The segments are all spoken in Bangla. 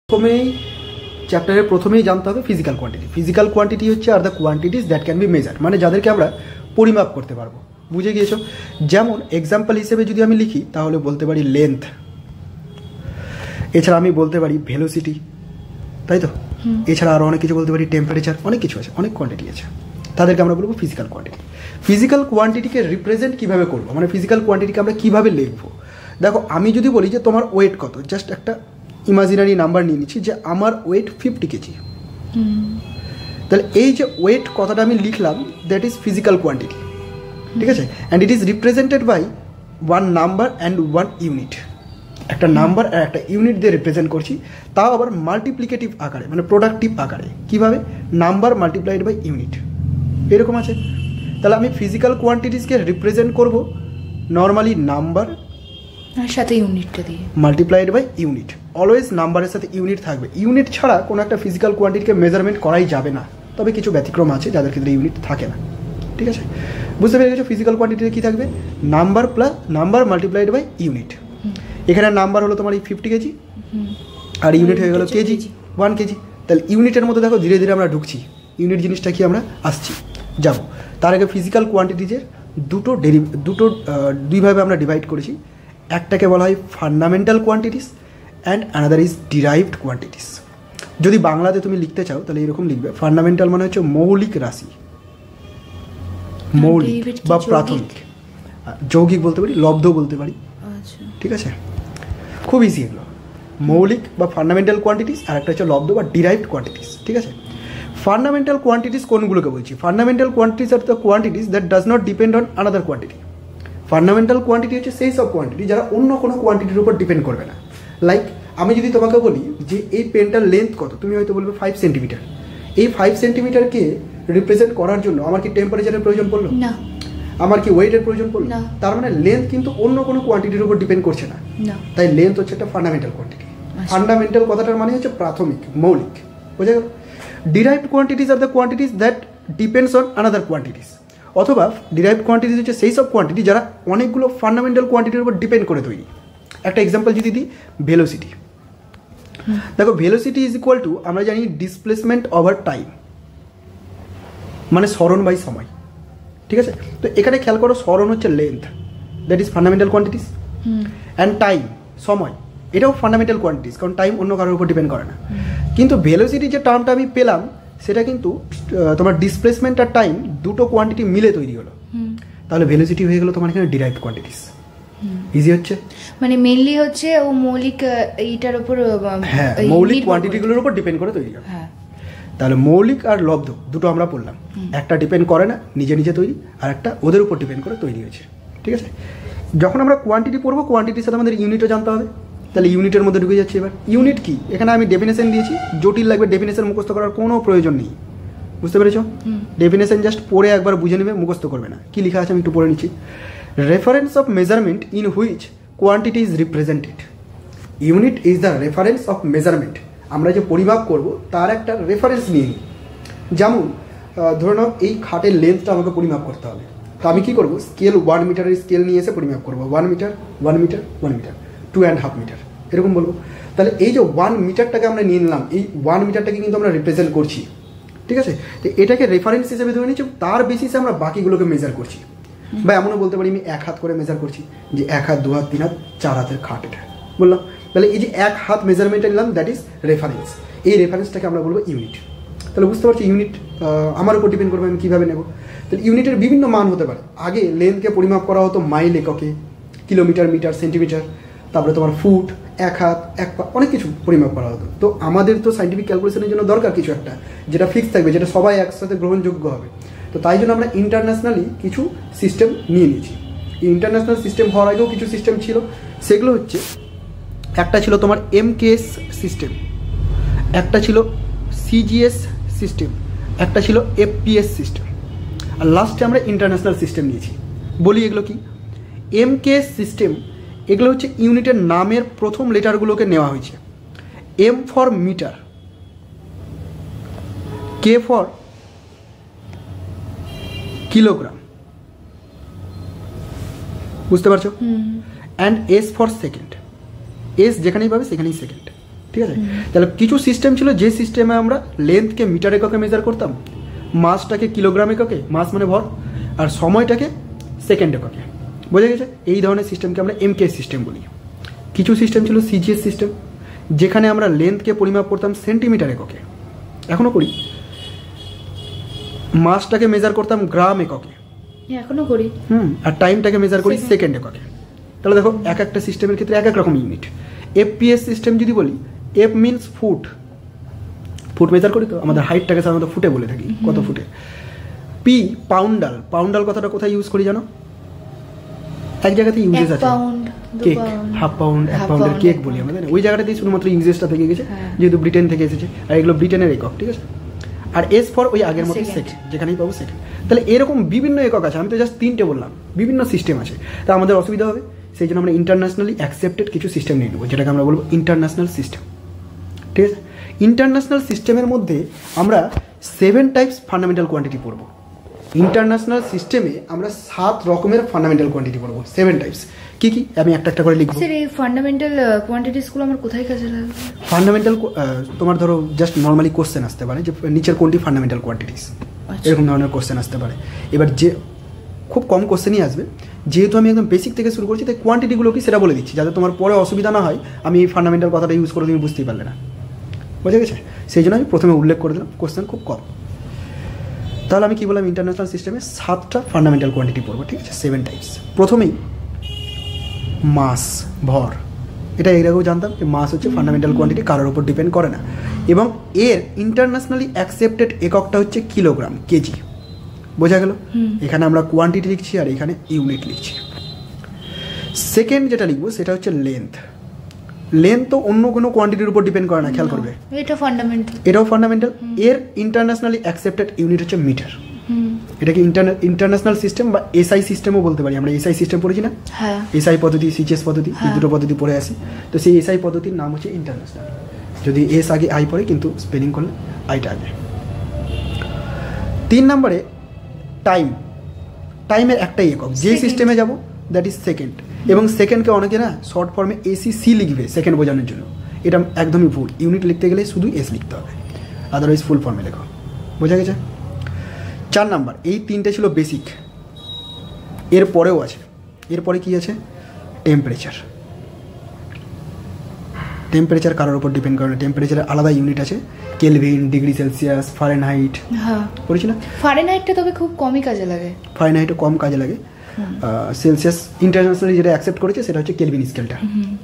প্রথমেই চ্যাপ্টারের প্রথমেই জানতে হবে ফিজিক্যাল কোয়ান্টিটি। ফিজিক্যাল কোয়ান্টিটি হচ্ছে are the quantities that can be measure, মানে যাদেরকে আমরা পরিমাপ করতে পারবো। বুঝে গিয়েছো? যেমন এক্সাম্পল হিসেবে যদি আমি লিখি তাহলে বলতে পারি লেন্থ, এছাড়া আমি বলতে পারি ভেলোসিটি, তাই তো? এছাড়া আরও অনেক কিছু বলতে পারি, টেম্পারেচার, অনেক কিছু আছে, অনেক কোয়ান্টিটি আছে, তাদেরকে আমরা বলবো ফিজিক্যাল কোয়ান্টিটি। ফিজিক্যাল কোয়ান্টিটিকে রিপ্রেজেন্ট কীভাবে করবো, মানে ফিজিক্যাল কোয়ান্টিটিকে আমরা কীভাবে লিখবো? দেখো, আমি যদি বলি যে তোমার ওয়েট কত, জাস্ট একটা ইমাজিনারি নাম্বার নিয়ে নিচ্ছি যে আমার ওয়েট 50 কেজি, তাহলে এই যে ওয়েট কথাটা আমি লিখলাম, দ্যাট ইজ ফিজিক্যাল কোয়ান্টিটি, ঠিক আছে? And it is represented by one number and one unit. একটা নাম্বার আর একটা ইউনিট দিয়ে রিপ্রেজেন্ট করছি, তাও আবার মাল্টিপ্লিকেটিভ আকারে, মানে প্রোডাক্টিভ আকারে। কীভাবে? নাম্বার মাল্টিপ্লাইড বাই ইউনিট, এরকম আছে। তাহলে আমি ফিজিক্যাল কোয়ান্টিটিসকে রিপ্রেজেন্ট করব নর্মালি নাম্বার সাথে ইউনিটটা দিয়ে, মাল্টিপ্লাইড বাই ইউনিট। অলওয়েজ নাম্বারের সাথে ইউনিট থাকবে। ইউনিট ছাড়া কোনো একটা ফিজিক্যাল কোয়ান্টিটিকে মেজারমেন্ট করাই যাবে না, তবে কিছু ব্যতিক্রম আছে যাদের ক্ষেত্রে ইউনিট থাকে না, ঠিক আছে? বুঝতে পেরে গেছো? ফিজিক্যাল কোয়ান্টিটিতে কী থাকবে? Number plus number multiplied by unit. এখানে নাম্বার হলো তোমার এই 50 কেজি, আর ইউনিট হয়ে গেলো কেজি, 1 কেজি। তাহলে ইউনিটের মধ্যে দেখো ধীরে ধীরে আমরা ঢুকছি, ইউনিট জিনিসটা কি আমরা আসছি যাব। তার আগে ফিজিক্যাল কোয়ান্টিটিজের দুইভাবে আমরা ডিভাইড করেছি। একটাকে বলা হয় fundamental quantities and another is derived quantities. যদি বাংলাতে তুমি লিখতে চাও তাহলে এরকম লিখবে, ফান্ডামেন্টাল মানে হচ্ছে মৌলিক রাশি, মৌলিক বা প্রাথমিক। যৌগিক বলতে পারি, লব্ধ বলতে পারি, ঠিক আছে? খুব ইজি এগুলো, মৌলিক বা ফান্ডামেন্টাল কোয়ান্টিটিস, আর একটা হচ্ছে লব্ধ বা ডিরাইভড কোয়ান্টিটিস, ঠিক আছে? ফান্ডামেন্টাল কোয়ান্টিটিস কোনগুলোকে বলছি? Fundamental quantities are the quantities that does not depend on another quantity. Fundamental quantity হচ্ছে সেই সব কোয়ান্টিটি যারা অন্য কোনো কোয়ান্টিটির উপর ডিপেন্ড করবে না। লাইক আমি যদি তোমাকে বলি যে এই পেনটার লেন্থ কত, তুমি হয়তো বলবে 5 সেন্টিমিটার। এই 5 সেন্টিমিটারকে রিপ্রেজেন্ট করার জন্য আমার কি টেম্পারেচারের প্রয়োজন পড়লো? না। আমার কি ওয়েটের প্রয়োজন পড়লো? না। তার মানে লেন্থ কিন্তু অন্য কোনো কোয়ান্টিটির উপর ডিপেন্ড করছে না, তাই লেন্থ হচ্ছে একটা ফান্ডামেন্টাল কোয়ান্টিটি। ফান্ডামেন্টাল কথাটার মানে হচ্ছে প্রাথমিক, মৌলিক, বোঝা গেল? Derived quantities are the quantities that depends on another quantities, অথবা ডিরাইভড কোয়ান্টিটিস হচ্ছে সেই সব কোয়ান্টিটি যারা অনেকগুলো ফান্ডামেন্টাল কোয়ান্টিটির উপর ডিপেন্ড করে তৈরি। একটা এক্সাম্পল যদি দিই, ভেলোসিটি। দেখো, ভেলোসিটি ইজ ইকুয়াল টু, আমরা জানি ডিসপ্লেসমেন্ট ওভার টাইম, মানে সরণ বাই সময়, ঠিক আছে? তো এখানে খেয়াল করো, সরণ হচ্ছে length, that is fundamental quantities, and time সময়, এটাও ফান্ডামেন্টাল কোয়ান্টিটিস, কারণ টাইম অন্য কারোর উপর ডিপেন্ড করে না। কিন্তু ভেলোসিটি যে টার্মটা আমি পেলাম সেটা কিন্তু তোমার ডিসপ্লেসমেন্ট আর টাইম দুটো কোয়ান্টিটি মিলে তৈরি হলো, তাহলে ভেলোসিটি হয়ে গেলো তোমার এখানে ডিরাইভড কোয়ান্টিটিস। ইজি হচ্ছে, মানে মেইনলি হচ্ছে ও মৌলিক এইটার উপর, হ্যাঁ, মৌলিক কোয়ান্টিটিগুলোর উপর ডিপেন্ড করে তৈরি হয়। হ্যাঁ, তাহলে মৌলিক আর লব্ধ দুটো আমরা পড়লাম, একটা ডিপেন্ড করে না, নিজে নিজে তৈরি, আর একটা ওদের উপর ডিপেন্ড করে তৈরি হয়েছে, ঠিক আছে? যখন আমরা কোয়ান্টিটি পড়বো, কোয়ান্টিটির সাথে আমাদের ইউনিটও জানতে হবে। তাহলে ইউনিটের মধ্যে ঢুকে যাচ্ছে। এবার ইউনিট কি, এখানে আমি ডেফিনেশন দিয়েছি, জটিল লাগবে, ডেফিনেশন মুখস্থ করার কোনো প্রয়োজন নেই, বুঝতে পেরেছো? ডেফিনেশন জাস্ট পড়ে একবার বুঝে নেবে, মুখস্থ করবে না। কি লেখা আছে আমি একটু পড়ে নিচ্ছি। Reference of measurement in which quantity is represented. Unit is the reference of measurement, আমরা যে পরিমাপ করব তার একটা রেফারেন্স নিয়ে নিই। যেমন ধরে নাও এই খাটের লেন্থটা আমাকে পরিমাপ করতে হবে, তো আমি কী করবো? স্কেল 1 মিটারের স্কেল নিয়ে এসে পরিমাপ করবো। 1 মিটার, 1 মিটার, 1 মিটার, 2.5 মিটার, এরকম বলবো। তাহলে এই যে 1 মিটারটাকে আমরা নিয়ে নিলাম, এই 1 মিটারটাকে কিন্তু আমরা রিপ্রেজেন্ট করছি, ঠিক আছে? তো এটাকে রেফারেন্স হিসেবে ধরে নিচ্ছি, তার বেসিসে আমরা বাকিগুলোকে মেজার করছি। বা এমনও বলতে পারি আমি 1 হাত করে মেজার করছি, যে 1 হাত, 2 হাত, 3 হাত, 4 হাতের খাট এটা বললাম। তাহলে এই যে 1 হাত মেজারমেন্টটা নিলাম, দ্যাট ইজ রেফারেন্স। এই রেফারেন্সটাকে আমরা বলবো ইউনিট। তাহলে বুঝতে পারছি ইউনিট আমার উপর ডিপেন্ড করবে আমি কীভাবে নেব। তাহলে ইউনিটের বিভিন্ন মান হতে পারে। আগে লেন্থকে পরিমাপ করা হতো মাইল এককে, কিলোমিটার, মিটার, সেন্টিমিটার, তারপরে তোমার ফুট, 1 হাত, 1 পা, অনেক কিছু পরিমাপ করা হতো। তো আমাদের তো সাইন্টিফিক ক্যালকুলেশনের জন্য দরকার কিছু একটা যেটা ফিক্স থাকবে, যেটা সবাই একসাথে গ্রহণযোগ্য হবে। তো তাই জন্য আমরা ইন্টারন্যাশনালি কিছু সিস্টেম নিয়ে নিয়েছি। ইন্টারন্যাশনাল সিস্টেম হওয়ার আগেও কিছু সিস্টেম ছিল, সেগুলো হচ্ছে, একটা ছিল তোমার MKS সিস্টেম, একটা ছিল CGS সিস্টেম, একটা ছিল FPS সিস্টেম, আর লাস্টে আমরা ইন্টারন্যাশনাল সিস্টেম নিয়েছি। বলি এগুলো কি। MKS সিস্টেম, এগুলো হচ্ছে ইউনিটের নামের প্রথম লেটারগুলোকে নেওয়া হয়েছে। M for metre, K for kilogram, বুঝতে পারছো? And S for second, S যেখানেই পাবে সেখানেই সেকেন্ড, ঠিক আছে? তাহলে কিছু সিস্টেম ছিল যে সিস্টেমে আমরা লেন্থকে মিটার এককে মেজার করতাম, মাসটাকে কিলোগ্রাম এককে, মাস মানে ভর, আর সময়টাকে সেকেন্ড এককে। বোঝা গেছে? এই ধরনের সিস্টেমকে আমরা এমকেএস সিস্টেম বলি। কিছু সিস্টেম ছিল সিজিএস সিস্টেম, যেখানে আমরা লেন্থকে পরিমাপ করতাম সেন্টিমিটার এককে, এখনও করি। মাসটাকে মেজার করতাম গ্রাম এককে, এখনো করি। আর টাইমটাকে মেজার করি সেকেন্ড এককে। তাহলে দেখো এক একটা সিস্টেমের ক্ষেত্রে এক এক রকম ইউনিট। এফপিএস সিস্টেম যদি বলি, F means foot, foot measure করি তো, আমাদের হাইটটাকে সাধারণত ফুটে বলে থাকি, কত ফুটে। পি পাউন্ডাল, পাউন্ডাল কথাটা কোথায় ইউজ করি জানো? এক জায়গাতে ইউজেস আছে, কেক, হাফ পাউন্ড, এক পাউন্ডের কেক বলি আমাদের, ওই জায়গাটাতেই শুধুমাত্র ইউজেসটা থেকে গেছে, যেহেতু ব্রিটেন থেকে এসেছে, আর এগুলো ব্রিটেনের একক, ঠিক আছে? আর এস ফর ওই আগের মতো সেকেন্ড, যেখানেই পাবো সেকেন্ড। তাহলে এরকম বিভিন্ন একক আছে, আমি তো জাস্ট 3টে বললাম, বিভিন্ন সিস্টেম আছে। তা আমাদের অসুবিধা হবে, সেই জন্য আমরা ইন্টারন্যাশনালি অ্যাকসেপ্টেড কিছু সিস্টেম নিয়ে নেবো, যেটাকে আমরা বলবো ইন্টারন্যাশনাল সিস্টেম, ঠিক আছে? ইন্টারন্যাশনাল সিস্টেমের মধ্যে আমরা 7 টাইপস ফান্ডামেন্টাল কোয়ান্টিটি পড়বো। ইন্টারন্যাশনাল সিস্টেমে আমরা 7 রকমের ফান্ডামেন্টাল কোয়ান্টিটি পড়বো, 7 টাইপস। কি কি আমি একটা একটা করে লিখবো। স্যার এই ফান্ডামেন্টাল কোয়ান্টিটিসগুলো আমার কোথায় কাজে লাগবে? ফান্ডামেন্টাল তোমার ধরো জাস্ট নর্মালি কোশ্চেন আসতে পারে যে নিচের কোনটি ফান্ডামেন্টাল কোয়ান্টিটিস, এরকম ধরনের কোশ্চেন আসতে পারে। এবার যে খুব কম কোশ্চেনই আসবে, যেহেতু আমি একদম বেসিক থেকে শুরু করছি, তাই কোয়ান্টিটিগুলো কি সেটা বলে দিচ্ছি, যাতে তোমার পরে অসুবিধা না হয়। আমি এই ফান্ডামেন্টাল কথাটা ইউজ করে তুমি বুঝতেই পারলে না, বুঝে গেছে? সেই জন্য আমি প্রথমে উল্লেখ করে দিলাম, কোশ্চেন খুব কম। তাহলে আমি কি বললাম, ইন্টারন্যাশনাল সিস্টেমে 7টা ফান্ডামেন্টাল কোয়ান্টিটি পড়বো, ঠিক আছে? 7 টাইপস। প্রথমেই মাস, ভর। এটা এর আগেও জানতাম যে মাস হচ্ছে ফান্ডামেন্টাল কোয়ান্টিটি, কারোর উপর ডিপেন্ড করে না, এবং এর ইন্টারন্যাশনালি অ্যাকসেপ্টেড এককটা হচ্ছে কিলোগ্রাম, কেজি। বোঝা গেল? এখানে আমরা কোয়ান্টিটি লিখছি আর এখানে ইউনিট লিখছি। সেকেন্ড যেটা লিখবো সেটা হচ্ছে লেন্থ। লেন্থ তো অন্য কোনো কোয়ান্টিটির উপর ডিপেন্ড করে না, খেয়াল করবে, এটা ফান্ডামেন্টাল, এটাও ফান্ডামেন্টাল। এর ইন্টারন্যাশনালি অ্যাকসেপ্টেড ইউনিট হচ্ছে মিটার। এটাকে ইন্টারন্যাশনাল সিস্টেম বা এসআই সিস্টেমও বলতে পারি। আমরা এসআই সিস্টেম পড়েছি না? হ্যাঁ। এসআই পদ্ধতি, সিজিএস পদ্ধতি, এই দুটো পদ্ধতি পড়ে আসি। তো সেই এসআই পদ্ধতির নাম হচ্ছে ইন্টারন্যাশনাল। যদি এস আগে আই পড়ে, কিন্তু স্পেলিং করলে আইটা আগে। 3 নম্বরে টাইম। টাইমের একটাই একক, যে সিস্টেমে যাব দ্যাট ইজ সেকেন্ড। এবং সেকেন্ডকে অনেকে না শর্ট ফর্মে এসিসি লিখবে সেকেন্ড বোঝানোর জন্য, এটা একদমই ভুল। ইউনিট লিখতে গেলে শুধু এস লিখতে হবে, আদারওয়াইজ ফুল ফর্মে লেখো। বোঝা গেছে? 4 নাম্বার, এই 3টে ছিল বেসিক। এরপরেও আছে, এরপরে কি আছে? টেম্পারেচার। টেম্পারেচার কারোর উপর ডিপেন্ড করে না, টেম্পারেচারের আলাদা ইউনিট আছে, কেলভিন, ডিগ্রি সেলসিয়াস, ফারেনহাইট। হ্যাঁ, পড়েছি না? ফারেনহাইটটা তবে খুব কমই কাজে লাগে, ফারেনহাইটও কম কাজে লাগে। সেলসিয়াস ইন্টারন্যাশনালি যেটা অ্যাকসেপ্ট করেছে সেটা হচ্ছে কেলভিন স্কেলটা।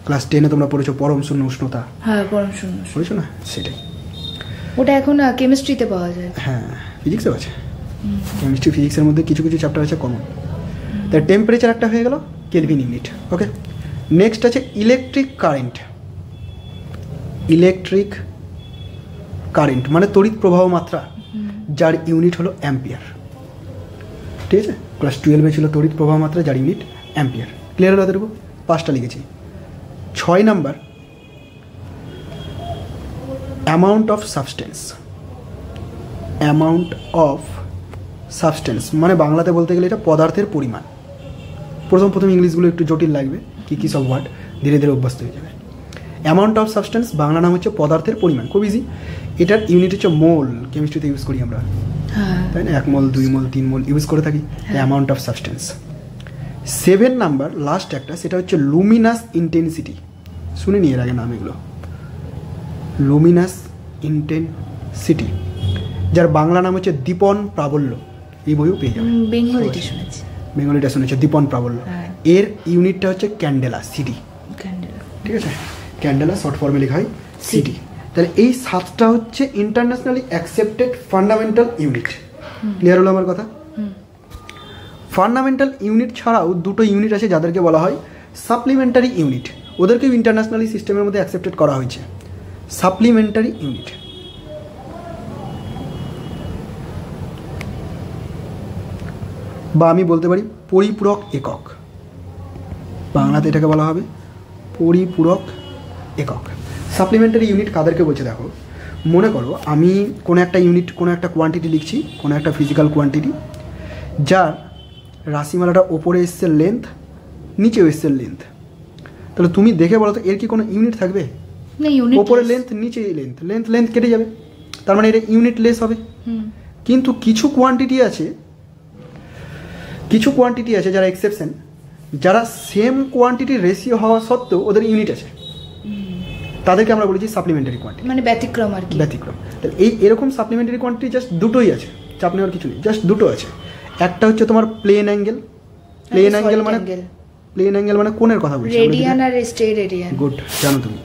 ক্লাস 10-এ তোমরা পড়েছো পরম শূন্য উষ্ণতা। হ্যাঁ, পরম শূন্য পড়েছো না? সেটাই, ওটা এখন কেমিস্ট্রিতে পাওয়া যায়। হ্যাঁ, ফিজিক্সেও আছে। কেমিস্ট্রি ফিজিক্সের মধ্যে কিছু কিছু চ্যাপ্টার আছে কমন। তাই টেম্পারেচার একটা হয়ে গেল, কেলভিন ইউনিট। ওকে, নেক্সট আছে ইলেকট্রিক কারেন্ট। ইলেকট্রিক কারেন্ট মানে তড়িৎ প্রবাহ মাত্রা, যার ইউনিট হলো অ্যাম্পিয়ার। ঠিক আছে? ক্লাস 12-এ ছিল তড়িৎ প্রবাহ মাত্রা, যার ইউনিট অ্যাম্পিয়ার। ক্লিয়ার হলো? দেখো 5টা লিখেছি। 6 number, amount of substance. Amount of substance মানে বাংলাতে বলতে গেলে এটা পদার্থের পরিমাণ। প্রথম ইংলিশগুলো একটু জটিল লাগবে, কী সব ওয়ার্ড, ধীরে ধীরে অভ্যস্ত হয়ে যাবে। অ্যামাউন্ট অফ সাবস্টেন্স বাংলা নাম হচ্ছে পদার্থের পরিমাণ, খুব ইজি। এটার ইউনিট হচ্ছে মোল, কেমিস্ট্রিতে ইউজ করি আমরা, তাই না? 1 মোল, 2 মোল, 3 মোল ইউজ করে থাকি, amount of substance. 7 number, last একটা, সেটা হচ্ছে লুমিনাস ইন্টেন্সিটি। শুনে নিয়ে এর আগে নাম এগুলো, লুমিনাস ইন্টেন্সিটি, যার বাংলা নাম হচ্ছে দীপন প্রাবল্য। এই বইও পেয়ে যাবে, বেঙ্গলিটা শুনেছি, বেঙ্গলিটা শুনেছে, দীপন প্রাবল্য। এর ইউনিটটা হচ্ছে ক্যান্ডেলা, সিডি। ঠিক আছে? ক্যান্ডেলা শর্ট ফর্মে লেখা হয় সিডি। তাহলে এই 7টা হচ্ছে internationally accepted fundamental unit. Clear হলো আমার কথা? ফান্ডামেন্টাল ইউনিট ছাড়াও 2টো ইউনিট আছে যাদেরকে বলা হয় সাপ্লিমেন্টারি ইউনিট। ওদেরকেও ইন্টারন্যাশনালি সিস্টেমের মধ্যে অ্যাকসেপ্টেড করা হয়েছে। সাপ্লিমেন্টারি ইউনিট বা আমি বলতে পারি পরিপূরক একক, বাংলাতে এটাকে বলা হবে পরিপূরক একক। সাপ্লিমেন্টারি ইউনিট কাদেরকে বলছে দেখো, মনে করো আমি কোনো একটা ইউনিট, কোনো একটা কোয়ান্টিটি লিখছি, কোনো একটা ফিজিক্যাল কোয়ান্টিটি, যার রাশিমালাটা ওপরে এসছে লেন্থ, নিচেও এসছে লেন্থ। তাহলে তুমি দেখে বলো তো এর কি কোনো ইউনিট থাকবে? না ইউনিট ওপরে লেন্থ নিচে লেন্থ কেটে যাবে, তার মানে এটা ইউনিট লেস হবে। কিন্তু কিছু কোয়ান্টিটি আছে যারা এক্সেপশন, যারা সেম কোয়ান্টিটি রেশিও হওয়া সত্ত্বেও ওদের ইউনিট আছে, তাদেরকে আমরা বলেছি সাপ্লিমেন্টারি কোয়ান্টিটি, মানে ব্যতিক্রম আর কি। ব্যতিক্রম। তাহলে এরকম সাপ্লিমেন্টারি কোয়ান্টিটি জাস্ট দুটোই আছে, চাপ নেওয়ার কিছু নেই, জাস্ট দুটো আছে। একটা হচ্ছে তোমার প্লেন অ্যাঙ্গেল মানে কোণের কথা বলছি, রেডিয়ান আর স্ট্রেট রেডিয়ান। গুড, জানো তুমি।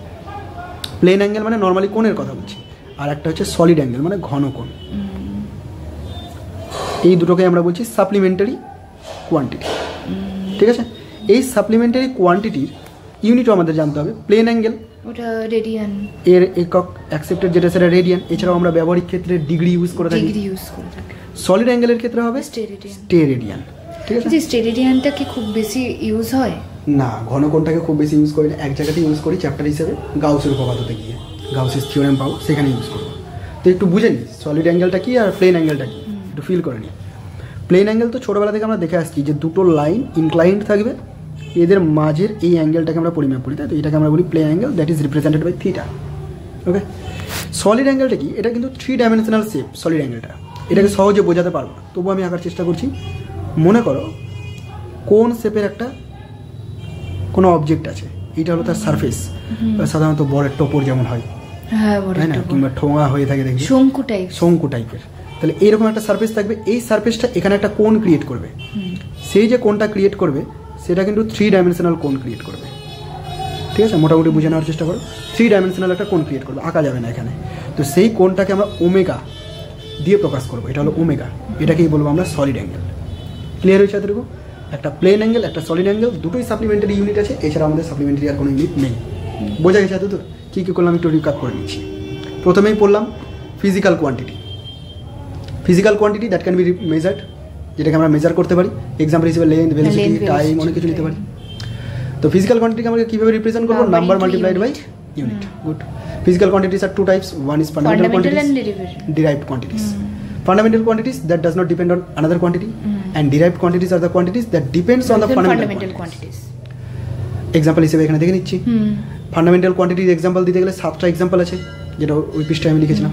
প্লেন অ্যাঙ্গেল মানে নর্মালি কোণের কথা বলছি, আর একটা হচ্ছে সলিড অ্যাঙ্গেল মানে ঘন কোণ। এই দুটোকে আমরা বলছি সাপ্লিমেন্টারি কোয়ান্টিটি, ঠিক আছে। এই সাপ্লিমেন্টারি কোয়ান্টিটির ইউনিটও আমাদের জানতে হবে। প্লেন অ্যাঙ্গেল ওটা রেডিয়ান, এর একক অ্যাকসেপ্টেড যেটা সেটা রেডিয়ান, এছাড়াও আমরা ব্যবহারিক ক্ষেত্রে ডিগ্রি ইউজ করে থাকি। সলিড অ্যাঙ্গেলের ক্ষেত্রে হবে স্টেরেডিয়ান, ঠিক আছে। স্টেরেডিয়ানটা কি খুব বেশি ইউজ হয় না, ঘন কোণটাকে খুব বেশি ইউজ করি না, এক জায়গাতে ইউজ করি চ্যাপ্টার হিসেবে, গাউসের উপপাদ্যতে গিয়ে গাউসের থিওরেম পাবো, সেখানে ইউজ করবো। তো একটু বুঝে নিই সলিড অ্যাঙ্গেলটা কি আর প্লেন অ্যাঙ্গেলটা কি, একটু ফিল করে নিই। প্লেন অ্যাঙ্গেল তো ছোটোবেলা থেকে আমরা দেখে আসছি যে দুটো লাইন ইনক্লাইন্ড থাকবে, এদের মাঝের এই অ্যাঙ্গেলটাকে আমরা পরিমাপ করি, তাই তো এটাকে আমরা বলি plane angle, that is represented by theta. Okay, solid অ্যাঙ্গেলটা কি? এটা কিন্তু 3 ডাইমেনশনাল শেপ। সলিড অ্যাঙ্গেলটা এটাকে সহজে বোঝাতে পারবো না, তবু আমি আঁকার চেষ্টা করছি। মনে করো কোন শেপের একটা কোনো অবজেক্ট আছে, এটা হলো তার সারফেস, সাধারণত বড়ের টোপর যেমন হয়, তাই না, কিংবা ঠোঙা হয়ে থাকে দেখি, শঙ্কু টাইপের। তাহলে এইরকম একটা সারফেস থাকবে, এই সারফেসটা এখানে একটা কোণ ক্রিয়েট করবে। সেই যে কোণটা ক্রিয়েট করবে সেটা কিন্তু 3 ডাইমেনশনাল কোণ ক্রিয়েট করবে, ঠিক আছে। মোটামুটি বুঝে নেওয়ার চেষ্টা করো, 3 ডাইমেনশনাল একটা কোণ ক্রিয়েট করবে, আঁকা যাবে না এখানে। তো সেই কোণটাকে আমরা ওমেগা দিয়ে প্রকাশ করবো, এটা হলো ওমেগা, এটাকেই বলবো আমরা সলিড অ্যাঙ্গেল। ক্লিয়ার হয়েছে এতটুকু? একটা প্লেন অ্যাঙ্গেল, একটা সলিড অ্যাঙ্গেল, দুটোই সাপ্লিমেন্টারি ইউনিট আছে, এছাড়া আমাদের সাপ্লিমেন্টারি আর কোনো ইউনিট নেই। বোঝা গেছে এত? কী কী করলাম একটু রিক্যাপ করে নিচ্ছি। প্রথমেই পড়লাম physical quantity. Physical quantity that can be measured, যেটাকে আমরা মেজার করতে পারি, এক্সাম্পল হিসেবে লেন্থ, ভেলোসিটি, টাইম, অনেক কিছু নিতে পারি। তো ফিজিক্যাল কোয়ান্টিটিকে আমরা কীভাবে রিপ্রেজেন্ট করবো? Number multiplied by unit. Good. Physical quantities are 2 types. One is fundamental quantities and derived quantities. Fundamental quantities that does not depend on another quantity, and derived quantities are the quantities that depends on the fundamental quantities. Example হিসেবে এখানে দেখে নিচ্ছি। ফান্ডামেন্টাল কোয়ান্টিটির এক্সাম্পল দিতে গেলে 7টা এক্সাম্পল আছে, যেটা ওই পৃষ্ঠায় আমি লিখেছিলাম।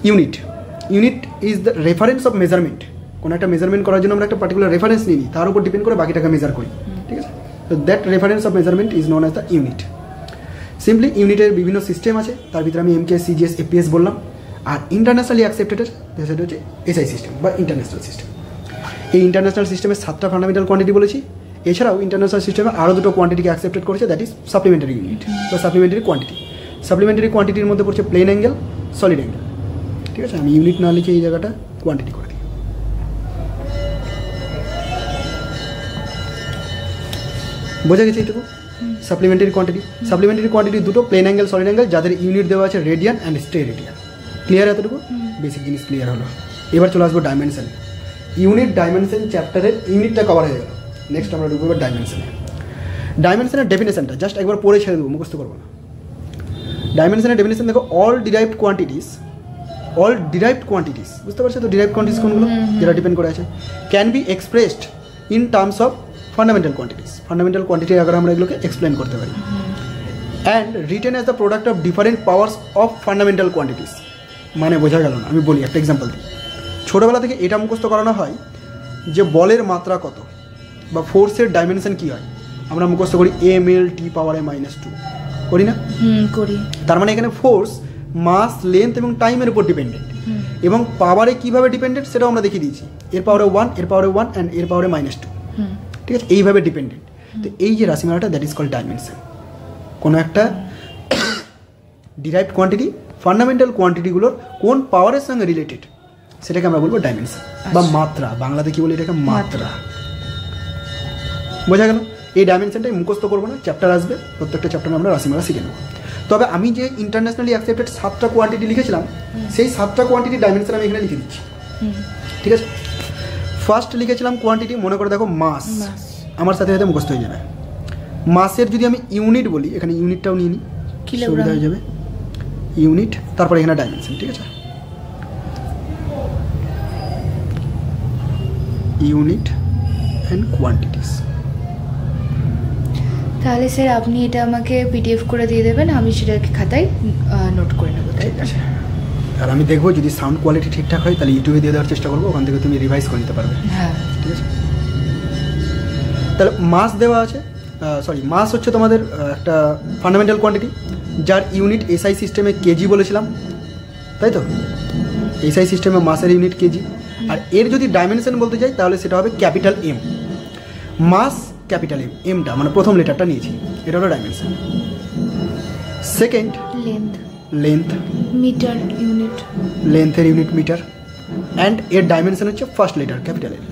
Unit is the reference of measurement. কোনো একটা মেজারমেন্ট করার জন্য আমরা একটা পার্টিকুলার রেফারেন্স নিই, তার উপর ডিপেন্ড করে বাকিটাকে মেজার করি, ঠিক আছে। তো that reference of measurement is known as the unit. Simply ইউনিটের বিভিন্ন সিস্টেম আছে, তার ভিতরে আমি এমকেএস, সিজিএস, এপিএস বললাম। আর ইন্টারন্যাশনালি অ্যাকসেপ্টেড সেটা হচ্ছে এসআই সিস্টেম বা ইন্টারন্যাশনাল সিস্টেম। এই ইন্টারন্যাশনাল সিস্টেমে 7টা ফান্ডামেন্টাল কোয়ান্টিটি বলেছি, এছাড়াও ইন্টারন্যাশনাল সিস্টেমে আরও 2টো কোয়ান্টিটিকে অ্যাকসেপ্টেড করেছে, দ্যাট ইজ সাপ্লিমেন্টারি ইউনিট বা সাপ্লিমেন্টারি কোয়ান্টিটি। সাপ্লিমেন্টারি কোয়ান্টিটির মধ্যে পড়ছে প্লেন অ্যাঙ্গেল, সলিড অ্যাঙ্গেল, ঠিক আছে। আমি ইউনিট না লিখে এই জায়গাটা কোয়ান্টিটি করে দিই। বোঝা গেছে এইটুকু? সাপ্লিমেন্টারি কোয়ান্টিটি দুটো, প্লেন অ্যাঙ্গেল, সলিড অ্যাঙ্গেল, যাদের ইউনিট দেওয়া আছে রেডিয়ান অ্যান্ড স্টেরেডিয়ান। ক্লিয়ার এতটুকু? বেসিক জিনিস ক্লিয়ার হলো। এবার চলে আসবো ডাইমেনশন। ইউনিট ডাইমেনশন চ্যাপ্টারের ইউনিটটা কভার হয়ে গেল। নেক্সট আমরা ঢুকবো ডাইমেনশনে। ডাইমেনশনের ডেফিনেশনটা জাস্ট একবার পড়ে ছেড়ে দেবো, মুখস্থ করবো না। ডাইমেনশনের ডেফিনেশন দেখো, অল ডিরাইভড কোয়ান্টিটিস, বুঝতে পারছো তো? ডিরাইভড কোয়ান্টিটিস কোনগুলো? যেটা ডিপেন্ড করে আছে, can be expressed in terms of fundamental quantities. Fundamental quantity আগে আমরা এগুলোকে এক্সপ্লেন করতে পারি। And written as the product of different powers of fundamental quantities. মানে বোঝা গেল না, আমি বলি একটা এক্সাম্পল দিই। ছোটোবেলা থেকে এটা মুখস্থ করানো হয় যে বলের মাত্রা কত বা ফোর্সের ডাইমেনশন কী হয়, আমরা মুখস্থ করি mL/T⁻², করি না? করি। তার মানে এখানে ফোর্স মাস, লেন্থ এবং টাইমের উপর ডিপেন্ডেন্ট, এবং পাওয়ারে কীভাবে ডিপেন্ডেন্ট সেটাও আমরা দেখিয়ে দিয়েছি। এর পাওয়ারে 1, এর পাওয়ারে 1 অ্যান্ড এর পাওয়ারে -2, ঠিক আছে। এইভাবে ডিপেন্ডেন্ট। তো এই যে রাশিমালাটা, দ্যাট ইজ কল্ড ডাইমেনশন। কোনো একটা ডিরাইভড কোয়ান্টিটি ফান্ডামেন্টাল কোয়ান্টিটিগুলোর কোন পাওয়ারের সঙ্গে রিলেটেড, সেটাকে আমরা বলবো ডাইমেনশন বা মাত্রা। বাংলাতে কি বলি এটাকে? মাত্রা। বোঝা গেল? এই ডাইমেনশনটাই মুখস্থ করবো না, চ্যাপ্টার আসবে, প্রত্যেকটা চ্যাপ্টারে আমরা রাশিমালা শিখে নেব। তবে আমি যে ইন্টারন্যাশনালি অ্যাকসেপ্টেড 7টা কোয়ান্টিটি লিখেছিলাম, সেই 7টা কোয়ান্টিটি ডাইমেনশন আমি এখানে লিখে দিচ্ছি, ঠিক আছে। ফার্স্ট লিখেছিলাম কোয়ান্টিটি, মনে করে দেখো মাস, আমার সাথে সাথে মুখস্থ হয়ে যাবে। মাসের যদি আমি ইউনিট বলি, এখানে ইউনিটটাও নিয়ে নিই, সুবিধা হয়ে যাবে। ইউনিট, তারপরে এখানে ডাইমেনশন, ঠিক আছে। Unit and quantities. তাহলে স্যার আপনি এটা আমাকে পিডিএফ করে দিয়ে দেবেন, আমি সেটাকে খাতায় নোট করে নেবো, তাই ঠিক আছে। আর আমি দেখবো যদি সাউন্ড কোয়ালিটি ঠিকঠাক হয় তাহলে ইউটিউবে দিয়ে দেওয়ার চেষ্টা করবো, ওখান থেকে তুমি রিভাইজ করে নিতে পারবে। হ্যাঁ ঠিক আছে। তাহলে মাস দেওয়া আছে, মাস হচ্ছে তোমাদের একটা ফান্ডামেন্টাল কোয়ান্টিটি যার ইউনিট এসআই সিস্টেমে কেজি বলেছিলাম, তাই তো? এসআই সিস্টেমে মাসের ইউনিট কেজি। আর এর যদি ডাইমেনশন বলতে চাই তাহলে সেটা হবে capital M. Mass capital M, এমটা মানে প্রথম লেটারটা নিয়েছি, এটা হলো dimension. Second length, metre unit, লেন্থের ইউনিট মিটার। অ্যান্ড এর ডাইমেনশন হচ্ছে ফার্স্ট লেটার ক্যাপিটাল এল,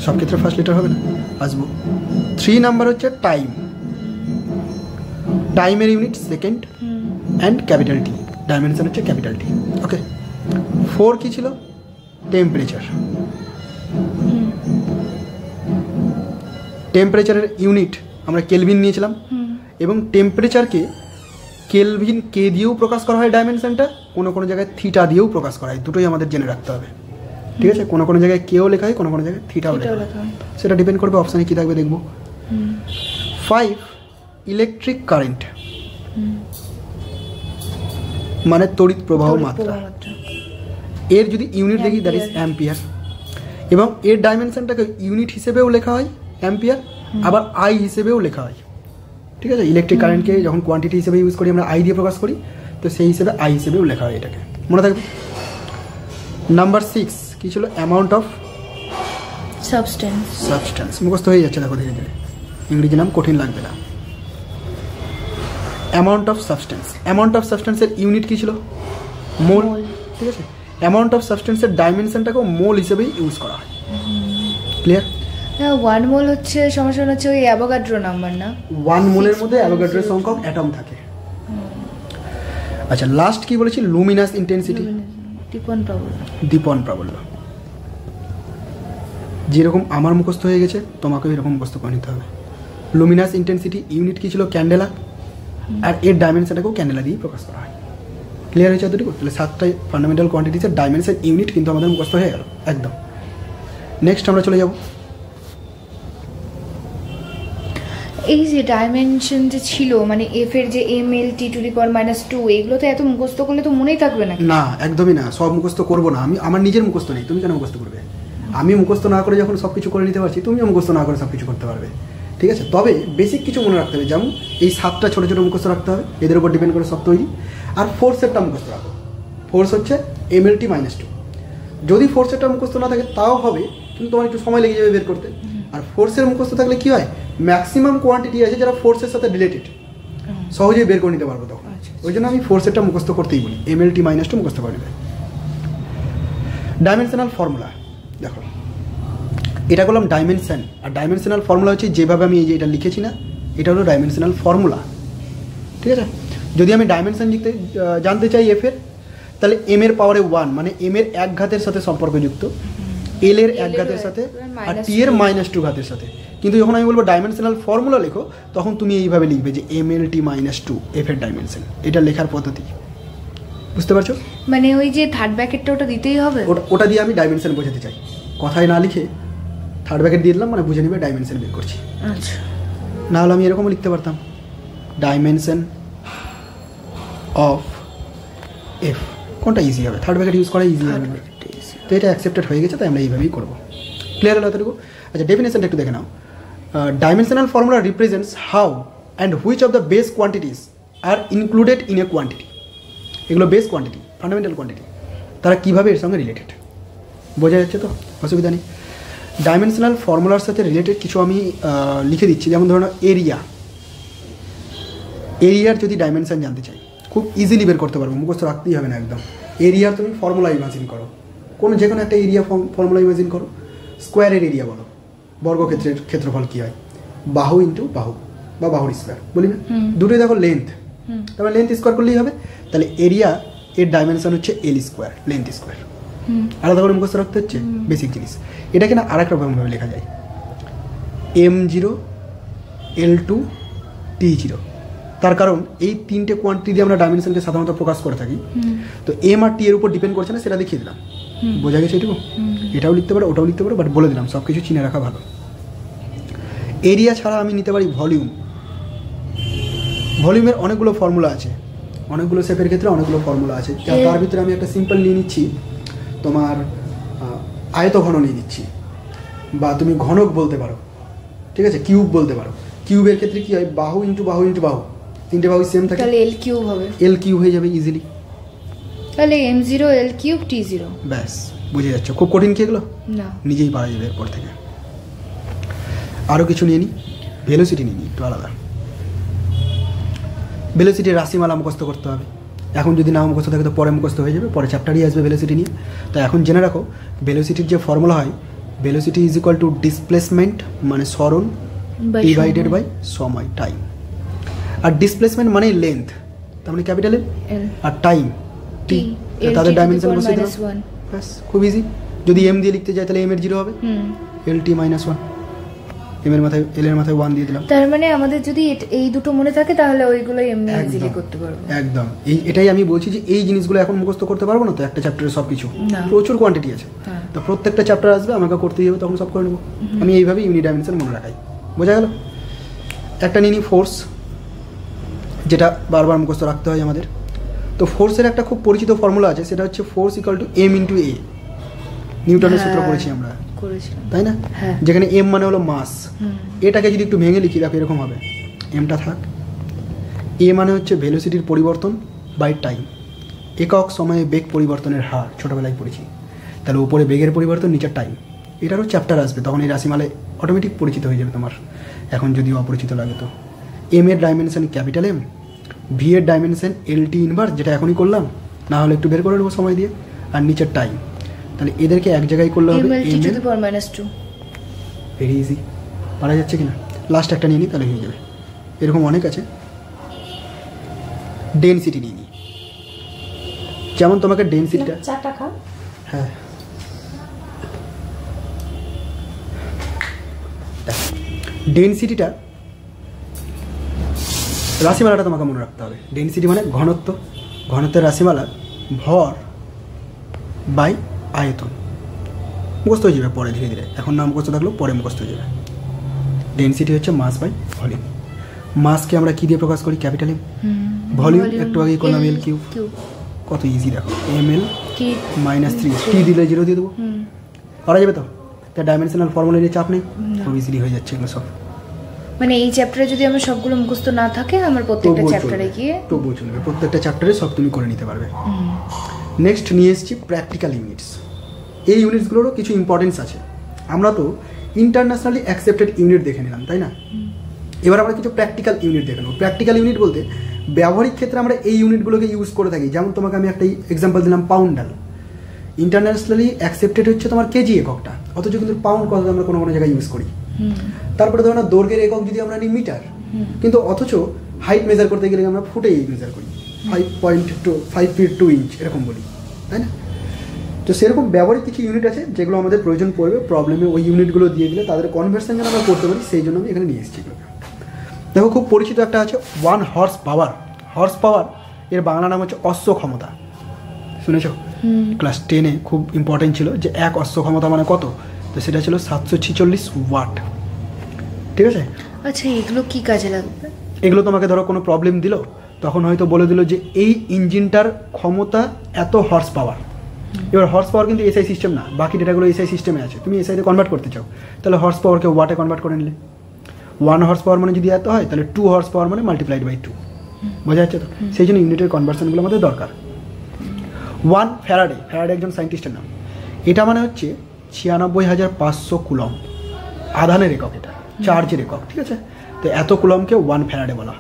সব ক্ষেত্রে ফার্স্ট লেটার হবে না, আসবো। 3 নাম্বার হচ্ছে টাইম, টাইমের unit second and capital T, dimension হচ্ছে ক্যাপিটাল টি। ওকে। 4 কি ছিল? টেম্পারেচার, টেম্পারেচারের ইউনিট আমরা কেলভিন নিয়েছিলাম, এবং টেম্পারেচারকে কেলভিন কে দিয়েও প্রকাশ করা হয় ডাইমেনশনটা, কোনো কোনো জায়গায় থিটা দিয়েও প্রকাশ করা হয়, দুটোই আমাদের জেনে রাখতে হবে। ঠিক আছে, কোনো কোনো জায়গায় কেও লেখা হয়, কোনো কোনো জায়গায় থিটাও লেখা হয়, সেটা ডিপেন্ড করবে অপশানে কী থাকবে দেখবো। 5 ইলেকট্রিক কারেন্ট, মানে তড়িৎ প্রবাহ মাত্রা। এর যদি ইউনিট দেখি দ্যাট ইজ অ্যাম্পিয়ার, এবং এর ডাইমেনশনটাকে ইউনিট হিসেবেও লেখা হয় অ্যাম্পিয়ার, আবার আই হিসেবেও লেখা হয়। ঠিক আছে, ইলেকট্রিক কারেন্টকে যখন কোয়ান্টিটি হিসেবে ইউজ করি আমরা আই দিয়ে প্রকাশ করি, তো সেই হিসেবে আই হিসেবেও লেখা হয়, এটাকে মনে থাকবে। নাম্বার 6 কি ছিল? অ্যামাউন্ট অফ সাবস্টেন্স, মুখস্থ হয়ে যাচ্ছে দেখো ধীরে ধীরে, ইংরেজি নাম কঠিন লাগবে না। অ্যামাউন্ট অফ সাবস্টেন্সের ইউনিট কী ছিল? মোল। ঠিক আছে, অ্যামাউন্ট অফ সাবস্টেন্সের ডাইমেনশনটাকেও মোল হিসেবেই ইউজ করা হয়। ক্লিয়ার? 1 মোল হচ্ছে সমস্যা হচ্ছে ওই অ্যাভোগাড্রো নাম্বার না, 1 মোলের মধ্যে অ্যাভোগাড্রো সংখ্যক অ্যাটম থাকে। আচ্ছা, লাস্ট কি বলেছি? লুমিনাস ইন্টেন্সিটি, দীপন প্রাবল্য। যেরকম আমার মুখস্থ হয়ে গেছে তোমাকেও এরকম মুখস্থ করে নিতে হবে। লুমিনাস ইন্টেন্সিটি ইউনিট কি ছিল? ক্যান্ডেলা, আর এর ডাইমেনশনটাকেও ক্যান্ডেলা দিয়ে প্রকাশ করা হয়। ক্লিয়ার হয়েছে এতটুকু? তাহলে 7টাই ফান্ডামেন্টাল কোয়ান্টিটিসের ডাইমেনশন ইউনিট কিন্তু আমাদের মুখস্থ হয়ে গেল একদম। নেক্সট আমরা চলে যাব, এই যে ডাইমেনশন যে ছিল মানে এফ এর যে mL/2, এগুলো তো এত মুখস্থ করলে তো মনেই থাকবে না। না, একদমই না, সব মুখস্থ করবো না আমি, আমার নিজের মুখস্থ নেই, তুমি কেন মুখস্থ করবে? আমি মুখস্থ না করে যখন সব কিছু করে নিতে পারছি, তুমিও মুখস্থ না করে সব কিছু করতে পারবে। ঠিক আছে, তবে বেসিক কিছু মনে রাখতে হবে, যেমন এই 7টা ছোটো ছোটো মুখস্থ রাখতে হবে, এদের উপর ডিপেন্ড করে সব তৈরি। আর ফোর্সেরটা মুখস্থ রাখো, ফোর্স হচ্ছে mL/2। যদি ফোর্সেরটা মুখস্থ না থাকে তাও হবে, কিন্তু তোমার একটু সময় লেগে যাবে বের করতে। আর ফোর্সের মুখস্থ থাকলে কি হয়, ম্যাক্সিমাম কোয়ান্টিটি আছে যারা ফোর্সের সাথে রিলেটেড, সহজেই বের করে নিতে পারবো তখন। ওই জন্য আমি ফোর্সেরটা মুখস্থ করতেই বলি, mL/2 মুখস্থ করে নেবে। ডাইমেনশনাল ফর্মুলা দেখো, এটা করলাম ডাইমেনশন, আর ডাইমেনশনাল ফর্মুলা হচ্ছে যেভাবে আমি এই যে এটা লিখেছি না, এটা হলো ডাইমেনশনাল ফর্মুলা। ঠিক আছে, যদি আমি ডাইমেনশন জানতে চাই এফ এর, তাহলে এম এর পাওয়ারে 1 মানে এম এর 1 ঘাতের সাথে সম্পর্কযুক্ত, এল এর 1 ঘাতের সাথে, আর টি এর -2 ঘাতের সাথে। কিন্তু যখন আমি বলবো ডাইমেনশনাল ফর্মুলা লেখো, তখন তুমি এইভাবে লিখবে যে mL/2 এফ এর ডাইমেনশন, এটা লেখার পদ্ধতি। বুঝতে পারছো? মানে ওই যে থার্ড ব্র্যাকেটটা ওটা দিতেই হবে, ওটা দিয়ে আমি ডাইমেনশন বোঝাতে চাই, কথায় না লিখে থার্ড ব্র্যাকেট দিয়ে দিলাম, মানে বুঝে নেবে ডাইমেনশন বের করছি। আচ্ছা, না হলে আমি এরকম লিখতে পারতাম, ডাইমেনশন অফ এফ। কোনটা ইজি হবে? থার্ড ব্র্যাকেট ইউজ করা ইজি হবে, তো এটা অ্যাকসেপ্টেড হয়ে গেছে, তাই আমরা এইভাবেই করবো। ক্লিয়ার হলো এতটুকু? আচ্ছা, ডেফিনেশনটা একটু দেখে নাও। Dimensional formula represents how and which of the base quantities are included in a quantity. এগুলো বেস কোয়ান্টিটি, ফান্ডামেন্টাল কোয়ান্টিটি, তারা কীভাবে এর সঙ্গে রিলেটেড, বোঝা যাচ্ছে তো? অসুবিধা নেই। ডাইমেনশনাল ফর্মুলার সাথে রিলেটেড কিছু আমি লিখে দিচ্ছি, যেমন ধরুন এরিয়ার যদি ডাইমেনশন জানতে চাই, খুব ইজিলি বের করতে পারবো, মুখস্থ রাখতেই হবে না একদম। এরিয়ার তুমি ফর্মুলা ইমাজিন করো, যে কোনো একটা এরিয়া ফর্মুলা ইমাজিন করো। স্কোয়ারের এরিয়া বলো, বর্গক্ষেত্রের ক্ষেত্রফল কী হয়? বাহু ইন্টু বাহু বা বাহুর স্কোয়ার, বলি না? দুটোই দেখো লেন্থ, তারপরে লেন্থ স্কোয়ার করলেই হবে। তাহলে এরিয়া এর ডাইমেনশন হচ্ছে L², লেন্থ স্কোয়ার। আলাদা করে মুখস্থ রাখতে হচ্ছে, বেসিক জিনিস। এটাকে না আরেক রকমভাবে লেখা যায়, m0 L2 T0। তার কারণ এই 3টে কোয়ান্টিটি দিয়ে আমরা ডাইমেনশনকে সাধারণত প্রকাশ করে থাকি, তো এম আর টি এর উপর ডিপেন্ড করছে না, সেটা দেখিয়ে দিলাম। বোঝা গেছে এটুকু? এটাও লিখতে পারো, ওটাও লিখতে পারো, বাট বলে দিলাম সব কিছু চিনে রাখা ভালো। এরিয়া ছাড়া আমি নিতে পারি ভলিউম, ভলিউমের অনেকগুলো ফর্মুলা আছে, অনেকগুলো শেপের ক্ষেত্রে অনেকগুলো ফর্মুলা আছে। তার ভিতরে আমি একটা সিম্পল নিয়ে নিচ্ছি, তোমার আয়তঘন নিয়ে নিচ্ছি, বা তুমি ঘনক বলতে পারো, ঠিক আছে, কিউব বলতে পারো। কিউবের ক্ষেত্রে কি হয়, বাহু ইন্টু বাহু ইন্টু বাহু, তিনটে বাহু সেম থাকে, তাহলে এল কিউব হবে, এল কিউব হয়ে যাবে ইজিলি। তাহলে m0 l কিউব t0। ব্যাস, বুঝে যাচ্ছ? খুব কঠিন কি এগুলো? না, নিজেই পারা যাবে এরপর থেকে। আরও কিছু নিয়ে নিই, ভেলোসিটি নিয়ে নিই, একটু আলাদা। ভেলোসিটির রাশিমালা মুখস্থ করতে হবে। এখন যদি না মুখস্থ থাকে তো পরে মুখস্থ হয়ে যাবে, পরে চ্যাপ্টারই আসবে ভেলোসিটি নিয়ে। তো এখন জেনে রাখো, ভেলোসিটির যে ফর্মুলা হয়, velocity is equal two displacement মানে সরণ ডিভাইডেড বাই সময়, টাইম। আর ডিসপ্লেসমেন্ট মানে লেন্থ, তার মানে ক্যাপিটাল এল, আর টাইম টি, তাদের ডাইমেনশন বসিয়ে দিলাম। ব্যাস, খুব ইজি। যদি এম দিয়ে লিখতে যাই তাহলে এম এর 0 হবে, এল টি মাইনাস 1, এম এর মাথায় এল এর মাথায় 1 দিয়ে দিলাম। তার মানে আমাদের যদি এই দুটো মনে থাকে তাহলে ওইগুলো এমনি ইজিলি করতে পারবো। একদম, এটাই আমি বলছি যে এই জিনিসগুলো এখন মুখস্থ করতে পারবো না তো, একটা চ্যাপ্টারে সব কিছু প্রচুর কোয়ান্টিটি আছে, তো প্রত্যেকটা চ্যাপ্টার আসবে আমাকে করতেই হবে, তখন সব করে নেবো। আমি এইভাবে ইউনিট ডাইমেনশন মনে রাখাই, বোঝা গেল? একটা নিয়ে নিই ফোর্স, যেটা বারবার মুখস্থ রাখতে হয় আমাদের। তো ফোর্সের একটা খুব পরিচিত ফর্মুলা আছে, সেটা হচ্ছে force equal to M into A. নিউটনের সূত্র পড়েছি আমরা, তাই না? যেখানে এম মানে হলো মাস, এটাকে যদি একটু ভেঙে লিখি দেখো এরকম হবে, এমটা থাক, এ মানে হচ্ছে ভেলোসিটির পরিবর্তন বাই টাইম, একক সময়ে বেগ পরিবর্তনের হার, ছোটোবেলায় পড়েছি। তাহলে উপরে বেগের পরিবর্তন, নিচের টাইম। এটারও চ্যাপ্টার আসবে, তখন এই রাশিমালায় অটোমেটিক পরিচিত হয়ে যাবে তোমার, এখন যদি অপরিচিত লাগে তো। এম এর ডাইমেনশন ক্যাপিটাল এম, ভি এর ডাইমেনশন এল টি ইনভার্স, যেটা এখনই করলাম, না হলে একটু বের করে নেবো সময় দিয়ে, আর নিচের টাইম। তাহলে এদেরকে এক জায়গায় করলে হবে m/2। ভেরি ইজি, পারা যাচ্ছে কিনা? লাস্ট একটা নিয়ে নিই, তাহলে হয়ে যাবে। এরকম অনেক আছে। ডেনসিটি নিয়ে নিই, যেমন তোমাকে ডেনসিটিটা, হ্যাঁ, ডেনসিটিটা রাশিমালাটা তোমাকে মনে রাখতে হবে। ডেনসিটি মানে ঘনত্ব, ঘনত্বের রাশিমালা ভর বাই আয়তন। মুখস্থ হয়ে যাবে পরে ধীরে ধীরে, এখন না মুখস্থ থাকলেও পরে মুখস্থ হয়ে যাবে। ডেনসিটি হচ্ছে মাস বাই ভলিউম। মাসকে আমরা কী দিয়ে প্রকাশ করি? Capital M. ভলিউম একটু আগে করলাম এল কিউব, কত ইজি দেখো, এম এল মাইনাস 3, টি দিলে 0 দিয়ে দেবো, পারা যাবে তো? তার ডাইমেনশনাল ফর্মুলা নিয়ে চাপ নেই, খুব ইজিলি হয়ে যাচ্ছে এগুলো সব। মানে এই চ্যাপ্টারে যদি আমার সবগুলো মুখস্থ না থাকে, আমার প্রত্যেকটা চ্যাপ্টারে গিয়ে তবুও চলবে, প্রত্যেকটা চ্যাপ্টারে সব তুমি করে নিতে পারবে। নেক্সট নিয়ে এসেছি প্র্যাকটিক্যাল ইউনিটস। এই ইউনিটসগুলোরও কিছু ইম্পর্টেন্স আছে। আমরা তো ইন্টারন্যাশনালি অ্যাকসেপ্টেড ইউনিট দেখে নিলাম, তাই না? এবার আমরা কিছু প্র্যাকটিক্যাল ইউনিট দেখে নেব। প্র্যাকটিক্যাল ইউনিট বলতে ব্যবহারিক ক্ষেত্রে আমরা এই ইউনিটগুলোকে ইউজ করে থাকি। যেমন তোমাকে আমি একটা এক্সাম্পল দিলাম, পাউন্ডাল। ইন্টারন্যাশনালি অ্যাকসেপ্টেড হচ্ছে তোমার কেজি এককটা, অথচ কিন্তু পাউন্ড কথা আমরা কোনো কোনো জায়গায় ইউজ করি। তারপরে ধরো না, দৈর্ঘ্যের একক যদি আমরা নিই মিটার, কিন্তু অথচ হাইট মেজার করতে গেলে আমরা ফুটে মেজার করি, 5 ফিট 2 ইঞ্চ এরকম বলি, তাই না? তো সেরকম ব্যবহারিক কিছু ইউনিট আছে যেগুলো আমাদের প্রয়োজন পড়বে প্রবলেমে, ওই ইউনিটগুলো দিয়ে দিলে তাদের কনভার্সন যেন আমরা করতে পারি, সেই জন্য আমি এখানে নিয়ে এসেছি। দেখো খুব পরিচিত একটা আছে 1 হর্স পাওয়ার। হর্স পাওয়ার এর বাংলা নাম হচ্ছে অশ্ব ক্ষমতা, শুনেছ? ক্লাস 10-এ খুব ইম্পর্টেন্ট ছিল যে 1 অশ্ব ক্ষমতা মানে কত, তো সেটা ছিল 746 ওয়াট, ঠিক আছে? আচ্ছা, এগুলো কি কাজে লাগবে? এগুলো তোমাকে ধরো কোনো প্রবলেম দিল, তখন হয়তো বলে দিল যে এই ইঞ্জিনটার ক্ষমতা এত হর্স পাওয়ার। এবার হর্স পাওয়ার কিন্তু এসআই সিস্টেম না, বাকি ডেটাগুলো এসআই সিস্টেমে আছে, তুমি এসআইতে কনভার্ট করতে চাও, তাহলে হর্স পাওয়ারকে ওয়াটে কনভার্ট করে নিলে। 1 হর্স পাওয়ার মানে যদি এত হয়, তাহলে 2 হর্স পাওয়ার মানে মাল্টিপ্লাইড বাই 2, বোঝা যাচ্ছে তো? সেই জন্য ইউনিটের কনভার্সনগুলো আমাদের দরকার। 1 ফ্যারাডে, ফ্যারাডে একজন সায়েন্টিস্টের নাম। এটা মানে হচ্ছে 96,500 কুলম, আধানের একক, এটা চার্জের একক, ঠিক আছে? তো এত কুলমকে 1 ফ্যারাডে বলা।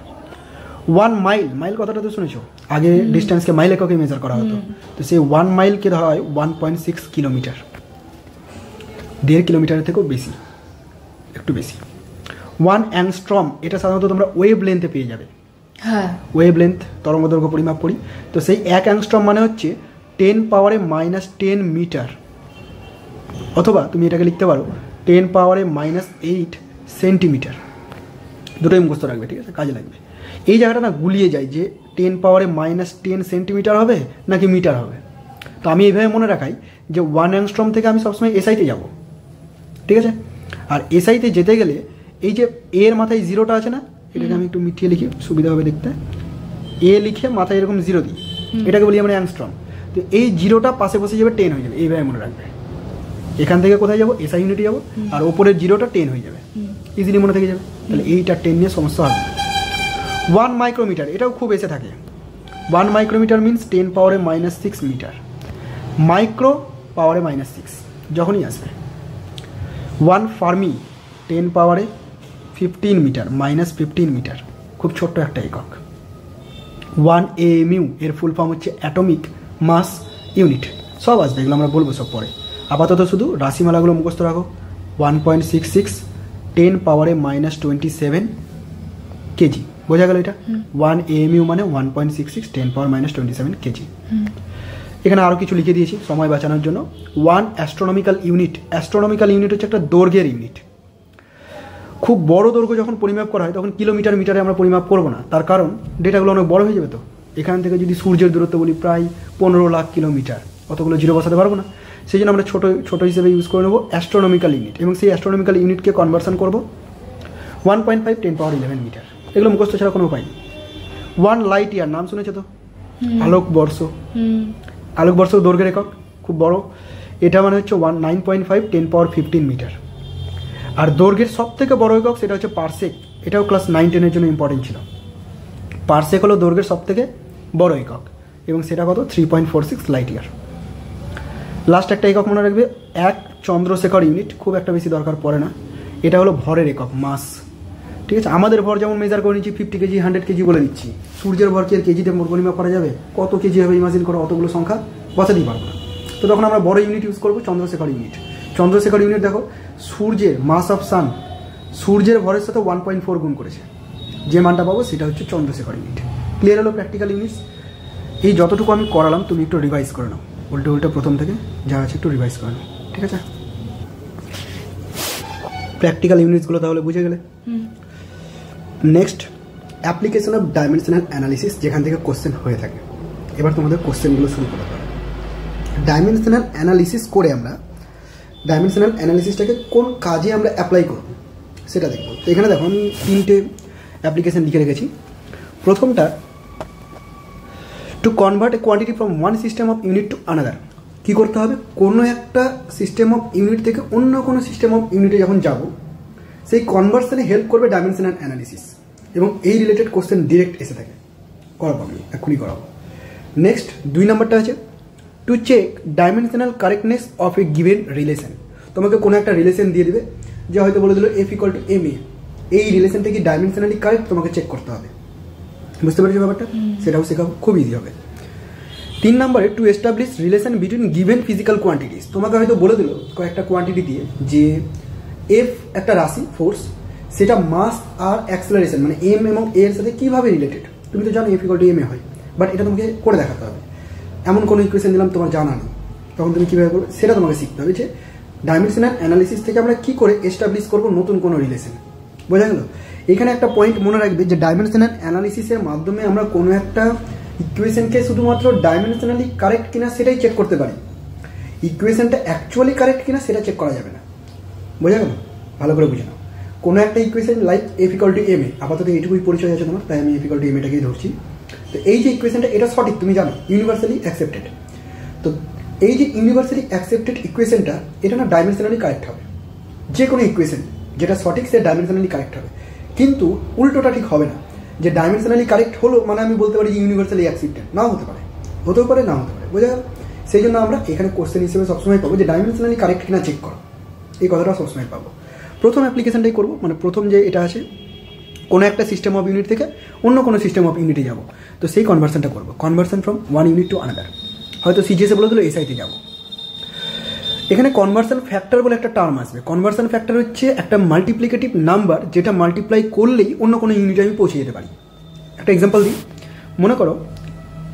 1 মাইল, মাইল কথাটা তো শুনেছো, আগে ডিস্টেন্সকে মাইল এককে মেজার করা হতো, তো সেই 1 মাইলকে ধরা হয় 1.6 কিলোমিটার, 1.5 কিলোমিটারের থেকেও বেশি, একটু বেশি। 1 অ্যাংস্ট্রম, এটা সাধারণত তোমরা ওয়েভ লেন্থে পেয়ে যাবে। হ্যাঁ, ওয়েভ লেন্থ, তরঙ্গদৈর্ঘ্য পরিমাপ করি, তো সেই 1 অ্যাংস্ট্রম মানে হচ্ছে 10 পাওয়ারে -10 মিটার, অথবা তুমি এটাকে লিখতে পারো 10 পাওয়ারে -8 সেন্টিমিটার। দুটোই মুখস্থ রাখবে, ঠিক আছে? কাজে লাগবে। এই জায়গাটা না গুলিয়ে যায় যে 10 পাওয়ারে -10 সেন্টিমিটার হবে নাকি মিটার হবে। তো আমি এইভাবে মনে রাখাই যে 1 অ্যাংস্ট্রম থেকে আমি সবসময় এসআইতে যাব, ঠিক আছে? আর এসআইতে যেতে গেলে এই যে এর মাথায় 0টা আছে না, এটাকে আমি একটু মিটিয়ে লিখি, সুবিধা হবে দেখতে। এ লিখে মাথায় এরকম 0 দিই, এটাকে বলি আমরা অ্যাংস্ট্রম। তো এই 0টা পাশে বসে যাবে, 10 হয়ে যাবে। এইভাবে মনে রাখবে, এখান থেকে কোথায় যাবো, এসআই ইউনিটে যাবো, আর ওপরের 0টা 10 হয়ে যাবে, ইজিলি মনে থেকে যাবে। তাহলে এইটা 10 নিয়ে সমস্যা হবে। 1 মাইক্রোমিটার, এটাও খুব এসে থাকে। 1 মাইক্রোমিটার মিনস 10 পাওয়ারে -6 মিটার। মাইক্রো পাওয়ারে -6 যখনই আসবে। 1 ফার্মি 10 পাওয়ারে 15 মিটার, -15 মিটার, খুব ছোট্ট একটা একক। 1 AMU এর ফুল ফর্ম হচ্ছে অ্যাটমিক মাস ইউনিট। সব আসবে, এগুলো আমরা বলবো সব পরে। আপাতত শুধু রাশিমালাগুলো মুখস্থ রাখো। 1.66 10 পাওয়ারে -27 কেজি, বোঝা গেল এটা। 1 AMU মানে 1.66 10 পাওয়ার -27 কেজি। এখানে আরও কিছু লিখে দিয়েছি সময় বাঁচানোর জন্য। 1 অ্যাস্ট্রোনমিক্যাল ইউনিট। অ্যাস্ট্রোনমিক্যাল ইউনিট হচ্ছে একটা দৈর্ঘ্যের ইউনিট। খুব বড় দৈর্ঘ্য যখন পরিমাপ করা হয় তখন কিলোমিটার মিটারে আমরা পরিমাপ করবো না, তার কারণ ডেটাগুলো অনেক বড় হয়ে যাবে। তো এখান থেকে যদি সূর্যের দূরত্ব বলি প্রায় 15 লাখ কিলোমিটার, অতগুলো জিরো বসাতে পারবো না, সেই জন্য আমরা ছোটো হিসেবে ইউজ করে নেবো অ্যাস্ট্রোনমিক্যাল ইউনিট। এবং সেই অ্যাস্ট্রোনমিক্যাল ইউনিটকে কনভার্সন করবো 1.5 10 পাওয়ার 11 মিটার। এগুলো মুখস্থ ছাড়া কোনো উপায় নেই। 1 লাইট ইয়ার, নাম শুনেছো তো, আলোকবর্ষ। আলোকবর্ষ দৈর্ঘ্যের একক, খুব বড়। এটা মানে হচ্ছে 9.5 10 পাওয়ার 15 মিটার। আর দৈর্ঘ্যের সব থেকে বড় একক সেটা হচ্ছে পারসেক। এটাও ক্লাস 9-10 জন্য ইম্পর্টেন্ট ছিল। পারসেক হলো দৈর্ঘ্যের সব থেকে বড় একক, এবং সেটা কত 3.46 লাইট ইয়ার। লাস্ট একটা একক মনে রাখবে, 1 চন্দ্রশেখর ইউনিট, খুব একটা বেশি দরকার পড়ে না। এটা হলো ভরের একক, মাস। ঠিক আছে, আমাদের ভর যেমন মেজার করে নিচ্ছি 50 কেজি 100 কেজি বলে দিচ্ছি, সূর্যের ভর কি আর কেজিতে পরিমাপ করা যাবে? কত কেজি হবে ইমাজিন করো, অতগুলো সংখ্যা বসাতেই পারবো না। তো তখন আমরা বড় ইউনিট ইউজ করবো, চন্দ্রশেখর ইউনিট। চন্দ্রশেখর ইউনিট দেখো, সূর্যের মাস অফ সান সূর্যের ভরের সাথে 1.4 গুণ করেছে, যে মানটা পাবো সেটা হচ্ছে চন্দ্রশেখর ইউনিট। ক্লিয়ার হলো প্র্যাকটিক্যাল ইউনিটস। এই যতটুকু আমি করালাম তুমি একটু রিভাইজ করে নাও, উল্টে প্রথম থেকে যা আছে একটু রিভাইজ করে নাও, ঠিক আছে? প্র্যাকটিক্যাল ইউনিটসগুলো তাহলে বুঝে গেলে। Next, application of dimensional analysis, যেখান থেকে কোশ্চেন হয়ে থাকে। এবার তোমাদের কোশ্চেনগুলো শুরু করতে হবে। ডাইমেনশনাল অ্যানালিসিস করে আমরা ডাইমেনশনাল অ্যানালিসিসটাকে কোন কাজে আমরা অ্যাপ্লাই করব সেটা দেখব। তো এখানে দেখো আমি 3টে অ্যাপ্লিকেশন লিখে রেখেছি। প্রথমটা, to convert a quantity from one system of unit to another. কী করতে হবে? কোনো একটা সিস্টেম অফ ইউনিট থেকে অন্য কোনো সিস্টেম অফ ইউনিটে যখন যাব, সেই কনভার্সনে হেল্প করবে ডাইমেনশনাল অ্যানালিসিস, এবং এই রিলেটেড কোশ্চেন ডিরেক্ট এসে থাকে। করাবো, আমি এক্ষুনি করাবো। নেক্সট 2 নম্বরটা আছে, to check dimensional correctness of a given relation. তোমাকে কোনো একটা রিলেশন দিয়ে দিবে, যে হয়তো বলে দিল F = ma, এই রিলেশনটা কি ডাইমেনশনালি কারেক্ট, তোমাকে চেক করতে হবে। বুঝতে পেরেছো ব্যাপারটা? সেটাও শেখাবো, খুব ইজি হবে। 3 নম্বরে, to establish relation between given physical quantities. তোমাকে হয়তো বলে দিল কয়েকটা কোয়ান্টিটি দিয়ে যে F একটা রাশি, ফোর্স, সেটা মাস আর অ্যাক্সেলারেশন মানে m এবং a এর সাথে কীভাবে রিলেটেড। তুমি তো জানো F = ma হয়, বাট এটা তোমাকে করে দেখাতে হবে। এমন কোনো ইকুয়েশন দিলাম তোমার জানা নেই, তখন তুমি কীভাবে করবে সেটা তোমাকে শিখতে হবে, যে ডাইমেনশনাল অ্যানালিসিস থেকে আমরা কী করে এস্টাবলিশ করবো নতুন কোনো রিলেশন। বোঝা গেল? এখানে একটা পয়েন্ট মনে রাখবে, যে ডাইমেনশনাল অ্যানালিসিসের মাধ্যমে আমরা কোনো একটা ইকুয়েশনকে শুধুমাত্র ডাইমেনশনালি কারেক্ট কিনা সেটাই চেক করতে পারি, ইকুয়েশনটা অ্যাকচুয়ালি কারেক্ট কিনা সেটা চেক করা যাবে না। বোঝা গেল? ভালো করে বুঝে নাও। কোনো একটা ইকুয়েশন লাইক F = ma, আপাতত এইটুকুই পরিচয় আছে তোমার, তাই আমি F = ma টাকেই ধরছি। তো এই যে ইকুয়েশনটা, এটা সঠিক, তুমি জানো, ইউনিভার্সালি অ্যাকসেপ্টেড। তো এই যে ইউনিভার্সালি অ্যাকসেপ্টেড ইকুয়েশনটা, এটা না ডাইমেনশনালি কারেক্ট হবে। যে কোনো ইকুয়েশন যেটা সঠিক সে ডাইমেনশনালি কারেক্ট হবে, কিন্তু উল্টোটা ঠিক হবে না, যে ডাইমেনশনালি কারেক্ট হলো মানে আমি বলতে পারি যে ইউনিভার্সালি অ্যাকসেপ্টেড, নাও হতে পারে, হতেও পারে, নাও হতে পারে। বোঝা গেল? সেই জন্য আমরা এখানে কোশ্চেন হিসেবে সবসময় পাবো যে ডাইমেনশনালি কারেক্ট কিনা চেক করো, এই কথাটা সবসময় পাবো। প্রথম অ্যাপ্লিকেশনটাই করবো, মানে প্রথম যে এটা আছে, কোনো একটা সিস্টেম অফ ইউনিট থেকে অন্য কোনো সিস্টেম অফ ইউনিটে যাবো, তো সেই কনভার্সনটা করবো, conversion from one unit to another. হয়তো সিজিএসে বলে দিলো এসআইতে যাবো। এখানে কনভার্সন ফ্যাক্টর বলে একটা টার্ম আসবে। কনভার্সন ফ্যাক্টর হচ্ছে একটা মাল্টিপ্লিকেটিভ নাম্বার, যেটা মাল্টিপ্লাই করলেই অন্য কোনো ইউনিটে আমি পৌঁছে যেতে পারি। একটা এক্সাম্পল দিই, মনে করো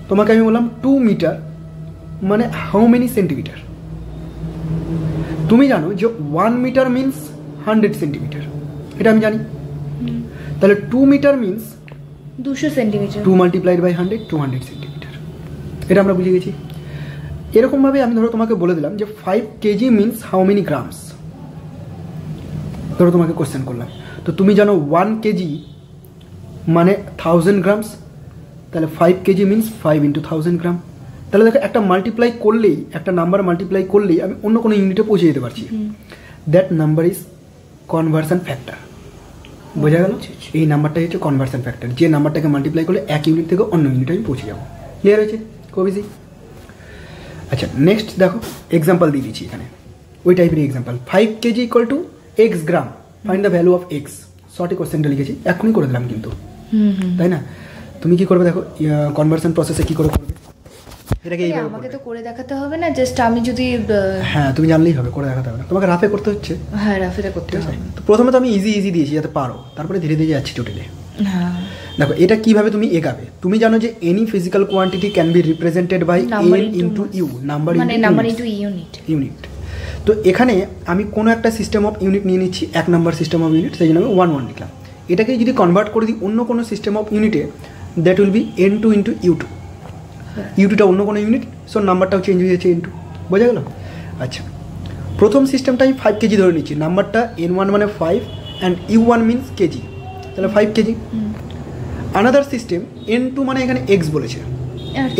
তোমাকে আমি বললাম 2 মিটার মানে হাউ মেনি সেন্টিমিটার। তুমি জানো যে 1 মিটার মিনস 100 সেন্টিমিটার, এটা আমি জানি। তাহলে 2 মিটার মিনস 200 সেন্টিমিটার, 2 × 100 200 সেন্টিমিটার, এটা আমরা বুঝে গেছি। এরকমভাবে আমি ধরো তোমাকে বলে দিলাম যে 5 KG means how many grams, ধরো তোমাকে কোশ্চেন করলাম। তো তুমি জানো 1 কেজি মানে 1000 গ্রামস, তাহলে 5 কেজি মিনস 5 ইন্টু 1000 গ্রাম। তাহলে দেখো একটা মাল্টিপ্লাই করলেই, একটা নাম্বার মাল্টিপ্লাই করলেই আমি অন্য কোনো ইউনিটে পৌঁছে যেতে পারছি। That number is conversion factor. বোঝা গেল? এই নাম্বারটাই হচ্ছে কনভার্সন ফ্যাক্টর, যে নাম্বারটাকে মাল্টিপ্লাই করলে এক ইউনিট থেকে অন্য ইউনিটে আমি পৌঁছে যাবো। ক্লিয়ার হয়েছে? খুব ইজি। আচ্ছা নেক্সট দেখো এক্সাম্পল দিয়ে দিচ্ছি এখানে, ওই টাইপের example. 5 KG equal to x gram, find the value of x. শর্টে কোশ্চেনটা লিখেছি, এখনই করে দিলাম কিন্তু, তাই না? তুমি কি করবে দেখো, কনভার্সন প্রসেসে কি করে করবে এটাকে এইভাবে আমাকে তো করে দেখাতে হবে না, জাস্ট আমি যদি হ্যাঁ তুমি জানলেই হবে, করে দেখাতে হবে না, তোমাকে রাফে করতে হচ্ছে। হ্যাঁ রাফেটা করতে হবে। তো প্রথমে তো আমি ইজি দিয়েছি যাতে পারো, তারপরে ধীরে ধীরে যাচ্ছি টোটালে। হ্যাঁ দেখো এটা কিভাবে তুমি এগাবে। তুমি জানো যে any physical quantity can be represented by N into U, number into unit. তো এখানে আমি কোনো একটা সিস্টেম অফ ইউনিট নিয়ে নিচ্ছি, 1 নম্বর সিস্টেম অফ ইউনিট, সেই জন্য আমি 1 1 লিখলাম। এটাকে যদি কনভার্ট করে দিই অন্য কোনো সিস্টেম অফ ইউনিটে, that will be n2 into U two. ইউ2টা অন্য কোনো ইউনিট, সো নাম্বারটাও চেঞ্জ হয়ে যাচ্ছে n2। বোঝা গেল? আচ্ছা প্রথম সিস্টেমটা আমি 5 কেজি ধরে নিচ্ছি, নাম্বারটা n1 মানে 5 অ্যান্ড u1 মিনস কেজি, তাহলে 5 কেজি। আনাদার সিস্টেম n2 মানে এখানে x বলেছে,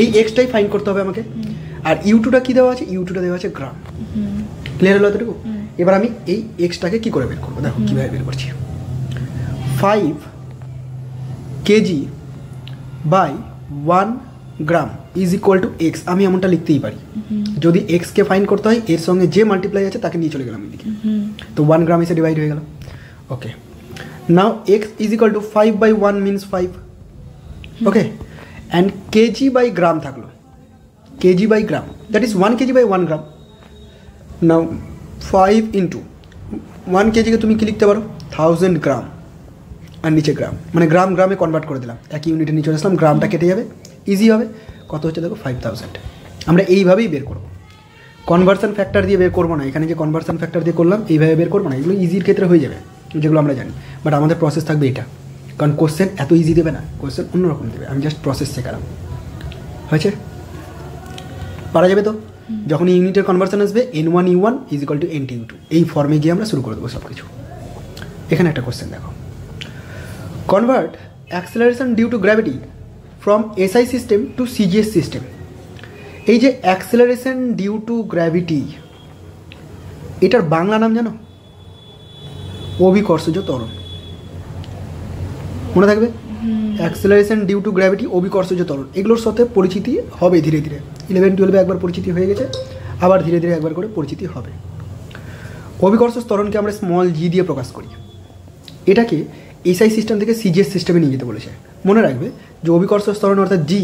এই এক্সটাই ফাইন্ড করতে হবে আমাকে। আর ইউ2টা কি দেওয়া আছে? ইউ2টা দেওয়া আছে গ্রাম। ক্লিয়ার হলো এতটুকু? এবার আমি এই এক্সটাকে কি করে বের করবো, দেখো কীভাবে বের করছি। 5 K G by 1 gram is equal to X, আমি এমনটা লিখতেই পারি। যদি এক্সকে ফাইন্ড করতে হয় এর সঙ্গে যে মাল্টিপ্লাই আছে তাকে নিয়ে চলে গেলাম এদিকে, তো 1 গ্রাম এসে ডিভাইড হয়ে গেল। Okay, now X is equal to 5 by 1 means 5। Okay, and KG by gram থাকলো, KG by gram, that is 1 KG by 1 gram. Now 5 into 1 কেজিকে তুমি কি লিখতে পারো? 1000 গ্রাম, আর নিচে গ্রাম, মানে গ্রাম গ্রামে কনভার্ট করে দিলাম, একই ইউনিটে নিয়ে চলে আসলাম, গ্রামটা কেটে যাবে, ইজি হবে। কত হচ্ছে দেখো 5000। আমরা এইভাবেই বের করবো, কনভার্সন ফ্যাক্টর দিয়ে বের করবো না। এখানে যে কনভার্সন ফ্যাক্টর দিয়ে করলাম এইভাবে বের করবো না, এগুলো ইজির ক্ষেত্রে হয়ে যাবে যেগুলো আমরা জানি, বাট আমাদের প্রসেস থাকবে এটা, কারণ কোশ্চেন এত ইজি দেবে না, কোশ্চেন অন্যরকম দেবে। আমি জাস্ট প্রসেস শেখালাম, হয়েছে? পারা যাবে তো? যখন ইউনিটের কনভার্সন আসবে n1 u1 is equal two n2 u2, এই ফর্মে গিয়ে আমরা শুরু করে দেবো সব কিছু। এখানে একটা কোশ্চেন দেখো, convert acceleration due to gravity from SI system to CGS system. এই যে অ্যাক্সেলারেশন ডিউ টু গ্র্যাভিটি, এটার বাংলা নাম জানো? অভিকর্ষজ ত্বরণ। মনে থাকবে? অ্যাক্সেলারেশন ডিউ টু গ্র্যাভিটি, অভিকর্ষজ ত্বরণ, এগুলোর সাথে পরিচিতি হবে ধীরে ধীরে। 11-12 একবার পরিচিতি হয়ে গেছে, আবার ধীরে ধীরে একবার করে পরিচিতি হবে। অভিকর্ষ ত্বরণকে আমরা স্মল জি দিয়ে প্রকাশ করি। এটাকে এসআই সিস্টেম থেকে সিজিএস সিস্টেমে নিয়ে যেতে বলেছে। মনে রাখবে যে অভিকর্ষ ত্বরণ অর্থাৎ জি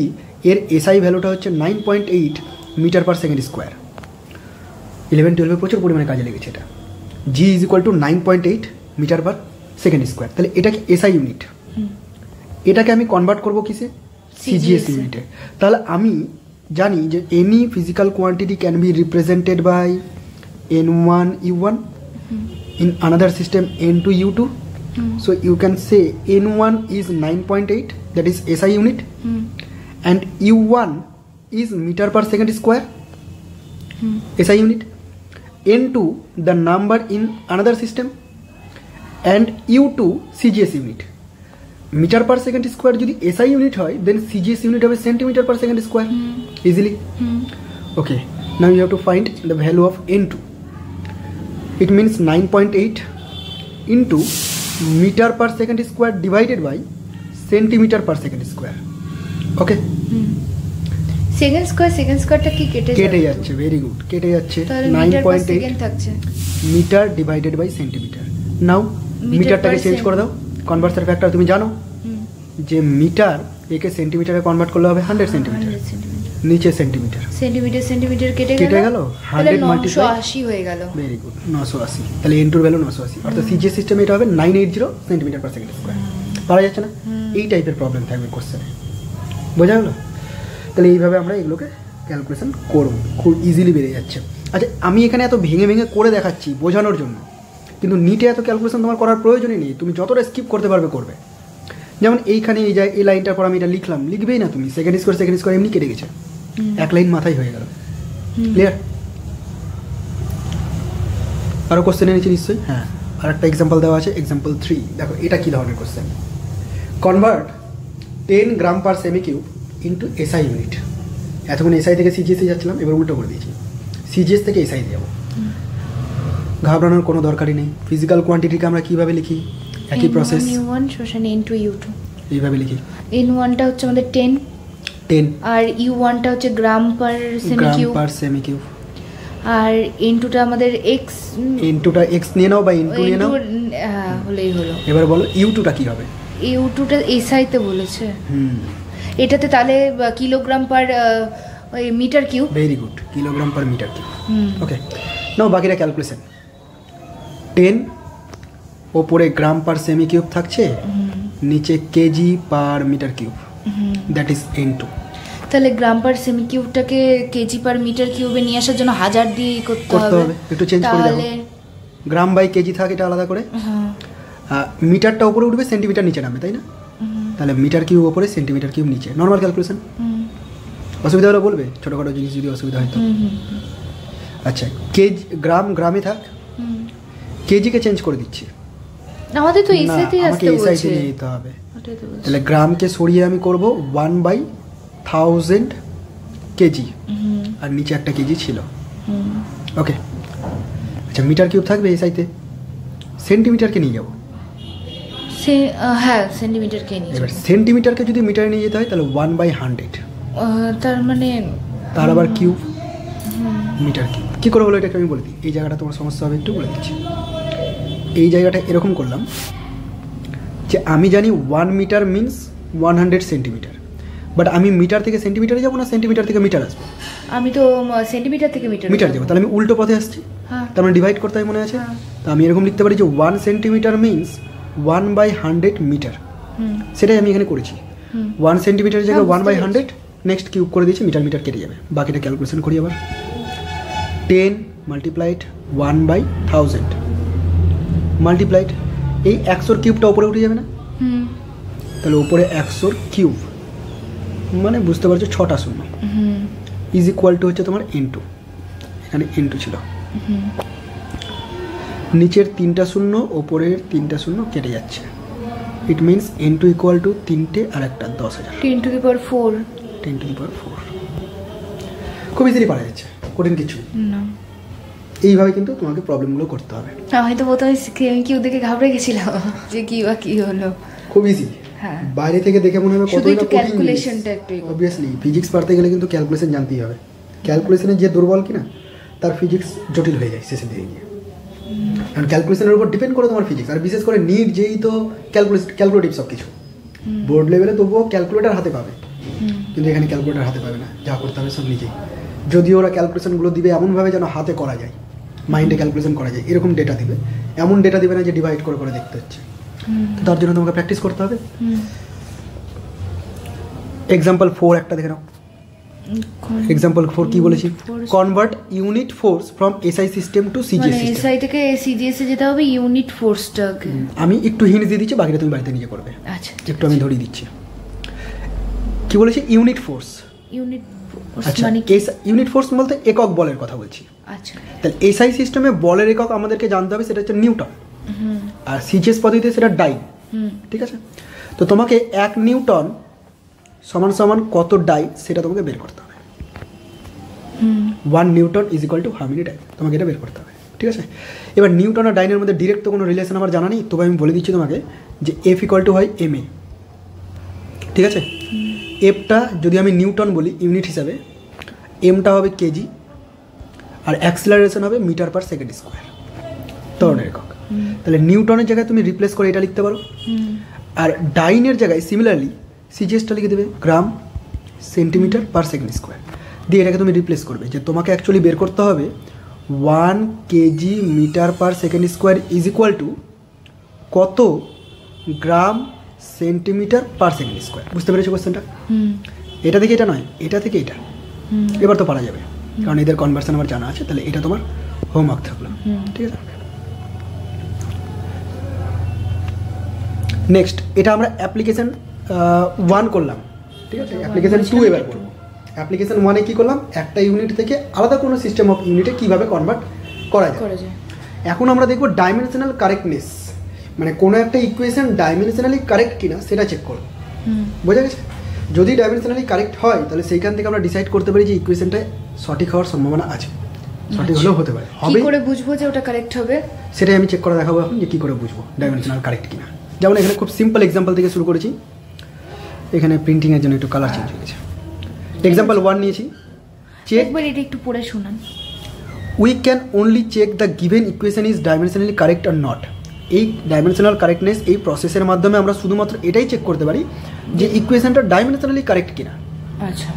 এর এসআই ভ্যালুটা হচ্ছে 9.8 মিটার পার সেকেন্ড স্কোয়ার। 11-12 প্রচুর পরিমাণে কাজে লেগেছে এটা। G is equal to 9.8 metre per second square. তাহলে এটাকে এসআই ইউনিট, এটাকে আমি কনভার্ট করবো কিসে? সিজিএস ইউনিটে। তাহলে আমি জানি যে any physical quantity can be represented by n1 u1 in another system n2 u2. So you can say n1 is 9.8, that is SI unit, and u1 is meter per second square, SI unit. n2 the number in another system, and u2 CGS unit. Metre per second square যদি এসআই ইউনিট হয়, দেন সিজিএস ইউনিট হবে centimetre per second square, easily. Okay, now you have to find the value of n2. It means 9.8 into metre per second square divided by centimetre per second square. Okay, second স্কোয়ারটা কি কেটে যাচ্ছে? ভেরি গুড, কেটে যাচ্ছে। 9.8 থাকছে metre divided by centimetre. Now মিটারটাকে চেঞ্জ করে দাও, কনভার্সন ফ্যাক্টর তুমি জানো যে মিটার একে সেন্টিমিটারে কনভার্ট করলে হবে 100 সেন্টিমিটার, নিচে সেন্টিমিটার কেটে গেল 100 মাল্টিপ্লাই 980 হয়ে গেল। Very good, 980। তাহলে n2 এর ভ্যালু 980, অর্থাৎ সিজিএস সিস্টেমে এটা হবে 980 সেন্টিমিটার পার সেকেন্ড স্কয়ার। পারা যাচ্ছে না? এই টাইপের প্রবলেম থাকবে কোশ্চেনে, বোঝা গেল? তাহলে এইভাবে আমরা এগুলোকে ক্যালকুলেশন করব, খুব ইজিলি বেড়ে যাচ্ছে। আচ্ছা, আমি এখানে এত ভেঙে ভেঙে করে দেখাচ্ছি বোঝানোর জন্য, কিন্তু নিটে এত ক্যালকুলেশন তোমার করার প্রয়োজনই নেই, তুমি যতটা স্কিপ করতে পারবে করবে। যেমন এইখানে এই লাইনটার পর আমি এটা লিখলাম, লিখবেই না তুমি, সেকেন্ড স্কোয়ার এমনি কেটে গেছে, এক লাইন মাথায় হয়ে গেল। ক্লিয়ার? আরও কোশ্চেন এনেছি নিশ্চয়ই? হ্যাঁ, আর একটা এক্সাম্পল দেওয়া আছে, এক্সাম্পল 3। দেখো এটা কী ধরনের question. Convert 10 gram per cm cube into SI unit. এতক্ষণ এসআই থেকে সিজিএসে যাচ্ছিলাম, এবার উল্টো করে দিয়েছি, সিজিএস থেকে এসআই যাবো। ঘাবড়ানোর কোনো দরকারই নেই। ফিজিক্যাল কোয়ান্টিটিকে আমরা কীভাবে লিখি? একই প্রসেস, U1 শোষণ ইনটু U2 এইভাবে লিখি। N1টা হচ্ছে আমাদের 10 আর U1টা হচ্ছে গ্রাম পার সেমি কিউব আর N2টা আমাদের x নিয়ে নাও বা ইনটু নিয়ে নাও, হলেই হলো। এবার বলো U2টা কি হবে? U2টা এসআই তে বলেছে। এটাতে তাহলে kilogram per metre cube. Very good, kilogram per metre cube. Okay, now বাকিটা ক্যালকুলেশন। 10 ওপরে গ্রাম পার সেমি কিউব থাকছে, নিচে K G per metre cube, that is N2। তাহলে গ্রাম পার সেমি কিউবটাকে কেজি পার মিটার কিউবে নিয়ে আসার জন্য 1000 দিয়ে করতে হবে। একটু চেঞ্জ করে দাও, গ্রাম বাই কেজি থাকে এটা আলাদা করে। মিটারটা উপরে উঠবে, সেন্টিমিটার নিচে নামবে, তাই না? তাহলে মিটার কিউব উপরে, সেন্টিমিটার কিউব নিচে, নর্মাল ক্যালকুলেশন। অসুবিধা হলে বলবে, ছোটোখাটো জিনিস যদি অসুবিধা হয় তো। আচ্ছা, কেজি গ্রামে থাক, কেজিকে চেঞ্জ করে দিচ্ছি। আমাদের তো এসআইতে আসতে বলছে, এসআইতে নিয়ে যেতে হবে। তাহলে গ্রামকে সরিয়ে আমি করব 1/1000 কেজি, আর নিচে একটা কেজি ছিল। ওকে, আচ্ছা মিটার কিউব থাকবে এসআইতে, সেন্টিমিটারকে নিয়ে যাব। হ্যাঁ, সেন্টিমিটারকে নিয়ে এবার সেন্টিমিটারকে যদি মিটারে নিয়ে যেতে হয় তাহলে 1/100, তার মানে তার আবার কিউব, মিটার কিউব। কী করে বলো এটাকে আমি বলে দিই, এই জায়গাটা তোমার সমস্যা হবে, একটু বলে দিচ্ছি। এই জায়গাটা এরকম করলাম যে আমি জানি 1 মিটার মিনস 100 সেন্টিমিটার, বাট আমি মিটার থেকে সেন্টিমিটারে যাবো না সেন্টিমিটার থেকে মিটার আসবো? আমি তো সেন্টিমিটার থেকে মিটার যাবো, তাহলে আমি উল্টো পথে আসছি। তার মানে ডিভাইড করতে হয়, মনে আছে? তো আমি এরকম লিখতে পারি যে 1 সেন্টিমিটার মিনস 1/100 মিটার, সেটাই আমি এখানে করেছি। 1 সেন্টিমিটারের জায়গায় 1/100, নেক্সট কিউব করে দিয়েছি, মিটার কেটে যাবে। বাকিটা ক্যালকুলেশন করি আবার। 10 মাল্টিপ্লাইড 1/1000 মাল্টিপ্লাইড এই 100 কিউবটা উপরে উঠে যাবে না? তাহলে উপরে 100 কিউব মানে বুঝতে পারছো 6টা শূন্য, ইজ ইকুয়াল টু হচ্ছে তোমার N2। এখানে N2 ছিল, নিচের 3টা শূন্য ওপরের 3টা শূন্য কেটে যাচ্ছে। It means N2 equal to 3টে আর একটা 10,000, 10 টু দি পাওয়ার 4। খুব ইজিলি পারা যাচ্ছে, কঠিন কিছু না। এইভাবে কিন্তু তোমাকে প্রবলেমগুলো করতে হবে। আমি তো প্রথমে কিউ দেখে ঘাবড়ে গেছিলাম যে কি হলো। খুব ইজি, বাইরে থেকে দেখে মনে হবে কতই না ক্যালকুলেশনটা একটু। অবভিয়াসলি ফিজিক্স পড়তে গেলে কিন্তু ক্যালকুলেশন জানতেই হবে। ক্যালকুলেশনে যে দুর্বল কিনা তার ফিজিক্স জটিল হয়ে যায় শেষের দিকে গিয়ে, কারণ ক্যালকুলেশনের উপর ডিপেন্ড করে তোমার ফিজিক্স। আর বিশেষ করে নিট যেই তো ক্যালকুলেটিভ সব কিছু, বোর্ড লেভেলে তবুও ক্যালকুলেটার হাতে পাবে, কিন্তু এখানে ক্যালকুলেটার হাতে পাবে না, যা করতে হবে সব নিজেই। যদিও ওরা ক্যালকুলেশনগুলো দিবে এমনভাবে যেন হাতে করা যায়, মাইন্ডে ক্যালকুলেশন করা যায়, এরকম ডেটা দিবে, এমন ডেটা দিবে না যে ডিভাইড করে করে দেখতে হচ্ছে। তো তার জন্য তোমাকে প্র্যাকটিস করতে হবে। এক্সাম্পল 4 একটা দেখে নাও। এক্সাম্পল 4 কি বলেছি? Convert unit force from SI system to CGS system. SI থেকে সিজিএস এ যেতে হবে ইউনিট ফোর্সটাকে। আমি একটু হিন্ট দিয়ে দিচ্ছি, বাকিটা তুমি বাড়িতে নিজে করবে। আচ্ছা, একটু আমি ধরিয়ে দিচ্ছি। কি বলেছি? Unit force. ইউনিট ফোর্স আচ্ছা, মানে ইউনিট ফোর্স বলতে একক বলের কথা বলছি। আচ্ছা, তাহলে এসআই সিস্টেমে বলের একক আমাদেরকে জানতে হবে, সেটা হচ্ছে নিউটন। আর সিজিএস পদ্ধতিতে সেটা ডাই। ঠিক আছে, তো তোমাকে 1 নিউটন সমান সমান কত ডাই সেটা তোমাকে বের করতে হবে। 1 newton is equal to how many dyne, তোমাকে এটা বের করতে হবে। ঠিক আছে, এবার নিউটন আর ডাইনের মধ্যে ডিরেক্ট তো কোনো রিলেশন আমার জানা নেই, তবে আমি বলে দিচ্ছি তোমাকে যে এফ ইকুয়াল টু হয় এম এ। ঠিক আছে, এফটা যদি আমি নিউটন বলি ইউনিট হিসাবে, এমটা হবে কেজি, আর অ্যাক্সিলারেশন হবে মিটার পার সেকেন্ড স্কোয়ার, ত্বরণের একক। তাহলে নিউটনের জায়গায় তুমি রিপ্লেস করে এটা লিখতে পারো, আর ডাইনের জায়গায় সিমিলারলি সিজিএসটা লিখে দেবে গ্রাম সেন্টিমিটার পার সেকেন্ড স্কোয়ার দিয়ে এটাকে তুমি রিপ্লেস করবে। যে তোমাকে অ্যাকচুয়ালি বের করতে হবে 1 KG metre per second square is equal to কত gram centimetre per second square. বুঝতে পেরেছো কোশ্চেনটা? এটা থেকে এটা নয়, এটা থেকে এটা। এবার তো পারা যাবে, কারণ এদের কনভার্সন আমার জানা আছে। তাহলে এটা তোমার হোমওয়ার্ক থাকলো। ঠিক আছে, নেক্সট এটা আমরা অ্যাপ্লিকেশন 1 করলাম। ঠিক আছে, অ্যাপ্লিকেশন 2 এবার করবো। অ্যাপ্লিকেশন 1-এ কী করলাম? একটা ইউনিট থেকে আলাদা কোনো সিস্টেম অফ ইউনিটে কীভাবে কনভার্ট করা যায়। এখন আমরা দেখব ডাইমেনশনাল কারেক্টনেস মানে কোনো একটা ইকুয়েশন ডাইমেনশনালি কারেক্ট কিনা সেটা চেক করো, বোঝা গেছে? যদি ডাইমেনশনালি কারেক্ট হয় তাহলে সেইখান থেকে আমরা ডিসাইড করতে পারি যে ইকুয়েশনটা সঠিক হওয়ার সম্ভাবনা আছে, সঠিক হলেও হতে পারে। কি করে বুঝবো যে ওটা কারেক্ট হবে? সেটাই আমি চেক করে দেখাবো এখন যে কি করে বুঝবো ডাইমেনশনাল কারেক্ট কিনা। যেমন এখানে খুব সিম্পল এক্সাম্পল থেকে শুরু করেছি, এখানে প্রিন্টিং এর জন্য একটু কালার চেঞ্জ হয়ে গেছে। এক্সাম্পল 1 নিয়েছি, চেক, একবার এটা একটু পড়ে শোনান। We can only check the given equation is dimensionally correct or not. এই ডাইমেনশনাল কারেক্টনেস এই প্রসেসের মাধ্যমে আমরা শুধুমাত্র এটাই চেক করতে পারি যে ইকুয়েশনটা ডাইমেনশনালি কারেক্ট কিনা। আচ্ছা,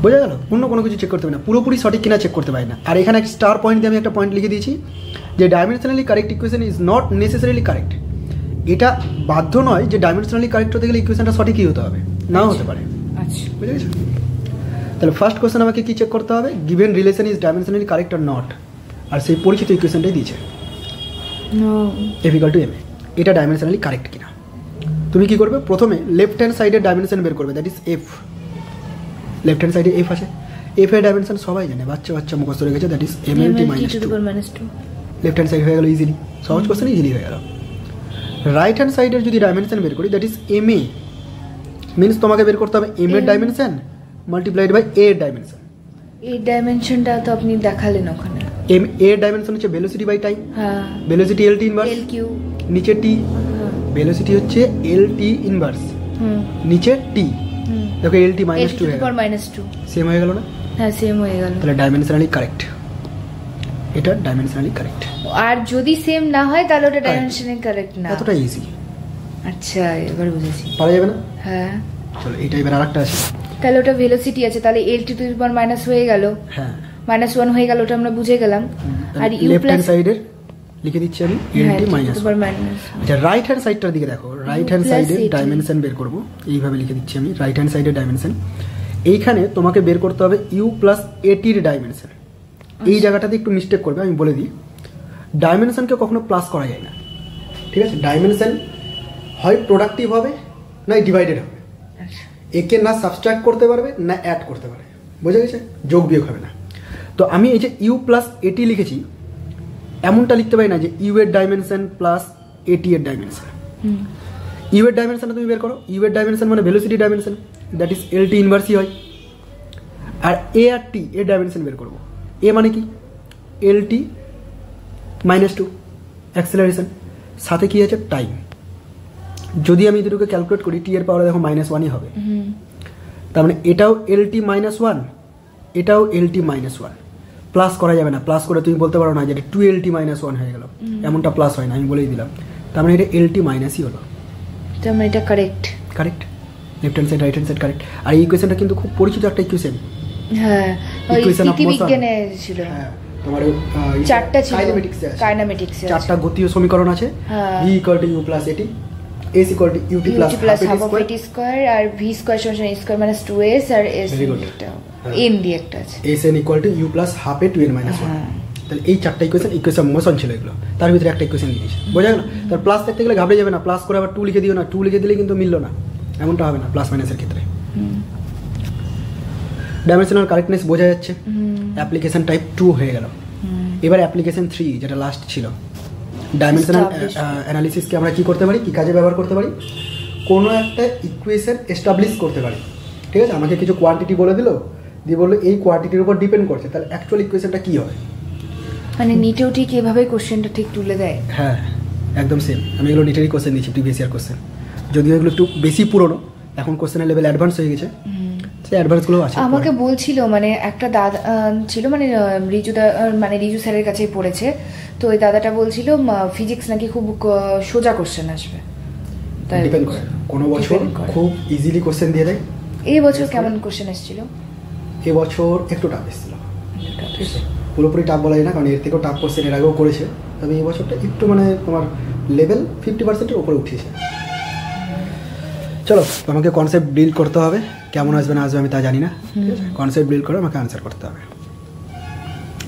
বোঝা গেল? অন্য কোনো কিছু চেক করতে পারি না, পুরোপুরি সঠিক কিনা চেক করতে পারি না। আর এখানে স্টার পয়েন্ট দিয়ে আমি একটা পয়েন্ট লিখে দিয়েছি যে dimensionally correct equation is not necessarily correct. এটা বাধ্য নয় যে ডাইমেনশনালি কারেক্ট হতে গেলে ইকুয়েশনটা সঠিকই হতে হবে, নাও হতে পারে। আচ্ছা, বুঝে গেছো? তাহলে ফার্স্ট কোশ্চেন আমাকে কি চেক করতে হবে? Given relation is dimensionally correct or not. আর সেই পরিচিত ইকুয়েশনটাই দিয়েছে F = ma, এটা ডাইমেনশনালি কারেক্ট কিনা। তুমি কি করবে? প্রথমে লেফট হ্যান্ড সাইডের ডাইমেনশন বের করবে, that is F. Left hand সাইডে এফ আছে, এফ এর ডাইমেনশন সবাই জানে, বাচ্চা বাচ্চা মুখস্থ রেখেছে, that is mlt - 2। Left hand side হয়ে গেল ইজিলি, সহজ কোশ্চেন ইজিলি হয়ে গেল। রাইট হ্যান্ড সাইডের যদি ডাইমেনশন বের করি, দ্যাট ইজ ma, মিনস তোমাকে বের করতে হবে m এর ডাইমেনশন মাল্টিপ্লাইড বাই a এর ডাইমেনশন। এই ডাইমেনশনটা তো আপনি দেখালেন ওখানে। m a এর ডাইমেনশন হচ্ছে ভেলোসিটি বাই টাইম, হ্যাঁ, ভেলোসিটি lt ইনভার্স, lq, নিচে t, ভেলোসিটি হচ্ছে lt ইনভার্স, নিচে t। দেখো lt - 2 সেম হয়ে গেল না? হ্যাঁ, সেম হয়ে গেল। তাহলে ডাইমেনশনালি কারেক্ট, এটা ডাইমেনশনালি কারেক্ট। আর যদি সেম না হয় তাহলে ওটা ডাইমেনশনালি কারেক্ট না। এতটা ইজি। আচ্ছা, এবার বুঝেছি। পারা যাবে না? হ্যাঁ, চলো এটা এবার আরেকটা আছে। তাহলে ওটা ভেলোসিটি আছে, তাহলে lt হয়ে গেল, হ্যাঁ -1 হয়ে গেল, ওটা আমরা বুঝে গেলাম। আর u লেফট হ্যান্ড সাইডের লিখে দিচ্ছি আমি lt - 1। আচ্ছা, রাইট হ্যান্ড সাইডটার দিকে দেখো, রাইট হ্যান্ড সাইডের ডাইমেনশন বের করব, এইভাবে লিখে দিচ্ছি আমি রাইট হ্যান্ড সাইডের ডাইমেনশন। এইখানে তোমাকে বের করতে হবে u + at এর ডাইমেনশন। এই জায়গাটাতে একটু মিস্টেক করবে, আমি বলে দিই, ডাইমেনশনকে কখনো প্লাস করা যায় না, ঠিক আছে? ডাইমেনশন হয় প্রোডাক্টিভ হবে না ডিভাইডেড হবে, একে না সাবস্ট্রাক্ট করতে পারবে না অ্যাড করতে পারবে, বোঝা গেছে? যোগ বিয়োগ হবে না। তো আমি এই যে u + at লিখেছি, এমনটা লিখতে পারি না যে u এর ডাইমেনশন প্লাস at এর ডাইমেনশন। u এর ডাইমেনশনটা তুমি বের করো, u এর ডাইমেনশন মানে velocity dimension, that is lt ইনভার্সই হয়। আর a আর t এর ডাইমেনশন বের করব। a মানে কি? lt - 2 অ্যাক্সেলারেশন, সাথে কি আছে? টাইম। যদি আমি দুটোকে ক্যালকুলেট করি, t এর পাওয়ারে দেখো -1ই হবে, তার মানে এটাও lt - 1, এটাও lt - 1। প্লাস করা যাবে না, প্লাস করে তুমি বলতে পারো না যে 2lt - 1 হয়ে গেল, এমনটা প্লাস হয় না, আমি বলেই দিলাম। তার মানে এটা lt - হলো, তার মানে এটা correct. Correct, left hand side right hand side correct. আর এই ইকুয়েশনটা কিন্তু খুব পরিচিত একটা ইকুয়েশন, হ্যাঁ, ইকুয়েশন অফ মোশন ছিল। হ্যাঁ, তোমার চারটা ছিল, কাইনেমেটিক্সে চারটা গতীয় সমীকরণ আছে, v = u + at, s = ut + half at square, আর v square = a square - 2s, আর s n দিয়ে একটা আছে, sn = u + half at 2n - 1। তাহলে এই চারটা ইকুয়েশন মোশন ছিল এগুলো, তার ভিতরে একটা ইকুয়েশন দিয়েছে, বোঝা গেল? তার প্লাস দেখতে গেলে ঘাবড়ে যাবে না, প্লাস করে আবার 2 লিখে দিও না, 2 লিখে দিলে কিন্তু মিললো না, এমনটা হবে না প্লাস মাইনাসের ক্ষেত্রে। ডাইমেনশনাল কারেক্টনেস বোঝা যাচ্ছে। অ্যাপ্লিকেশন টাইপ 2 হয়ে গেল। এবার অ্যাপ্লিকেশন 3 যেটা লাস্ট ছিল, ডাইমেনশনাল অ্যানালিসিসকে আমরা কি করতে পারি, কি কাজে ব্যবহার করতে পারি? কোনো একটা ইকুয়েশন এস্টাবলিশ করতে পারি, ঠিক আছে? আমাকে কিছু কোয়ান্টিটি বলে দিল, দিয়ে বললো এই কোয়ান্টিটির উপর ডিপেন্ড করছে, তাহলে অ্যাকচুয়াল ইকুয়েশনটা কি হবে? মানে নিটেও ঠিক এভাবে কোশ্চেনটা ঠিক তুলে দেয়। হ্যাঁ, একদম সেম। আমি এগুলো নিটেরই কোশ্চেন দিচ্ছি, প্রিভিয়াস ইয়ার কোশ্চেন, যদিও এগুলো একটু বেশি পুরনো, এখন কোশ্চেনের লেভেল অ্যাডভান্স হয়ে গেছে, সেই অ্যাডভান্সগুলো আছে। আমাকে বলছিল, মানে একটা দাদা ছিল, মানে রিজু স্যারের কাছেই পড়েছে, তো ওই দাদাটা বলছিল ফিজিক্স নাকি খুব সোজা কোশ্চেন আসবে। তাই ডিপেন্ড করে, কোনো বছর খুব ইজিলি কোশ্চেন দিয়ে দেয়। এই বছর কেমন কোশ্চেন এসেছিল? এই বছর একটু টাফ এসেছিল, ঠিক আছে? পুরোপুরি টাফ বলা যায় না, কারণ এর থেকেও টাফ কোশ্চেন এর আগেও করেছে, তবে এই বছরটা একটু মানে তোমার লেভেল 50%-এর উপরে উঠিয়েছে। চলো, আমাকে কনসেপ্ট বিল্ড করতে হবে, কেমন আসবে না আসবে আমি তা জানি না, কনসেপ্ট বিল্ড করে আমাকে আনসার করতে হবে।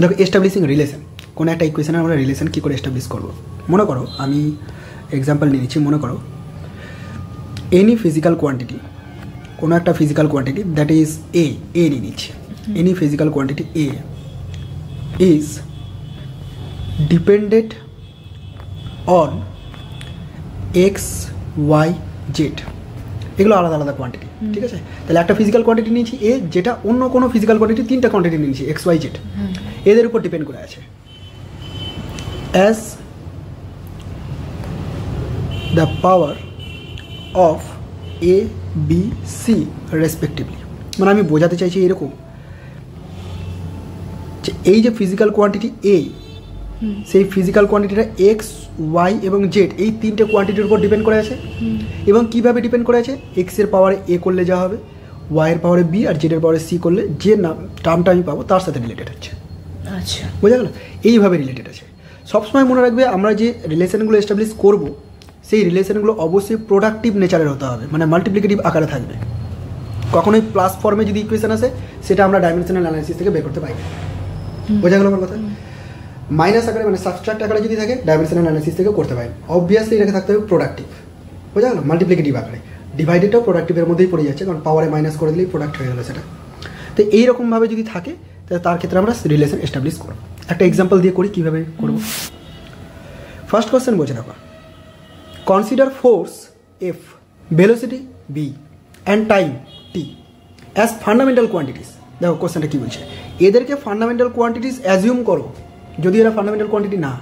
দেখো, এস্টাবলিশিং রিলেশন, কোনো একটা ইকুয়েশনে আমরা রিলেশন কী করে এস্টাবলিশ করবো? মনে করো, আমি এক্সাম্পল নিয়ে নিচ্ছি, মনে করো এনি ফিজিক্যাল কোয়ান্টিটি, কোনো একটা physical quantity, that is A নিয়ে নিচ্ছি, any physical quantity A is dependent on X Y Z, এগুলো আলাদা আলাদা কোয়ান্টিটি, ঠিক আছে? তাহলে একটা ফিজিক্যাল কোয়ান্টিটি নিয়েছি এ, যেটা অন্য কোনো ফিজিক্যাল কোয়ান্টিটি 3টা কোয়ান্টিটি নিয়েছি এক্স ওয়াই জেড, এদের উপর ডিপেন্ড করে আছে। As the power of A B C respectively, মানে আমি বোঝাতে চাইছি এরকম যে এই যে ফিজিক্যাল কোয়ান্টিটি এ, সেই ফিজিক্যাল কোয়ান্টিটিটা এক্স ওয়াই এবং জেড এই 3টে কোয়ান্টিটির উপর ডিপেন্ড করে আছে। এবং কিভাবে ডিপেন্ড করে আছে? এক্স এর পাওয়ারে এ করলে যা হবে, ওয়াই এর পাওয়ারে বি, আর জেড এর পাওয়ারে সি করলে যে টার্মটা আমি পাবো তার সাথে রিলেটেড হচ্ছে। আচ্ছা, বোঝা গেল? এইভাবে রিলেটেড আছে। সবসময় মনে রাখবে আমরা যে রিলেশনগুলো এস্টাবলিশ করব, সেই রিলেশনগুলো অবশ্যই প্রোডাক্টিভ নেচারের হতে হবে, মানে মাল্টিপ্লিকেটিভ আকারে থাকবে। কখনোই প্লাস ফর্মে যদি ইকুয়েশন আসে সেটা আমরা ডাইমেনশনাল অ্যানালিসিস থেকে বের করতে পারি। বোঝা গেল আমার কথা? মাইনাস আকারে মানে সাবস্ট্রাক্ট আকারে যদি থাকে ডাইমেনশনাল অ্যানালিসিস থেকে করতে পারি। অবভিয়াসলি এটাকে থাকতে হবে প্রোডাক্টিভ। বোঝা গেল? মাল্টিপ্লিকেটিভ আকারে, ডিভাইডেডটাও প্রোডাক্টিভের মধ্যেই পড়ে যাচ্ছে, কারণ পাওয়ারে মাইনাস করে দিলেই প্রোডাক্ট হয়ে গেল সেটা। তো এইরকমভাবে যদি থাকে তাহলে তার ক্ষেত্রে আমরা রিলেশন এস্টাবলিশ করব। একটা এক্সাম্পল দিয়ে করি কীভাবে করব। ফার্স্ট কোয়েশ্চেন বলছে দেখো, consider force F, velocity V and time T as fundamental quantities. দেখো কোয়েশ্চেনটা কী বলছে, এদেরকে ফান্ডামেন্টাল কোয়ান্টিটিস অ্যাজিউম করো, যদি এরা ফান্ডামেন্টাল কোয়ান্টিটি না,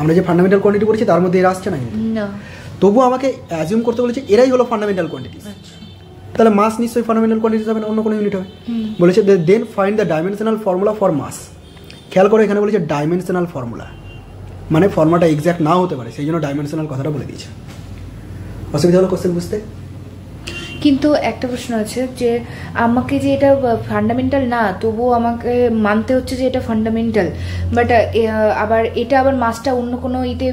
আমরা যে ফান্ডামেন্টাল কোয়ান্টিটি বলেছি তার মধ্যে এরা আসছে না, তবুও আমাকে অ্যাজিউম করতে বলেছে এরাই হলো ফান্ডামেন্টাল কোয়ান্টিটিস। তাহলে মাস নিশ্চয়ই ফান্ডামেন্টাল কোয়ান্টিটিস হবে না, অন্য কোনো ইউনিট হবে। বলেছে then find the dimensional formula for mass. খেয়াল করে এখানে বলেছে ডাইমেনশনাল ফর্মুলা, মানে ফর্মুলাটা এক্স্যাক্ট নাও হতে পারে, সেই জন্য ডাইমেনশনাল কথাটা বলে দিয়েছে। অসুবিধা হলো কোশ্চেন বুঝতে? কিন্তু একটা প্রশ্ন আছে যে আমাকে যে এটা ফান্ডামেন্টাল না, তবুও আমাকে মানতে হচ্ছে যে এটা ফান্ডামেন্টাল, বাট আবার এটা আবার মাসটা অন্য কোনো ইতে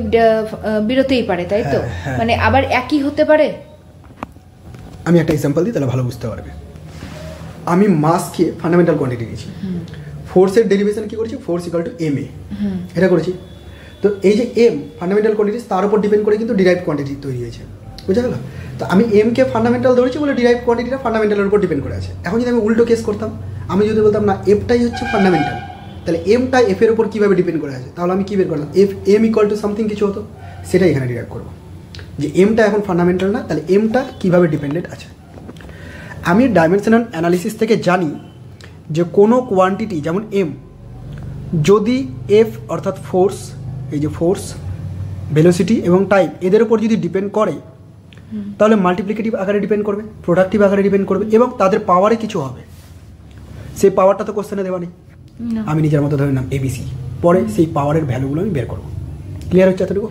বেরোতেই পারে, তাই তো? মানে আবার একই হতে পারে। আমি একটা এক্সাম্পল দিই তাহলে ভালো বুঝতে পারবে। আমি মাসকে ফান্ডামেন্টাল কোয়ান্টিটি নিয়েছি, ফোর্সের ডেরিভেশন কি করেছি, force equal to M A, এটা করেছি। তো এই যে এম ফান্ডামেন্টাল কোয়ান্টিটিস, তার উপর ডিপেন্ড করে কিন্তু ডিরাইভ কোয়ান্টিটি তৈরি হয়েছে। বুঝা গেল? তো আমি এমকে ফান্ডামেন্টাল ধরেছি বলে ডিরাইভ কোয়ান্টিটিটা ফান্ডামেন্টালের উপর ডিপেন্ড করে আছে। এখন যদি আমি উল্টো কেস করতাম, আমি যদি বলতাম না এফটাই হচ্ছে ফান্ডামেন্টাল, তাহলে এমটা এফ এর উপর কীভাবে ডিপেন্ড করে আছে, তাহলে আমি কী বের করলাম, এম ইকুয়াল টু সামথিং কিছু হতো, সেটাই এখানে ডিরাইভ করবো যে এমটা এখন ফান্ডামেন্টাল না, তাহলে এমটা কীভাবে ডিপেন্ডেন্ট আছে। আমি ডাইমেনশনাল অ্যানালিসিস থেকে জানি যে কোনো কোয়ান্টিটি যেমন এম, যদি এফ অর্থাৎ ফোর্স, এই যে ফোর্স, ভেলোসিটি এবং টাইম এদের উপর যদি ডিপেন্ড করে, তাহলে মাল্টিপ্লিকেটিভ আকারে ডিপেন্ড করবে, প্রোডাক্টিভ আকারে ডিপেন্ড করবে, এবং তাদের পাওয়ারে কিছু হবে। সেই পাওয়ারটা তো কোশ্চেনে দেওয়া নেই, আমি নিজের মতো ধরে নাম এবিসি, পরে সেই পাওয়ারের ভ্যালুগুলো আমি বের করবো। ক্লিয়ার হচ্ছে এতটুকু?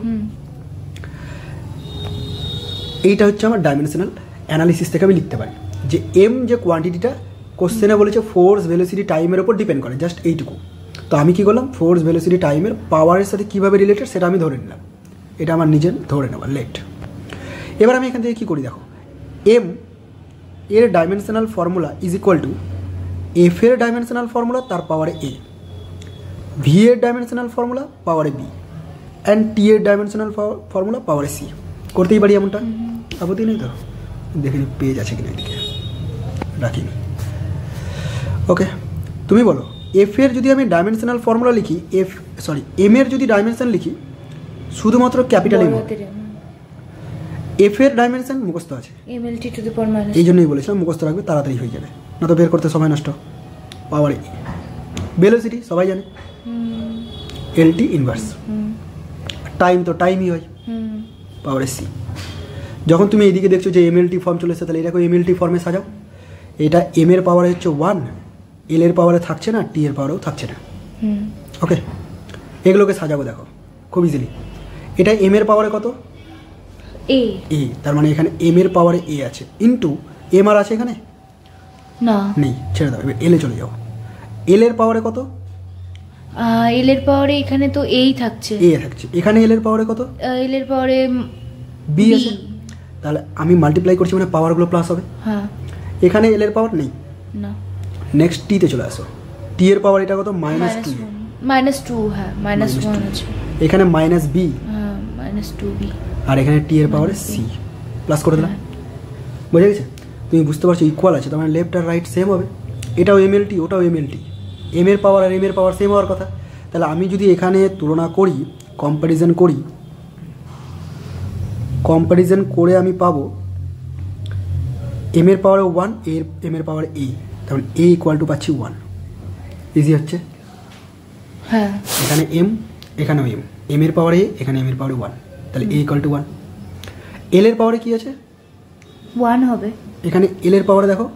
এইটা হচ্ছে আমার ডাইমেনশনাল অ্যানালিসিস থেকে আমি লিখতে পারি যে এম যে কোয়ান্টিটিটা কোশ্চেনে বলেছে ফোর্স, ভেলোসিটি, টাইমের উপর ডিপেন্ড করে, জাস্ট এইটুকু। তো আমি কী করলাম, ফোর্স, ভেলোসিটি, টাইমের পাওয়ারের সাথে কীভাবে রিলেটেড সেটা আমি ধরে নিলাম, এটা আমার নিজের ধরে নেওয়া লেট। এবার আমি এখান থেকে কী করি দেখো, এম এর dimensional formula is equal to F এর ডাইমেনশনাল ফর্মুলা তার পাওয়ারে এ, ভি এর ডাইমেনশনাল ফর্মুলা পাওয়ারে বি, অ্যান্ড টি এর ডাইমেনশনাল ফর্মুলা পাওয়ারে সি। করতেই পারি এমনটা, আপত্তি নেই তো? দেখে নি পেজ আছে কিনা, এদিকে রাখিনি। ওকে, তুমি বলো এফ এর যদি আমি ডাইমেনশনাল ফর্মুলা লিখি, এম এর যদি ডাইমেনশন লিখি শুধুমাত্র ক্যাপিটাল এম, এফ এর ডাইমেনশন মুখস্থ আছে, mlt to the power minus, এই জন্যই বলেছিলাম মুখস্থ রাখবে, তাড়াতাড়ি হয়ে যাবে, না তো বের করতে সময় নষ্ট। পাওয়ারে ভেলোসিটি সবাই জানে, এলটি ইনভার্স, টাইম তো টাইমই হয়, পাওয়ারে সি। যখন তুমি এইদিকে দেখছো যে এমএলটি ফর্ম চলে এসেছে, তাহলে এটাকে এমএলটি ফর্মে সাজাও। এটা এম এর পাওয়ারে হচ্ছে 1, এল এর পাওয়ারে থাকছে না, টি এর পাওয়ারেও থাকছে না। ওকে, এগুলোকে সাজাবো দেখো খুব ইজিলি। এটা এম এর পাওয়ারে কত, এ, তার মানে এখানে এম এর পাওয়ারে এ আছে, ইন্টু এম আর আছে এখানে না নেই, ছেড়ে দাও, এবার এল এ চলে যাও। এল এর পাওয়ারে কত, এল এর পাওয়ারে এখানে তো এই থাকছে, এ থাকছে, এখানে এল এর পাওয়ারে কত, এল এর পাওয়ারে বি আছে, তাহলে আমি মাল্টিপ্লাই করছি মানে পাওয়ারগুলো প্লাস হবে। হ্যাঁ, এখানে এল এর পাওয়ার নেই, না। নেক্সট টিতে চলে আসো, টি এর পাওয়ার এটা কত, -2, -2, হ্যাঁ -1 আছে, এখানে -b, হ্যাঁ -2b, আর এখানে টি এর পাওয়ারে সি, প্লাস করে দিলাম। বুঝে গেছে? তুমি বুঝতে পারছো ইকুয়াল আছে, তার মানে লেফট আর রাইট সেম হবে, এটাও এমএলটি ওটাও এমএলটি, এম এর পাওয়ার আর এম এর পাওয়ার সেম হওয়ার কথা। তাহলে আমি যদি এখানে তুলনা করি, কম্প্যারিজন করি, কম্প্যারিজন করে আমি পাবো এম এর পাওয়ারে 1, এম এর পাওয়ারে এ, তাহলে এ ইকুয়াল টু পাচ্ছি 1। ইজি হচ্ছে। হ্যাঁ, এখানে এম, এখানেও এম, এম এর পাওয়ারে এ, এখানে এম এর পাওয়ারে 1, তাহলে এ ইকুয়াল টু 1। এল এর পাওয়ারে কি আছে? 1 হবে। এখানে এল এর পাওয়ারে দেখো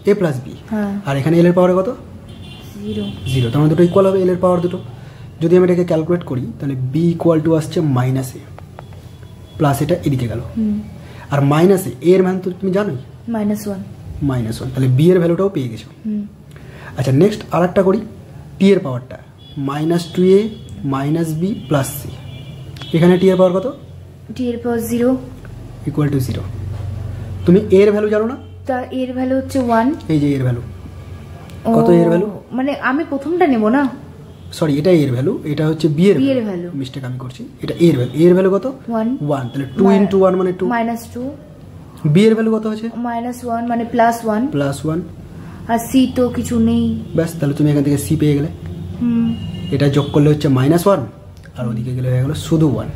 এ প্লাস বি, হ্যাঁ, আর এখানে এল এর পাওয়ারে কত? 0। তার মানে দুটো ইকুয়াল হবে, এল এর পাওয়ার দুটো। যদি আমি এটাকে ক্যালকুলেট করি তাহলে বি ইকুয়াল টু আসছে মাইনাস এ, প্লাস এটা এদিকে গেল, আর মাইনাস এ এর মান তো তুমি জানোই -1, তাহলে বি এর ভ্যালুটাও পেয়ে গেছো। আচ্ছা, নেক্সট আর একটা করি, টি এর পাওয়ারটা -2a minus B plus C. এখানে টি এর পাওয়ার কত? টি এর পাওয়ার 0 ইকুয়াল টু 0। তুমি এ এর ভ্যালু জানো না? তা এর ভ্যালু হচ্ছে 1। এই যে এর ভ্যালু কত? এর ভ্যালু মানে আমি প্রথমটা নেব না, সরি, এটা এর ভ্যালু, এটা হচ্ছে বি এর ভ্যালু। মিস্টেক আমি করছি, এটা এর ভ্যালু। এর ভ্যালু কত? 1, তাহলে 2 * 1 মানে 2, -2। বি এর ভ্যালু কত আছে? -1 মানে +1, আর সি তো কিছু নেই। ব্যাস, তাহলে তুমি এখান থেকে সি পেয়ে গেলে। এটা যোগ করলে হচ্ছে -1, আর ওদিকে গেলে হয়ে গেল শুধু 1।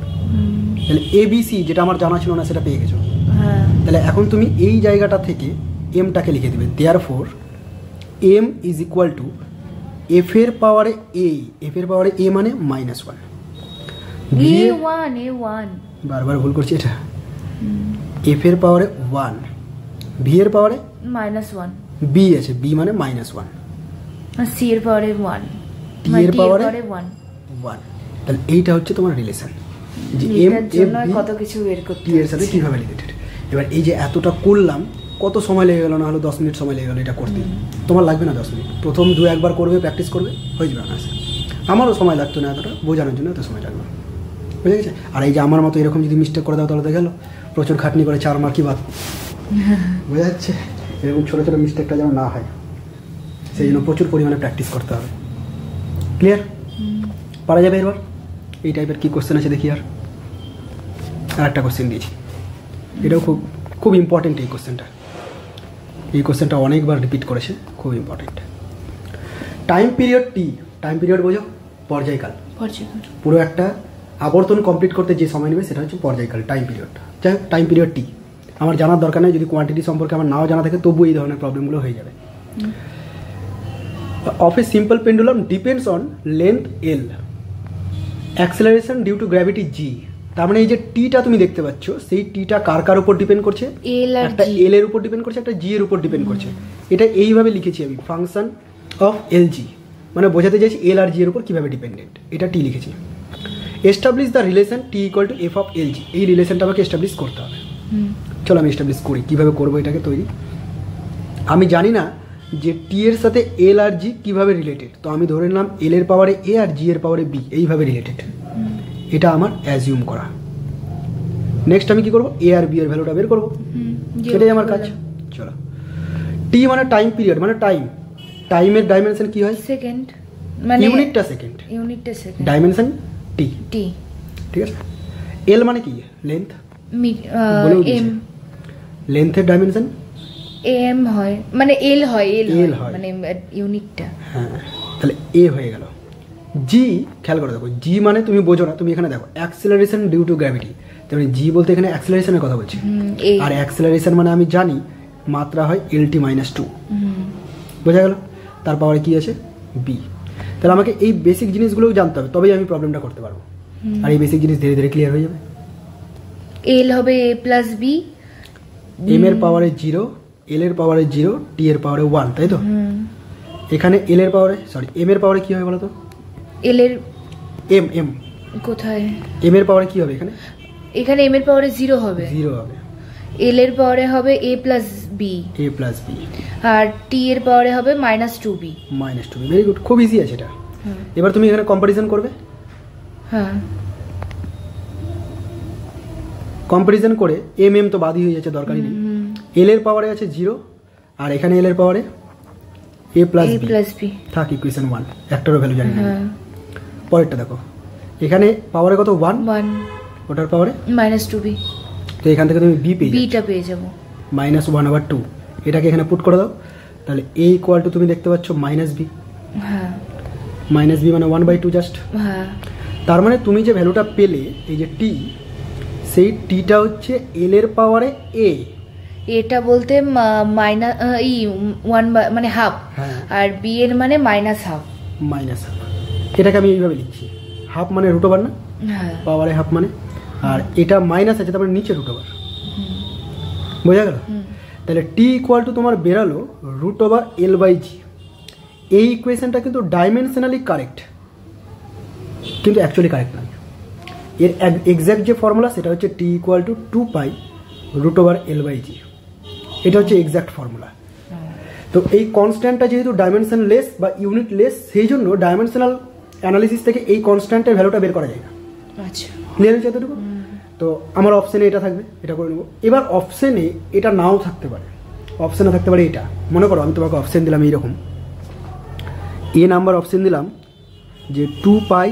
তাহলে এ বি সি, যেটা আমার জানা ছিল না সেটা পেয়ে গেছো। হ্যাঁ, তাহলে এখন তুমি এই জায়গাটা থেকে এমটাকে লিখে দেবে, therefore M is equal to F এর পাওয়ারে এ, এফ এর পাওয়ারে এ মানে -1, A1 বারবার ভুল করছি এটা, এফ এর পাওয়ারে 1, ভি এর পাওয়ারে -1, বি আছে, বি মানে -1, আর সি এর পাওয়ারে 1, টি এর পাওয়ারে 1। তাহলে এইটা হচ্ছে তোমার রিলেশন, যে এম এর জন্য কত কিছু বের করতে টি এর সাথে কিভাবে রিলেটেড। এবার এই যে এতটা করলাম, কত সময় লেগে গেল? না হলো 10 মিনিট সময় লেগে গেল এটা করতে। তোমার লাগবে না 10 মিনিট, প্রথম 2-1 করবে, প্র্যাকটিস করবে, হয়ে যাবে না। আমারও সময় লাগতো না এতটা বোঝানোর জন্য, এত সময় লাগবে, বুঝে গেছে? আর এই যে আমার মতো এরকম যদি মিস্টেক করে দাও তাহলে তো গেল, প্রচুর খাটনি করে 4 মার্ক কি বাদ, বোঝা যাচ্ছে? এরকম ছোটো ছোটো মিস্টেকটা যেন না হয়, সেই জন্য প্রচুর পরিমাণে প্র্যাকটিস করতে হবে। ক্লিয়ার? পারা যাবে এবার? এই টাইপের কী কোশ্চেন আছে দেখি। আর একটা কোশ্চেন দিয়েছি, এটাও খুব খুব ইম্পর্টেন্ট। এই কোশ্চেনটা অনেকবার রিপিট করেছে, খুব ইম্পর্টেন্ট। টাইম পিরিয়ড টি, টাইম পিরিয়ড বোঝো? পর্যায়কাল। পুরো একটা আবর্তন কমপ্লিট করতে যে সময় নেবে সেটা হচ্ছে পর্যায়কাল, টাইম পিরিয়ড। যাই হোক, টাইম পিরিয়ড টি আমার জানার দরকার নেই, যদি কোয়ান্টিটি সম্পর্কে আমার নাও জানা থাকে তবু এই ধরনের প্রবলেমগুলো হয়ে যাবে। Of a simple pendulum depends on length L, acceleration due to gravity G. তার মানে এই যে টিটা তুমি দেখতে পাচ্ছ, সেই টিটা কার কার উপর ডিপেন্ড করছে? একটা এল এর উপর ডিপেন্ড করছে, একটা জি এর উপর ডিপেন্ড করছে। এটা এইভাবে লিখেছি আমি, ফাংশন অফ এল জি, মানে বোঝাতে চাইছি এল আর জি এর উপর কীভাবে ডিপেন্ডেন্ট। এটা টি লিখেছি। Establish the relation T equal to F of L G, এই রিলেশনটা আমাকে এস্টাবলিশ করতে হবে। চলো আমি এস্টাবলিশ করি, কীভাবে করবো এটাকে তৈরি। আমি জানি না যে টি এর সাথে এল আর জি কীভাবে রিলেটেড, তো আমি ধরে নিলাম এল এর পাওয়ারে এ আর জি এর পাওয়ারে বি এইভাবে রিলেটেড। এটা আমার অ্যাজিউম করা। নেক্সট আমি কি করব? এ আর বি এর ভ্যালুটা বের করব, এটাই আমার কাজ। চলো, টি মানে টাইম পিরিয়ড, মানে টাইম, টাইমের ডাইমেনশন কি হয়? সেকেন্ড, মানে ইউনিটটা সেকেন্ড, ডাইমেনশন টি, ঠিক আছে? এল মানে কি? লেন্থ, এম, লেন্থের ডাইমেনশন এম হয়, মানে এল হয়, এল হয় মানে ইউনিটটা। হ্যাঁ, তাহলে এ হয়ে গেল। জি, খেয়াল করে দেখো, জি মানে তুমি বোঝো না, তুমি এখানে দেখো অ্যাক্সেলারেশন ডিউ টু গ্র্যাভিটি, তাহলে জি বলতে এখানে অ্যাক্সেলারেশনের কথা বলছি। আর অ্যাক্সেলারেশন মানে আমি জানি মাত্রা হয় LT - 2, বোঝা গেল? তার পাওয়ারে কি আছে? বি। তাহলে আমাকে এই বেসিক জিনিসগুলোও জানতে হবে, তবেই আমি প্রবলেমটা করতে পারবো। আর এই বেসিক জিনিস ধীরে ধীরে ক্লিয়ার হয়ে যাবে। এল হবে a প্লাস বি, এম এর পাওয়ারে 0, এল এর পাওয়ারে 0, টি এর পাওয়ারে 1, তাই তো? এখানে এল এর পাওয়ারে, সরি এম এর পাওয়ারে কি হবে বলো তো? এল এর এম কোথায়? এম এর পাওয়ারে কি হবে এখানে? এখানে এম এর পাওয়ারে 0 হবে, এল এর পাওয়ারে হবে a প্লাস বি, আর টি এর পাওয়ারে হবে -2b। ভেরি গুড, খুব ইজি আছে এটা। এবার তুমি এখানে কম্পারিজন করবে। হ্যাঁ, কম্পারিজন করে এম তো বাদই হয়ে যাচ্ছে, দরকারই নেই। এল এর পাওয়ারে আছে 0, আর এখানে এল এর পাওয়ারে a প্লাস বি থাক, ইকুয়েশন 1, একটারও ভ্যালু জানি না। পরেরটা দেখো, এখানে পাওয়ারে কত? 1, ওটার পাওয়ারে -2b, তো এখান থেকে তুমি বিটা পেয়ে যাবো, -1/2। এটাকে এখানে পুট করে দাও, তাহলে a ইকুয়াল টু তুমি দেখতে পাচ্ছ -b। হ্যাঁ, -b মানে 1/2 জাস্ট। হ্যাঁ, তার মানে তুমি যে ভ্যালুটা পেলে এই যে t, সেই টিটা হচ্ছে এল এর পাওয়ারে এ, এটা বলতে মাইনাস ওয়ান মানে হাফ, আর বি এর মানে মাইনাস হাফ। মাইনাস হাফ, এটাকে আমি এইভাবে লিখছি, হাফ মানে রুট ওভার না, পাওয়ারে হাফ মানে, আর এটা মাইনাস আছে তারপরে নিচে রুট ওভার, বোঝা গেল? তাহলে টি ইকুয়াল টু তোমার বেরালো root over L by G. এই ইকুয়েশনটা কিন্তু ডাইমেনশনালি কারেক্ট, কিন্তু অ্যাকচুয়ালি কারেক্ট নয়। এর এক্স্যাক্ট যে ফর্মুলা সেটা হচ্ছে T equal to 2 pi root over L by G, এটা হচ্ছে এক্স্যাক্ট ফর্মুলা। তো এই কনস্ট্যান্টটা যেহেতু ডাইমেনশন লেস বা ইউনিট লেস, সেই জন্য ডাইমেনশনাল অ্যানালিসিস থেকে এই কনস্ট্যান্টের ভ্যালুটা বের করা যায় না। আচ্ছা, ক্লিয়ার হয়েছে এতটুকু? তো আমার অপশানে এটা থাকবে, এটা করে নেবো। এবার অপশানে এটা নাও থাকতে পারে, অপশানে থাকতে পারে এটা। মনে করো আমি তোমাকে অপশান দিলাম এইরকম, এ নাম্বার অপশান দিলাম যে 2 pi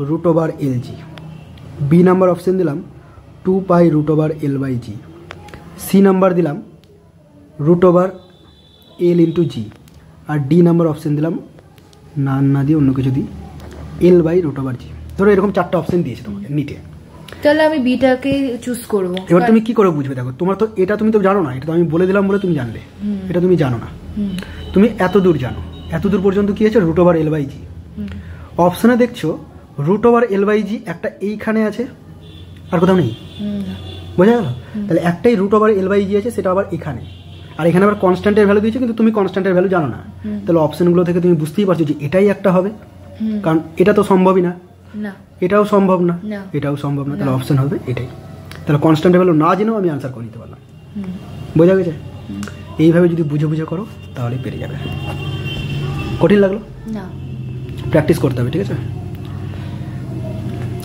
root over L G, B number option দিলাম 2 pi root over L by G, C number দিলাম root over L into G, আর ডি নাম্বার অপশান দিলাম না দিয়ে অন্য কিছু দিই L by root over G. ধরো এরকম 4টা অপশান দিয়েছে তোমাকে নিটে, তাহলে আমি বিটাকে চুজ করব। এবার তুমি কি করে বুঝবে? দেখো তোমার তো এটা তুমি তো জানো না, এটা তো আমি বলে দিলাম বলে তুমি জানলে, এটা তুমি জানো না। তুমি এত দূর জানো, এত দূর পর্যন্ত কি আছে রুট ওভার এল বাই জি। অপশানে দেখছো রুট ওভার এল বাই জি একটা এইখানে আছে, আর কোথাও নেই, বোঝা গেল? তাহলে একটাই রুট ওভার এল বাই জি আছে, সেটা আবার এখানে, আর এখানে আবার কনস্ট্যান্টের ভ্যালু দিয়েছে, কিন্তু তুমি কনস্ট্যান্টের ভ্যালু জানো না। তাহলে অপশনগুলো থেকে তুমি বুঝতেই পারছো যে এটাই একটা হবে, কারণ এটা তো সম্ভবই না, এটাও সম্ভব না, এটাও সম্ভব না, তাহলে অপশন হবে এটাই। তাহলে কনস্ট্যান্টের ভ্যালু না জেনেও আমি আনসার করে নিতে পারলাম, বোঝা গেছে? এইভাবে যদি বুঝে বুঝে করো তাহলে পেরে যাবে। কঠিন লাগলো না, প্র্যাকটিস করতে হবে, ঠিক আছে?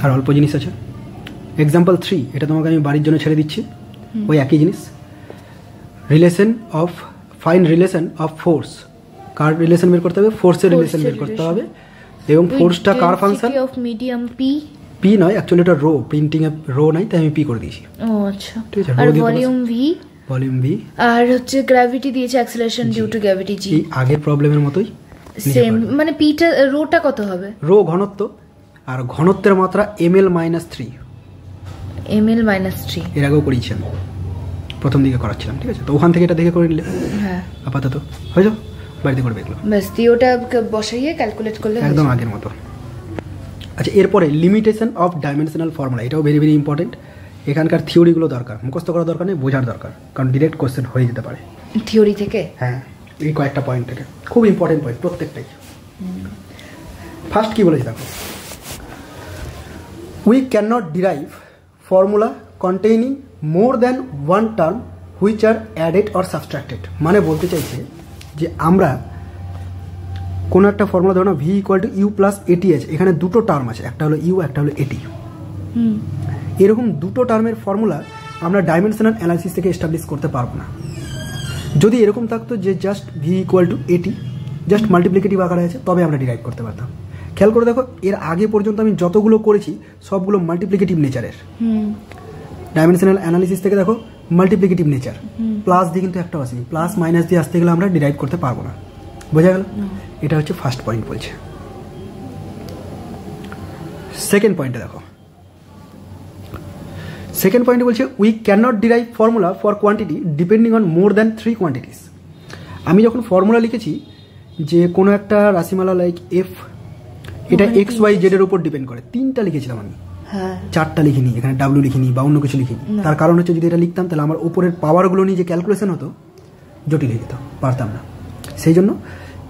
আর অল্প জিনিস আছে। এক্সাম্পল 3, এটা তোমাকে আমি বাড়ির জন্য ছেড়ে দিচ্ছি, ওই একই জিনিস। Relation of fine relation of force, কার রিলেশন বের করতে হবে? ফোর্সের রিলেশন বের করতে হবে, এবং ফোর্সটা কার function? Of medium P, P নয় অ্যাকচুয়ালি এটা রো, প্রিন্টিং এ রো নাই তাই আমি পি করে দিয়েছি। ও আচ্ছা, ঠিক আছে। আর ভলিউম ভি, ভলিউম ভি, আর হচ্ছে গ্র্যাভিটি দিয়েছে অ্যাক্সেলারেশন ডিউ টু গ্র্যাভিটি জি। এই আগের প্রবলেমের মতোই সেম, মানে পিটা রোটা কত হবে? রো ঘনত্ব, আর ঘনত্বের মাত্রা ml - 3, ml - 3 এর আগেও করিয়েছি আমি, প্রথম দিকে করাচ্ছিলাম, ঠিক আছে? তো ওখান থেকে এটা দেখে করে নিলে হ্যাঁ আপাতত হয়ে যাও, বাড়িতে করবে এগুলো, বাস দিয়ে ওটা বসাইয়ে ক্যালকুলেট করলে একদম আগের মতো। আচ্ছা, এরপরে লিমিটেশন অফ ডাইমেনশনাল ফর্মুলা, এটাও ভেরি ভেরি ইম্পর্টেন্ট। এখানকার থিওরিগুলো দরকার, মুখস্থ করা দরকার নেই, বোঝার দরকার, কারণ ডিরেক্ট কোশ্চেন হয়ে যেতে পারে থিওরি থেকে। হ্যাঁ, এই কয়েকটা পয়েন্ট থেকে খুব ইম্পর্টেন্ট পয়েন্ট প্রত্যেকটাই। ফার্স্ট কি বলেছি দেখো, we can not derive formula containing more than one term which are added or সাবস্ট্রাক্টেড। মানে বলতে চাইছে যে আমরা কোনো একটা ফর্মুলা, ধরো না V equal to U plus AT আছে, এখানে দুটো টার্ম আছে, একটা হলো ইউ একটা হলো এটি। এরকম দুটো টার্মের ফর্মুলা আমরা ডাইমেনশনাল অ্যানালিসিস থেকে এস্টাবলিশ করতে পারবো না। যদি এরকম থাকতো যে জাস্ট ভি ইকুয়াল টু এটি, জাস্ট মাল্টিপ্লিকেটিভ আকারে আছে, তবে আমরা ডিরাইভ করতে পারতাম। খেয়াল করে দেখো, এর আগে পর্যন্ত আমি যতগুলো করেছি সবগুলো মাল্টিপ্লিকেটিভ নেচারের। ডাইমেনশনাল অ্যানালিসিস থেকে দেখো মাল্টিপ্লিকেটিভ নেচার, প্লাস দিয়ে কিন্তু একটা আসেনি, প্লাস মাইনাস দিয়ে আসতে গেলে আমরা ডিরাইভ করতে পারবো না, বোঝা গেল? এটা হচ্ছে ফার্স্ট পয়েন্ট বলছে। সেকেন্ড পয়েন্টে দেখো, সেকেন্ড পয়েন্টে বলছে we can not derive formula for quantity depending on more than 3 quantities. আমি যখন ফর্মুলা লিখেছি যে কোনো একটা রাশিমালা লাইক এফ, এটা এক্স ওয়াই জেড এর উপর ডিপেন্ড করে, 3টা লিখেছিলাম আমি, 4টা লিখিনি, এখানে ডাব্লিউ লিখিনি বা অন্য কিছু লিখিনি। তার কারণ হচ্ছে যদি এটা লিখতাম তাহলে আমার উপরের পাওয়ারগুলো নিয়ে যে ক্যালকুলেশন হতো জটিল হয়ে যেত, পারতাম না। সেই জন্য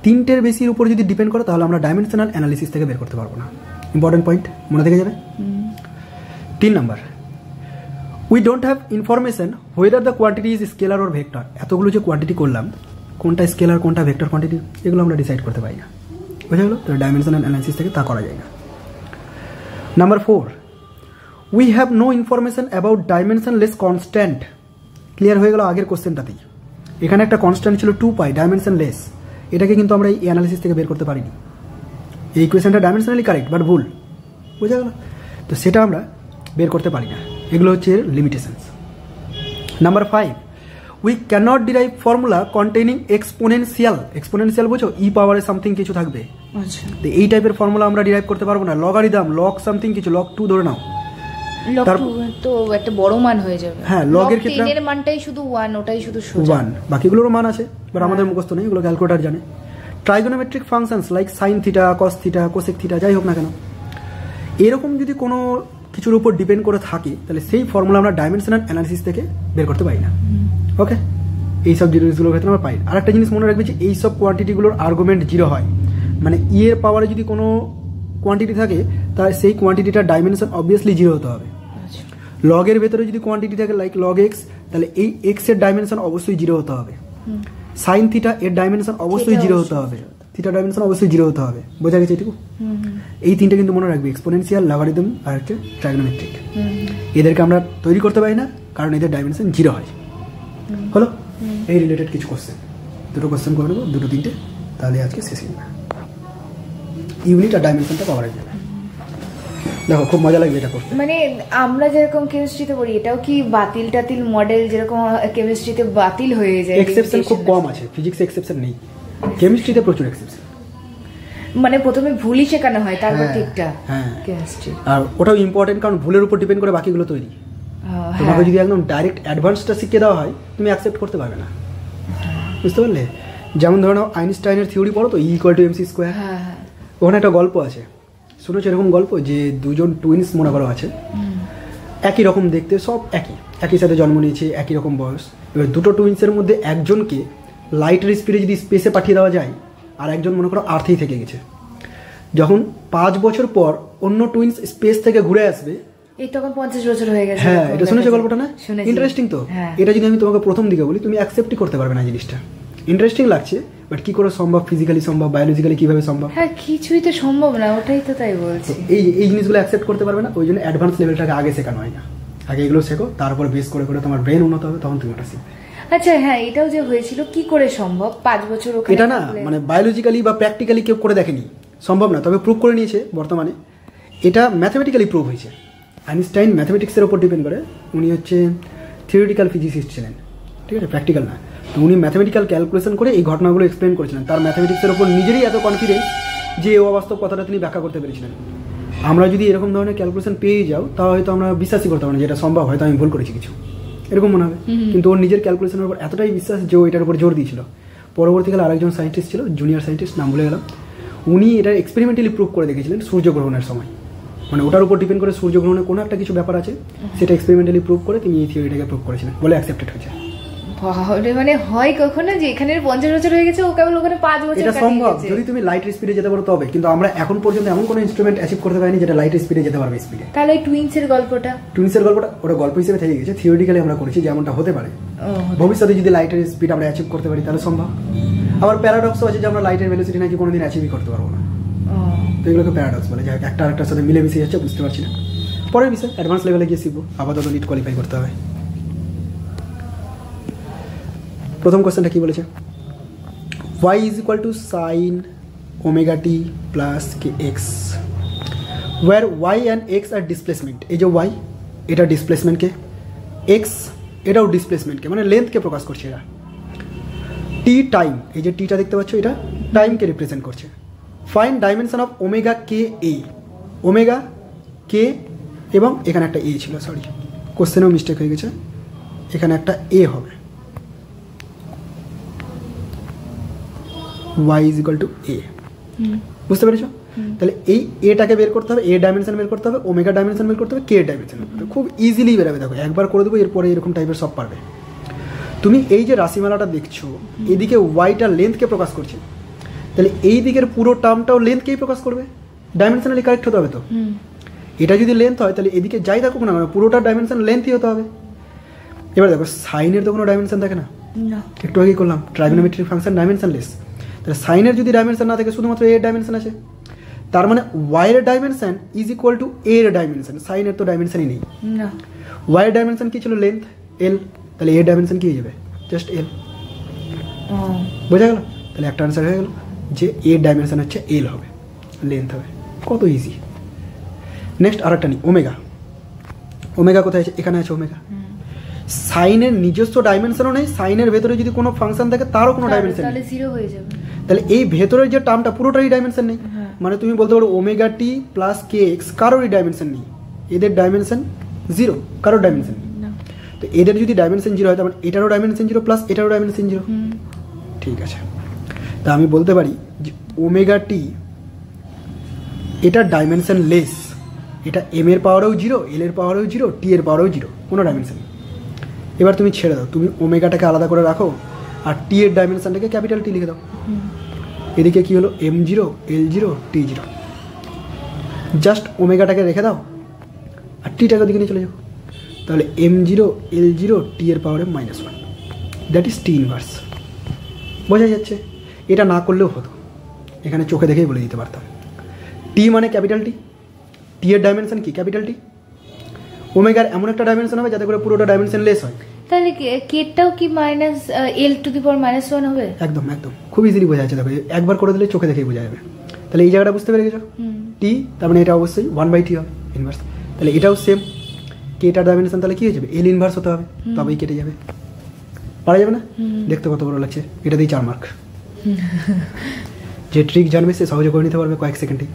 3টের বেশির উপর যদি ডিপেন্ড করে তাহলে আমরা ডাইমেনশনাল অ্যানালিসিস থেকে বের করতে পারবো না। ইম্পর্টেন্ট পয়েন্ট, মনে থেকে যাবে। 3 number, we don't have information whether the quantity is scalar or vector. এতগুলো যে কোয়ান্টিটি করলাম, কোনটা স্কেলার কোনটা ভেক্টর কোয়ান্টিটি, এগুলো আমরা ডিসাইড করতে পারি না, বুঝা গেল? তো ডাইমেনশনাল অ্যানালিসিস থেকে তা করা যায় না। Number 4, we have no information about dimensionless constant. Clear হয়ে গেল আগের কোশ্চেনটাতেই। এখানে একটা কনস্ট্যান্ট ছিল 2 পাই ডাইমেনশনলেস, এটাকে কিন্তু আমরা এই অ্যানালিসিস থেকে বের করতে পারিনি। এই ইকুয়েশনটা ডাইমেনশনালি কারেক্ট বাট ভুল, বোঝা গেল? তো সেটা আমরা বের করতে পারি না, এগুলো হচ্ছে limitations. Number 5, we cannot derive formula containing exponential. Exponential বোঝো, ই পাওয়ারে সামথিং কিছু থাকবে, তো এই টাইপের ফর্মুলা আমরা ডিরাইভ করতে পারবো না। লগারিদম, লগ সামথিং কিছু, লগ 2 ধরে নাও, log 2 তো একটা বড় মান হয়ে যাবে। হ্যাঁ, log এর ক্ষেত্রে 3 এর মানটাই শুধু 1, ওটাই শুধু সোজা 1, বাকিগুলোরও মান আছে, বাট আমাদের মুখস্থ নেই, এগুলো ক্যালকুলেটর জানে। Trigonometric functions like sine theta, cos theta, cosec theta, যাই হোক না কেন, এরকম যদি কোনো কিছুর উপর ডিপেন্ড করে থাকে তাহলে সেই ফর্মুলা আমরা ডাইমেনশনাল অ্যানালিসিস থেকে বের করতে পারি না। ওকে, এইসব জিনিসগুলোর ক্ষেত্রে আমরা পাই। আর একটা জিনিস মনে রাখবে যে এইসব কোয়ান্টিটিগুলোর আর্গুমেন্ট 0 হয়, মানে ই এর পাওয়ারে যদি কোনো কোয়ান্টিটি থাকে তাহলে সেই কোয়ান্টিটিটার ডাইমেনশন অবভিয়াসলি 0 হতে হবে। লগের ভেতরে যদি কোয়ান্টিটি থাকে লাইক লগ এক্স, তাহলে এই এক্স এর ডাইমেনশন অবশ্যই 0 হতে হবে। সাইন থিটা এর ডাইমেনশন অবশ্যই 0 হতে হবে, থিটা ডাইমেনশন অবশ্যই 0 হতে হবে। বোঝা গেছে এটুকু? এই তিনটে কিন্তু মনে রাখবে, এক্সপোনেনশিয়াল, লগারিদম আর হচ্ছে ট্রাইগোনোমেট্রিক। এদেরকে আমরা তৈরি করতে পারি না কারণ এদের ডাইমেনশন 0 হয়। হলো এই রিলেটেড কিছু কোশ্চেন, দুটো কোশ্চেন করে নেবো, দুটো তিনটে, তাহলে আজকে শেষ হয়ে যাবে। ইউনিট আর ডাইমেনশনটা পাওয়া যাবে। দেখো খুব মজা লাগবে এটা করতে। মানে আমরা যেরকম কেমিস্ট্রিতে পড়ি এটাও কি বাতিল টাতিল মডেল যেরকম কেমিস্ট্রিতে বাতিল হয়ে যায়? এক্সেপশন খুব কম আছে, ফিজিক্সে এক্সেপশন নেই, কেমিস্ট্রিতে প্রচুর এক্সেপশন। মানে প্রথমে ভুলই শেখানো হয়, তারপর ঠিকঠাক। হ্যাঁ, কেমিস্ট্রি আর ওটাও ইম্পর্টেন্ট কারণ ভুলের উপর ডিপেন্ড করে বাকিগুলো তৈরি। তোমাকে যদি একদম ডাইরেক্ট অ্যাডভান্সটা শিখিয়ে দেওয়া হয় তুমি অ্যাকসেপ্ট করতে পারবে না, বুঝতে পারলে? যেমন ধরো আইনস্টাইনের থিওরি পড়ো তো, E=mc²। ওখানে একটা গল্প আছে, শুনেছো এরকম গল্প যে দুজন টুইন্স মনে করো আছে, একই রকম দেখতে, সব একই সাথে জন্ম নিয়েছে, একই রকম বয়স। এবার দুটো টুইন্সের মধ্যে একজনকে লাইটের স্পিডে যদি স্পেসে পাঠিয়ে দেওয়া যায় আর একজন মনে করো আর্থেই থেকে গেছে, যখন 5 বছর পর অন্য টুইন্স স্পেস থেকে ঘুরে আসবে, এই তখন 50 বছর হয়ে গেছে। হ্যাঁ, এটা শুনেছো গল্পটা না? ইন্টারেস্টিং তো। এটা যদি আমি তোমাকে প্রথম দিকে বলি তুমি অ্যাকসেপ্টই করতে পারবে না জিনিসটা। ইন্টারেস্টিং লাগছে, বাট কি করে সম্ভব? ফিজিক্যালি সম্ভব, বায়োলজিক্যালি কিভাবে সম্ভব? হ্যাঁ, কিছুই তো সম্ভব না, ওটাই তো তাই বলছি। এই জিনিসগুলো অ্যাকসেপ্ট করতে পারবে না, ওই জন্য অ্যাডভান্স লেভেলটাকে আগে শেখানো হয় না। আগে এগুলো শেখো, তারপর বেস করে করে তোমার ব্রেন উন্নত হবে, তখন তুমি ওটা শিখবে। আচ্ছা, হ্যাঁ, এটাও যে হয়েছিল কি করে সম্ভব 5 বছর ওখানে? এটা না মানে বায়োলজিক্যালি বা প্র্যাকটিক্যালি কেউ করে দেখেনি, সম্ভব না, তবে প্রুভ করে নিয়েছে বর্তমানে। এটা ম্যাথমেটিক্যালি প্রুভ হয়েছে। আইনস্টাইন ম্যাথমেটিক্সের উপর ডিপেন্ড করে, উনি হচ্ছে থিওরিটিক্যাল ফিজিসিস্ট ছিলেন, ঠিক আছে, প্র্যাকটিক্যাল না। তো উনি ম্যাথমেটিক্যাল ক্যালকুলেশন করে এই ঘটনাগুলো এক্সপ্লেন করেছিলেন। তার ম্যাথমেটিক্সের উপর নিজেরই এত কনফিডেন্স যে এই অবাস্তব কথাটা তিনি ব্যাখ্যা করতে পেরেছিলেন। আমরা যদি এরকম ধরনের ক্যালকুলেশন পেয়ে যাও তাহলে হয়তো আমরা বিশ্বাসই করতে পারি না যেটা সম্ভব, হয়তো আমি ভুল করেছি কিছু, এরকম মনে হবে। কিন্তু ওর নিজের ক্যালকুলেশনের উপর এতটাই বিশ্বাস যে ও এটার উপর জোর দিয়েছিল। পরবর্তীকালে আরেকজন সায়েন্টিস্ট ছিল, জুনিয়র সায়েন্টিস্ট, নাম ভুলে গেলাম, উনি এটা এক্সপেরিমেন্টালি প্রুভ করে দেখেছিলেন সূর্যগ্রহণের সময়। মানে ওটার উপর ডিপেন্ড করে সূর্যগ্রহণের কোনো একটা কিছু ব্যাপার আছে, সেটা এক্সপেরিমেন্টালি প্রুভ করে তিনি এই থিওরিটাকে প্রুভ করেছিলেন বলে অ্যাকসেপ্টেড হয়েছে। মানে হয় কখনো যে এখানে 50 বছর হয়ে গেছে, ও কেবল ওখানে 5 বছর। এটা সম্ভব যদি তুমি লাইটের স্পিডে যেতে পারো তবে, কিন্তু আমরা এখন পর্যন্ত এমন কোনো ইনস্ট্রুমেন্ট অ্যাচিভ করতে পারিনি যেটা লাইটের স্পিডে যেতে পারবে স্পিডে। তাহলে টুইন্সের গল্পটা ওটা গল্প হিসেবে থেকে গেছে, থিওরিটিক্যালি আমরা করেছি যেমনটা হতে পারে। ভবিষ্যতে যদি লাইটের স্পিড আমরা অ্যাচিভ করতে পারি তাহলে সম্ভব। আবার প্যারাডক্সও আছে যে আমরা লাইটের ভেলোসিটি নাকি কোনোদিন অ্যাচিভই করতে পারবো না, তো এগুলোকে প্যারাডক্স বলে। যাই হোক, একটা আরেকটার সাথে মিলে মিশে যাচ্ছে, বুঝতে পারছি না, পরের বিষয় অ্যাডভান্স লেভেলে গিয়ে শিখবো। আপাতত নিট কোয়ালিফাই করতে হবে। প্রথম কোশ্চেনটা কি বলেছে? y = sin ωt plus kx where y and x are displacement। এই যে y এটা ডিসপ্লেসমেন্টকে, x এটাও ডিসপ্লেসমেন্টকে মানে লেন্থকে প্রকাশ করছে। এরা t টাইম, এই যে টিটা দেখতে পাচ্ছ এটা টাইমকে রিপ্রেজেন্ট করছে। ফাইন্ড ডাইমেনশন অফ ওমেগা কে এ, ওমেগা কে এবং এখানে একটা এ ছিল, সরি কোশ্চেনেও মিস্টেক হয়ে গেছে, এখানে একটা এ হবে। y = a, বুঝতে পেরেছো? তাহলে এই এটাকে বের করতে হবে, এ ডাইমেনশন বের করতে হবে, ওমেগা ডাইমেনশন বের করতে হবে, কে ডাইমেনশন বের করতে হবে। খুব ইজিলি বেরোবে, দেখো একবার করে দেবো, এরপরে এরকম টাইপের সব পারবে। তুমি এই যে রাশিমালাটা দেখছো, এদিকে ওয়াইটা লেন্থকে প্রকাশ করছে, তাহলে এই দিকের পুরো টার্মটাও লেন্থকেই প্রকাশ করবে, ডাইমেনশনালি কারেক্ট হতে হবে। তো এটা যদি লেন্থ হয় তাহলে এদিকে যাই থাকুক না পুরোটা ডাইমেনশন লেন্থই হতে হবে। এবার দেখো সাইনের তো কোনো ডাইমেনশন থাকে না, একটু আগেই করলাম ট্রাইগোনোমেট্রিক ফাংশন ডাইমেনশনলেস। তাহলে সাইনের যদি ডাইমেনশন না থাকে, শুধুমাত্র এর ডাইমেনশন আছে, তার মানে ওয়াই এর ডাইমেনশন = এর ডাইমেনশন। সাইনের তো ডাইমেনশনই নেই, ওয়াই এর ডাইমেনশন কি ছিল? লেন্থ এল, তাহলে এর ডাইমেনশন কি হয়ে যাবে? জাস্ট এল। বোঝা গেল? তাহলে একটা আনসার হয়ে গেল যে এর ডাইমেনশন হচ্ছে এল হবে, লেন্থ হবে। কত ইজি। নেক্সট আরেকটা নিই, ওমেগা। ওমেগা কোথায় আছে? এখানে আছে ওমেগা। সাইনের নিজস্ব ডাইমেনশনও নেই, সাইনের ভেতরে যদি কোনো ফাংশন থাকে তারও কোনো ডাইমেনশন নেই, তাহলে 0 হয়ে যাবে। তাহলে এই ভেতরের যে টার্মটা পুরোটারই ডাইমেনশন নেই। মানে তুমি বলতে পারো ওমেগা টি প্লাস কে এক্স কারোরই ডাইমেনশন নেই, এদের ডাইমেনশন জিরো, কারোর ডাইমেনশন নেই। তো এদের যদি ডাইমেনশন জিরো হয় তার মানে এটারও ডাইমেনশন জিরো প্লাস এটারও ডাইমেনশন জিরো। ঠিক আছে, তা আমি বলতে পারি যে ওমেগা টি এটার ডাইমেনশন লেস, এটা এম এর পাওয়ারেও জিরো, এল এর পাওয়ারেও জিরো, টি এর পাওয়ারেও জিরো, কোনো ডাইমেনশন নেই। এবার তুমি ছেড়ে দাও, তুমি ওমেগাটাকে আলাদা করে রাখো আর টি এর ডাইমেনশনটাকে ক্যাপিটাল টি লিখে দাও। এদিকে কি হলো, M zero, L zero, T zero. Just ওমেগাটাকে রেখে দাও আর টিটাকে দিকে নিয়ে চলে যাও, তাহলে M zero, L zero, T এর পাওয়ারে -1, দ্যাট ইজ টি ইনভার্স। বোঝা যাচ্ছে? এটা না করলেও হতো, এখানে চোখে দেখেই বলে দিতে পারতাম। টি মানে ক্যাপিটাল টি, টি এর ডাইমেনশন কি ক্যাপিটাল টি, ওমেগার এমন একটা ডাইমেনশন হবে যাতে করে পুরোটা ডাইমেনশন লেস হয়। তাহলে কেটাও কি -l⁻⁻1 হবে? একদম একদম, খুব ইজিলি বোঝা যাচ্ছে। দেখো একবার করে দিলে চোখে দেখেই বোঝা যাবে। তাহলে এই জায়গাটা বুঝতে পেরে গেছো, টি তার মানে এটা অবশ্যই 1/t হবে ইনভার্স। তাহলে এটাও সেম, কেটার ডাইমেনশন তাহলে কি হয়ে যাবে, এল ইনভার্স হতে হবে, তবেই কেটে যাবে। পারা যাবে না? দেখতে কত বড় লাগছে, এটা দিয়ে 4 মার্ক। যে ট্রিক জানবে সে সহজে করে নিতে পারবে কয়েক সেকেন্ডে।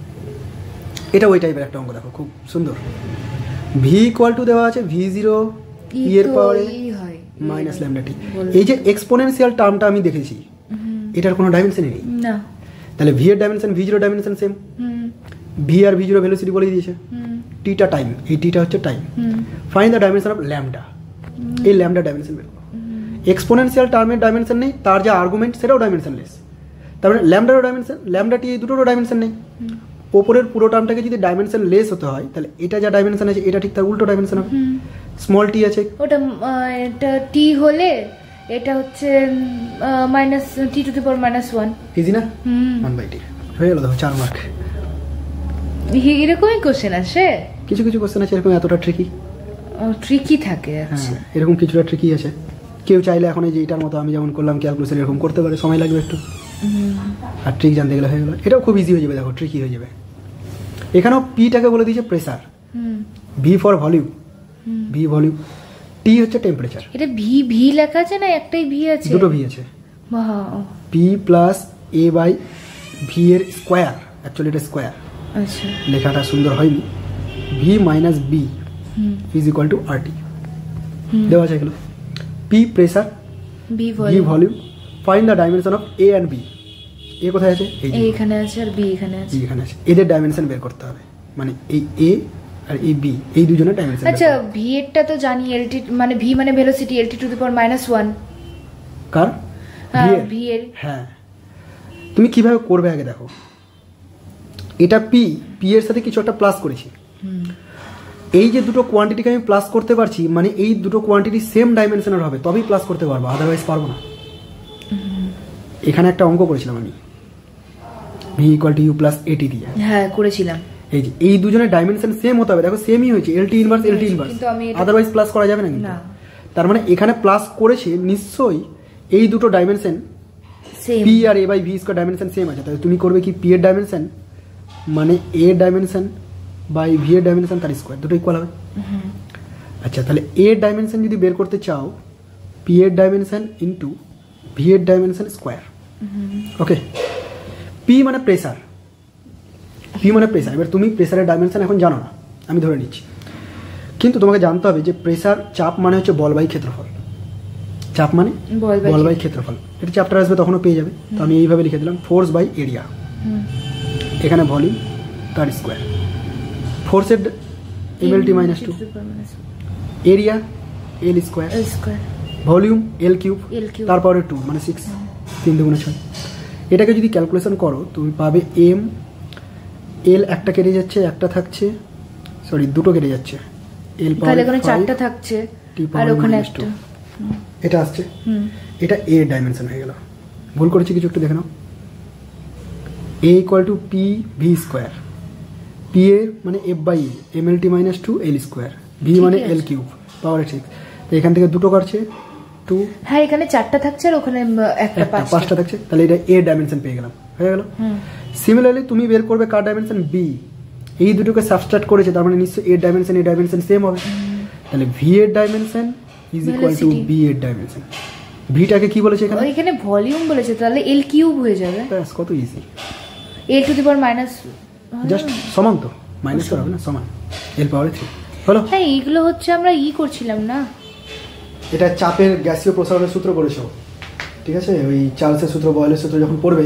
এটা ওই টাইপের একটা অঙ্ক, দেখো খুব সুন্দর। ভি ইকুয়াল টু দেওয়া আছে v0 e এর পাওয়ারে -λt। এই যে এক্সপোনেনশিয়াল টার্মটা আমি দেখেছি, এটার কোনো ডাইমেনশনই নেই না। তাহলে ভি এর dimension v0 dimension same, V আর v0 ভেলোসিটি বলে দিয়েছে, টিটা টাইম, এই টিটা হচ্ছে time. Find the dimension of lambda, এই ল্যামডা ডাইমেনশন বের করো। এক্সপোনেনশিয়াল টার্মের ডাইমেনশন নেই, তার যে আর্গুমেন্ট সেটাও ডাইমেনশনলেস। তার মানে ল্যামডারও ডাইমেনশন, ল্যামডা টি এই দুটোরও ডাইমেনশন নেই। ওপরের পুরো টার্মটাকে যদি ডাইমেনশন লেস হতে হয় তাহলে এটা যা ডাইমেনশন আছে এটা ঠিক তার উল্টো ডাইমেনশন হবে। স্মল টি আছে, ওটা এটা টি হলে এটা হচ্ছে -t⁻⁻1। ইজি না? 1/t হয়ে গেল। দেখো 4 মার্ক। এরকমই কোশ্চেন আসে, কিছু কিছু কোশ্চেন আছে এরকম এতটা ট্রিকি, ট্রিকি থাকে। আচ্ছা, এরকম কিছুটা ট্রিকি আছে। কেউ চাইলে এখন এই যে এটার মতো আমি যেমন করলাম ক্যালকুলেশন এরকম করতে পারে, সময় লাগবে একটু, আর ট্রিক জানতে গেলে হয়ে গেল। এটাও খুব ইজি হয়ে যাবে, দেখো ট্রিকি হয়ে যাবে। এখানেও পিটাকে বলে দিয়েছে pressure, V for volume, V volume, T হচ্ছে টেম্পারেচার। এটা ভি ভি লেখা আছে না একটাই ভি আছে? দুটো ভি আছে, P plus A by V এর স্কোয়ার, অ্যাকচুয়ালি এটা স্কোয়ার। আচ্ছা, লেখাটা সুন্দর হয়নি। V minus B is equal to R T দেওয়া আছে এগুলো। P pressure, B volume, find the dimension of A and B. A কোথায় আছে? এইখানে আছে, আর বি এখানে আছে। এখানে আছে, এদের ডাইমেনশন বের করতে হবে, মানে এই এ আর এই বি, এই দুজনের ডাইমেনশন। আচ্ছা, ভি এরটা তো জানি, এলটি মানে ভি মানে ভেলোসিটি, lt⁻⁻1 কার? ভি এর। হ্যাঁ, তুমি কিভাবে করবে আগে দেখো। এটা পি, পি এর সাথে কিছু একটা প্লাস করেছি। এই যে দুটো কোয়ান্টিটিকে আমি প্লাস করতে পারছি, মানে এই দুটো কোয়ান্টিটি সেম ডাইমেনশনের হবে, তবেই প্লাস করতে পারবো, আদারওয়াইজ পারবো না। এখানে একটা অঙ্ক করেছিলাম আমি, V equal to U plus AT দিয়ে। হ্যাঁ, করেছিলাম। এই যে এই দুজনের ডাইমেনশন সেম হতে হবে, দেখো সেমই হয়েছে, LT inverse LT inverse, otherwise plus করা যাবে না কিন্তু। তার মানে এখানে প্লাস করেছে, নিশ্চয়ই এই দুটো ডাইমেনশন পি আর A by V square dimension same আছে। তাহলে তুমি করবে কি, পি এর ডাইমেনশন মানে এ ডাইমেনশন বাই ভি এর ডাইমেনশন তার স্কয়ার, দুটো ইকুয়াল হবে। আচ্ছা, তাহলে এ ডাইমেনশন যদি বের করতে চাও, পি এর ডাইমেনশন ইন্টু ভি এর ডাইমেনশন স্কয়ার। ওকে, পি মানে প্রেসার, পি মানে প্রেসার। এবার তুমি প্রেসারের ডাইমেনশন এখন জানো না, আমি ধরে নিচ্ছি, কিন্তু তোমাকে জানতে হবে যে প্রেসার, চাপ মানে হচ্ছে বল বাই ক্ষেত্রফল, চাপ মানে বল বাই ক্ষেত্রফল। এটা চ্যাপ্টার আসবে তখনও পেয়ে যাবে। তো আমি এইভাবে লিখে দিলাম, ফোর্স বাই এরিয়া, এখানে ভলিউম তার স্কোয়ার, ফোর্সের mlt-2, এরিয়া এল স্কোয়ার, ভলিউম এল কিউব, তারপরে 2 মানে 6, 3 2 6। এটাকে যদি ক্যালকুলেশন করো তুমি পাবে এম, এল একটা কেটে যাচ্ছে, একটা থাকছে, সরি দুটো কেটে যাচ্ছে, এল পাওয়ার 4টা থাকছে, আর ওখানে একটা এটা আসছে। এটা এ ডাইমেনশন হয়ে গেল। ভুল করেছি কিছু, একটু দেখে নাও। A equal to P V square, P A মানে F by A, mlt-2 L square, V মানে এল কিউব পাওয়ার 6। তো এখান থেকে দুটো কাটছে 2, হ্যাঁ এখানে 4টা থাকছে আর ওখানে একটা 5টা থাকছে, তাহলে এটা এ ডাইমেনশন পেয়ে গেলাম, হয়ে গেল। সিমিলারলি তুমি বের করবে কার ডাইমেনশন, বি। এই দুটোকে সাবস্ট্রাক্ট করেছে, তার মানে নিশ্চয়ই এ ডাইমেনশন এ ডাইমেনশন সেম হবে। তাহলে ভি এর dimension is equal to B এর ডাইমেনশন। ভিটাকে কি বলেছে এখানে? এখানে ভলিউম বলেছে, তাহলে এল কিউব হয়ে যাবে। ব্যাস, কত easy. L to the power minus, just সমান, তো মাইনাস তো হবে না, সমান, এল পাওয়ার 3। হলো? হ্যাঁ, এইগুলো হচ্ছে আমরা করছিলাম না, এটা চাপের গ্যাসীয় প্রসারণের সূত্র করেছো, ঠিক আছে? ওই চার্লসের সূত্র, বয়েলের সূত্র যখন পড়বে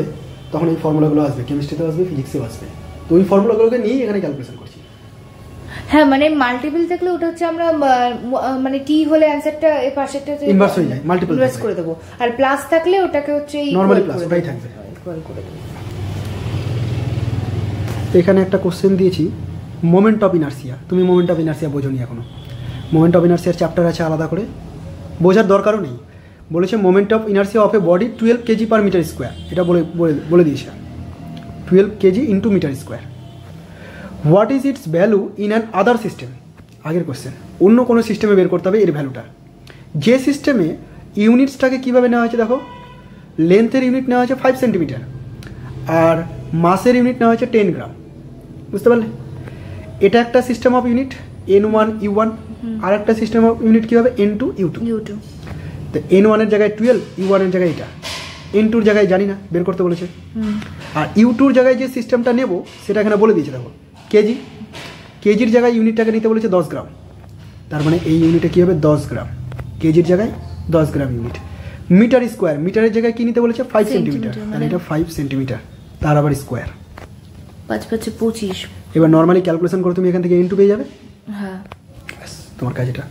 তখন এই ফর্মুলাগুলো আসবে, কেমিস্ট্রিতেও আসবে, ফিজিক্সেও আসবে। তো ওই ফর্মুলাগুলোকে নিয়েই এখানে ক্যালকুলেশন করছি। হ্যাঁ, মানে মাল্টিপল থাকলে ওটা হচ্ছে আমরা মানে টি হলে অ্যানসারটা এই পাশেরটা ইনভার্স হয়ে যায়, মাল্টিপল ইনভার্স করে দেব, আর প্লাস থাকলে ওটাকে হচ্ছে নরমালি প্লাস ওটাই থাকবে, ইকুয়াল করে দেব। এখানে একটা কোশ্চেন দিয়েছি, মোমেন্ট অফ ইনার্সিয়া। তুমি মোমেন্ট অফ ইনার্সিয়া বোঝোনি এখনো। মোমেন্ট অফ ইনার্সিয়ার চ্যাপ্টার আছে আলাদা করে, বোঝার দরকারও নেই। বলেছে moment of inertia of a body 12 KG per metre square, এটা বলে দিয়েছে 12 KG into metre square. What is its value in an other system? আগের কোশ্চেন, অন্য কোনো সিস্টেমে বের করতে হবে এর ভ্যালুটা। যে সিস্টেমে ইউনিটসটাকে কীভাবে নেওয়া হয়েছে দেখো, লেন্থের ইউনিট নেওয়া হয়েছে 5 সেন্টিমিটার আর মাসের ইউনিট নেওয়া হয়েছে 10 গ্রাম, বুঝতে পারলে? এটা একটা system of unit N1 U1, আর একটা সিস্টেম অফ ইউনিট কী হবে N2 U2। তো N1 এর জায়গায় 12, U1 এর জায়গায় এটা, N2 এর জায়গায় জানি না, বের করতে বলেছে। আর U2 এর জায়গায় যে সিস্টেমটা নেব সেটা এখানে বলে দিয়েছে দেখো, কেজি। কেজির জায়গায় ইউনিটটাকে নিতে বলেছে 10 গ্রাম, তার মানে এই ইউনিটে কী হবে 10 গ্রাম, কেজির জায়গায় 10 গ্রাম ইউনিট। মিটার স্কোয়ার, মিটারের জায়গায় কী নিতে বলেছে 5 সেন্টিমিটার, তাহলে এটা 5 সেন্টিমিটার, তার আবার স্কোয়ার, 5 × 5 = 25। এবার নর্মালি ক্যালকুলেশন করে তুমি এখান থেকে N2 পেয়ে যাবে। হ্যাঁ, তোমার কাজ এটা।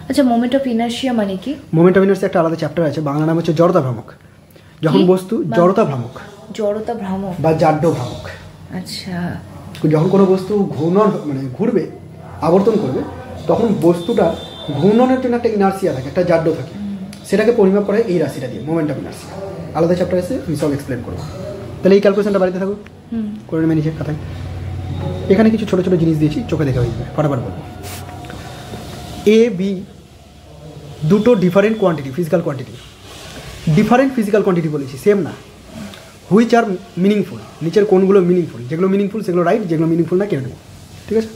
আচ্ছা, মোমেন্ট অফ ইনার্শিয়া মানে কি? মোমেন্ট অফ ইনার্সিয়া একটা আলাদা চ্যাপ্টার আছে, বাংলা নাম হচ্ছে জড়তা ভ্রামক। যখন বস্তু জড়তা ভ্রামক বা জাড্য ভ্রামক, আচ্ছা, যখন কোনো বস্তু ঘুরবে, আবর্তন করবে, তখন বস্তুটা ঘূর্ণনের জন্য একটা ইনার্সিয়া থাকে, একটা জাড্য থাকে, সেটাকে পরিমাপ করে এই রাশিটা দিয়ে, মোমেন্ট অফ ইনার্সিয়া। আলাদা চ্যাপ্টার আছে, আমি সব এক্সপ্লেন করবো। তাহলে এই ক্যালকুলেশনটা বাড়িতে থাকো, করে নেবে নিজের খাতায়। এখানে কিছু ছোটো ছোটো জিনিস দিয়েছি, চোখে দেখে হয়ে যাবে, ফটাফট বলবো। এ বি দুটো different quantity, physical quantity, different physical quantity বলেছি, সেম না। হুইচ আর মিনিংফুল, নিচের কোনগুলো মিনিংফুল, যেগুলো মিনিংফুল সেগুলো রাইট, যেগুলো মিনিংফুল না কেটে দেবো, ঠিক আছে?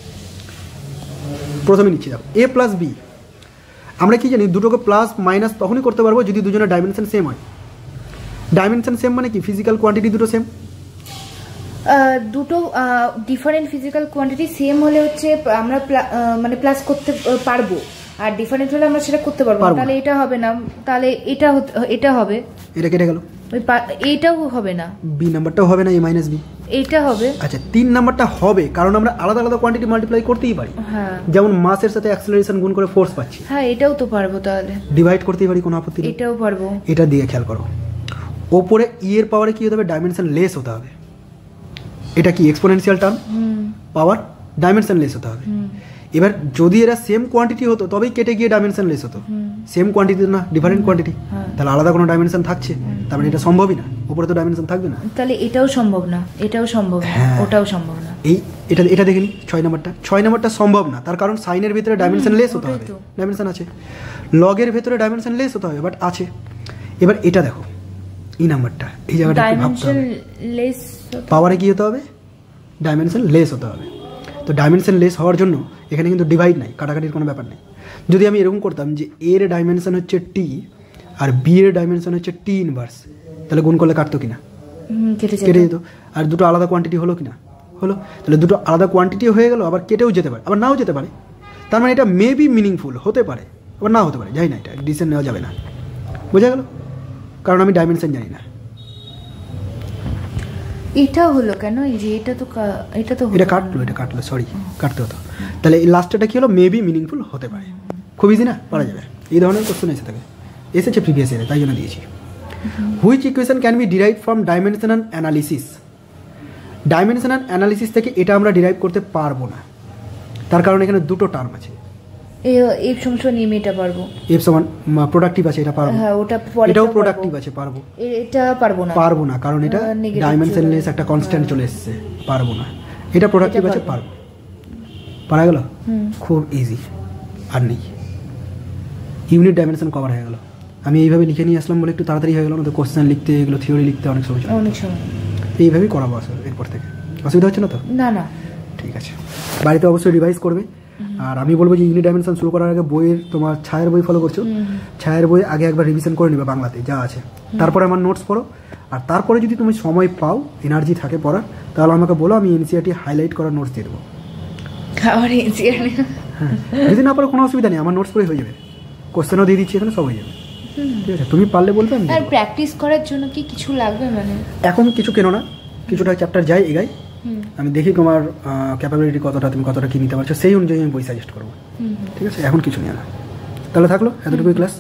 প্রথমে নিচ্ছি দেখো, A + B। আমরা কি জানি, দুটোকে প্লাস মাইনাস তখনই করতে পারবো যদি দুজনের ডাইমেনশন সেম হয়। ডাইমেনশন সেম মানে কি, ফিজিক্যাল কোয়ান্টিটি দুটো সেম। দুটো ডিফারেন্ট ফিজিক্যাল কোয়ান্টিটি সেম হলে হচ্ছে আমরা মানে প্লাস করতে পারবো, আর ডিফারেন্ট হলে আমরা সেটা করতে পারবো। তাহলে এটা হবে না, তাহলে এটা হবে, এটা কেটে গেল, এইটাও হবে না, বি নাম্বারটাও হবে না, A - B এটা হবে। আচ্ছা, 3 নাম্বারটা হবে, কারণ আমরা আলাদা আলাদা কোয়ান্টিটি মাল্টিপ্লাই করতেই পারি। হ্যাঁ, যেমন মাসের সাথে অ্যাক্সেলারেশন গুণ করে ফোর্স পাচ্ছি। হ্যাঁ, এটাও তো পারবো, তাহলে ডিভাইড করতেই পারি, কোনো আপত্তি নেই, এটাও পারবো। এটা দিয়ে খেয়াল করো, ওপরে ই এর পাওয়ারে কি হতে হবে, ডাইমেনশন লেস হতে হবে। এটা কি এক্সপোনেনশিয়াল টার্ম, পাওয়ার ডাইমেনশন লেস হতে হবে। এবার যদি এরা সেম কোয়ান্টিটি হতো তবেই কেটে গিয়ে ডাইমেনশন লেস হতো, সেম কোয়ান্টিটি না, ডিফারেন্ট কোয়ান্টিটি, তাহলে আলাদা কোনো ডাইমেনশন থাকছে, তার মানে এটা সম্ভবই না, উপরে তো ডাইমেনশন থাকবে না। তাহলে এটাও সম্ভব না, এটাও সম্ভব না, ওটাও সম্ভব না। এটা দেখে নি, 6 নাম্বারটা সম্ভব না, তার কারণ সাইনের ভিতরে ডাইমেনশন লেস হতে হবে, ডাইমেনশন আছে। লগের ভিতরে ডাইমেনশন লেস হতে হবে, বাট আছে। এবার এটা দেখো, ই নাম্বারটা, এই জায়গাটা একটু ভাবতে হবে, পাওয়ারে কি হতে হবে, ডাইমেনশন লেস হতে হবে। তো ডাইমেনশন লেস হওয়ার জন্য এখানে কিন্তু ডিভাইড নাই, কাটাকাটির কোনো ব্যাপার নেই। যদি আমি এরকম করতাম যে এর ডাইমেনশন হচ্ছে T আর বি এর ডাইমেনশন হচ্ছে T ইনভার্স, তাহলে গুণ করলে কাটতো কিনা, কেটে যেত। আর দুটো আলাদা কোয়ান্টিটি হলো কিনা, হলো। তাহলে দুটো আলাদা কোয়ান্টিটি হয়ে গেল, আবার কেটেও যেতে পারে, আবার নাও যেতে পারে। তার মানে এটা মে বি মিনিংফুল হতে পারে, আবার নাও হতে পারে, জানি না, এটা ডিসিশন নেওয়া যাবে না, বোঝা গেল? কারণ আমি ডাইমেনশন জানি না। এটা হলো কেন, এই যে এটা কাটলো, সরি, কাটতে হতো। তাহলে এই লাস্টটা কি হলো, মেবি মিনিংফুল হতে পারে। খুব ইজি না, পারা যাবে। এই ধরনের কোশ্চেন এসেছে প্রিভিয়াস ইয়ারে, তাই জন্য দিয়েছি। Which equation can be derive from dimensional analysis? Dimensional analysis থেকে এটা আমরা ডিরাইভ করতে পারবো না, তার কারণ এখানে দুটো টার্ম আছে। এফ সমান নিয়ে এটা পারবো, এফ সমান প্রোডাক্টিভ আছে, এটা পারবো। হ্যাঁ, এটাও প্রোডাক্টিভ আছে, পারবো। এটা পারবো না, কারণ এটা ডাইমেনশনলেস একটা কনস্ট্যান্ট চলে এসেছে, পারবো না। এটা প্রোডাক্টিভ আছে, পারবো। পারা গেল, খুব ইজি। আর নেই, ইউনিট ডাইমেনশন কভার হয়ে গেল। আমি এইভাবে লিখে নিয়ে আসলাম বলে একটু তাড়াতাড়ি হয়ে গেল, না তো কোশ্চেন লিখতে, এগুলো থিওরি লিখতে অনেক সময় এইভাবেই করাবো আসলে। এরপর থেকে অসুবিধা হচ্ছে না তো? না, ঠিক আছে। বাড়িতে অবশ্যই রিভাইজ করবে। আর আমি বলবো যে ইউনিট ডাইমেনশন শুরু করার আগে বইয়ের, তোমার ছায়ের বই ফলো করছো, ছায়ের বই আগে একবার রিভিশন করে নেবে বাংলাতে যা আছে, তারপরে আমার নোটস পড়ো। আর তারপরে যদি তুমি সময় পাও, এনার্জি থাকে পড়ার, তাহলে আমাকে বলো, আমি এনসিইআরটি হাইলাইট করার নোটস দিয়ে দেবো। হ্যাঁ, যদি না পারো কোনো অসুবিধা নেই, আমার নোটস পড়ে হয়ে যাবে, কোশ্চেনও দিয়ে দিচ্ছি এখানে, সব হয়ে যাবে। ঠিক আছে, তুমি পারলে বলবে আমি। আর প্র্যাকটিস করার জন্য কি কিছু লাগবে মানে? এখন কিছু কেনো না, কিছুটা চ্যাপ্টার যাই এগাই, আমি দেখি তোমার ক্যাপাবিলিটি কতটা, তুমি কতটা কি নিতে পারছো, সেই অনুযায়ী আমি বই সাজেস্ট করবো। ঠিক আছে, এখন কিছু নিয়ে না। তাহলে থাকলো এতটুকুই ক্লাস।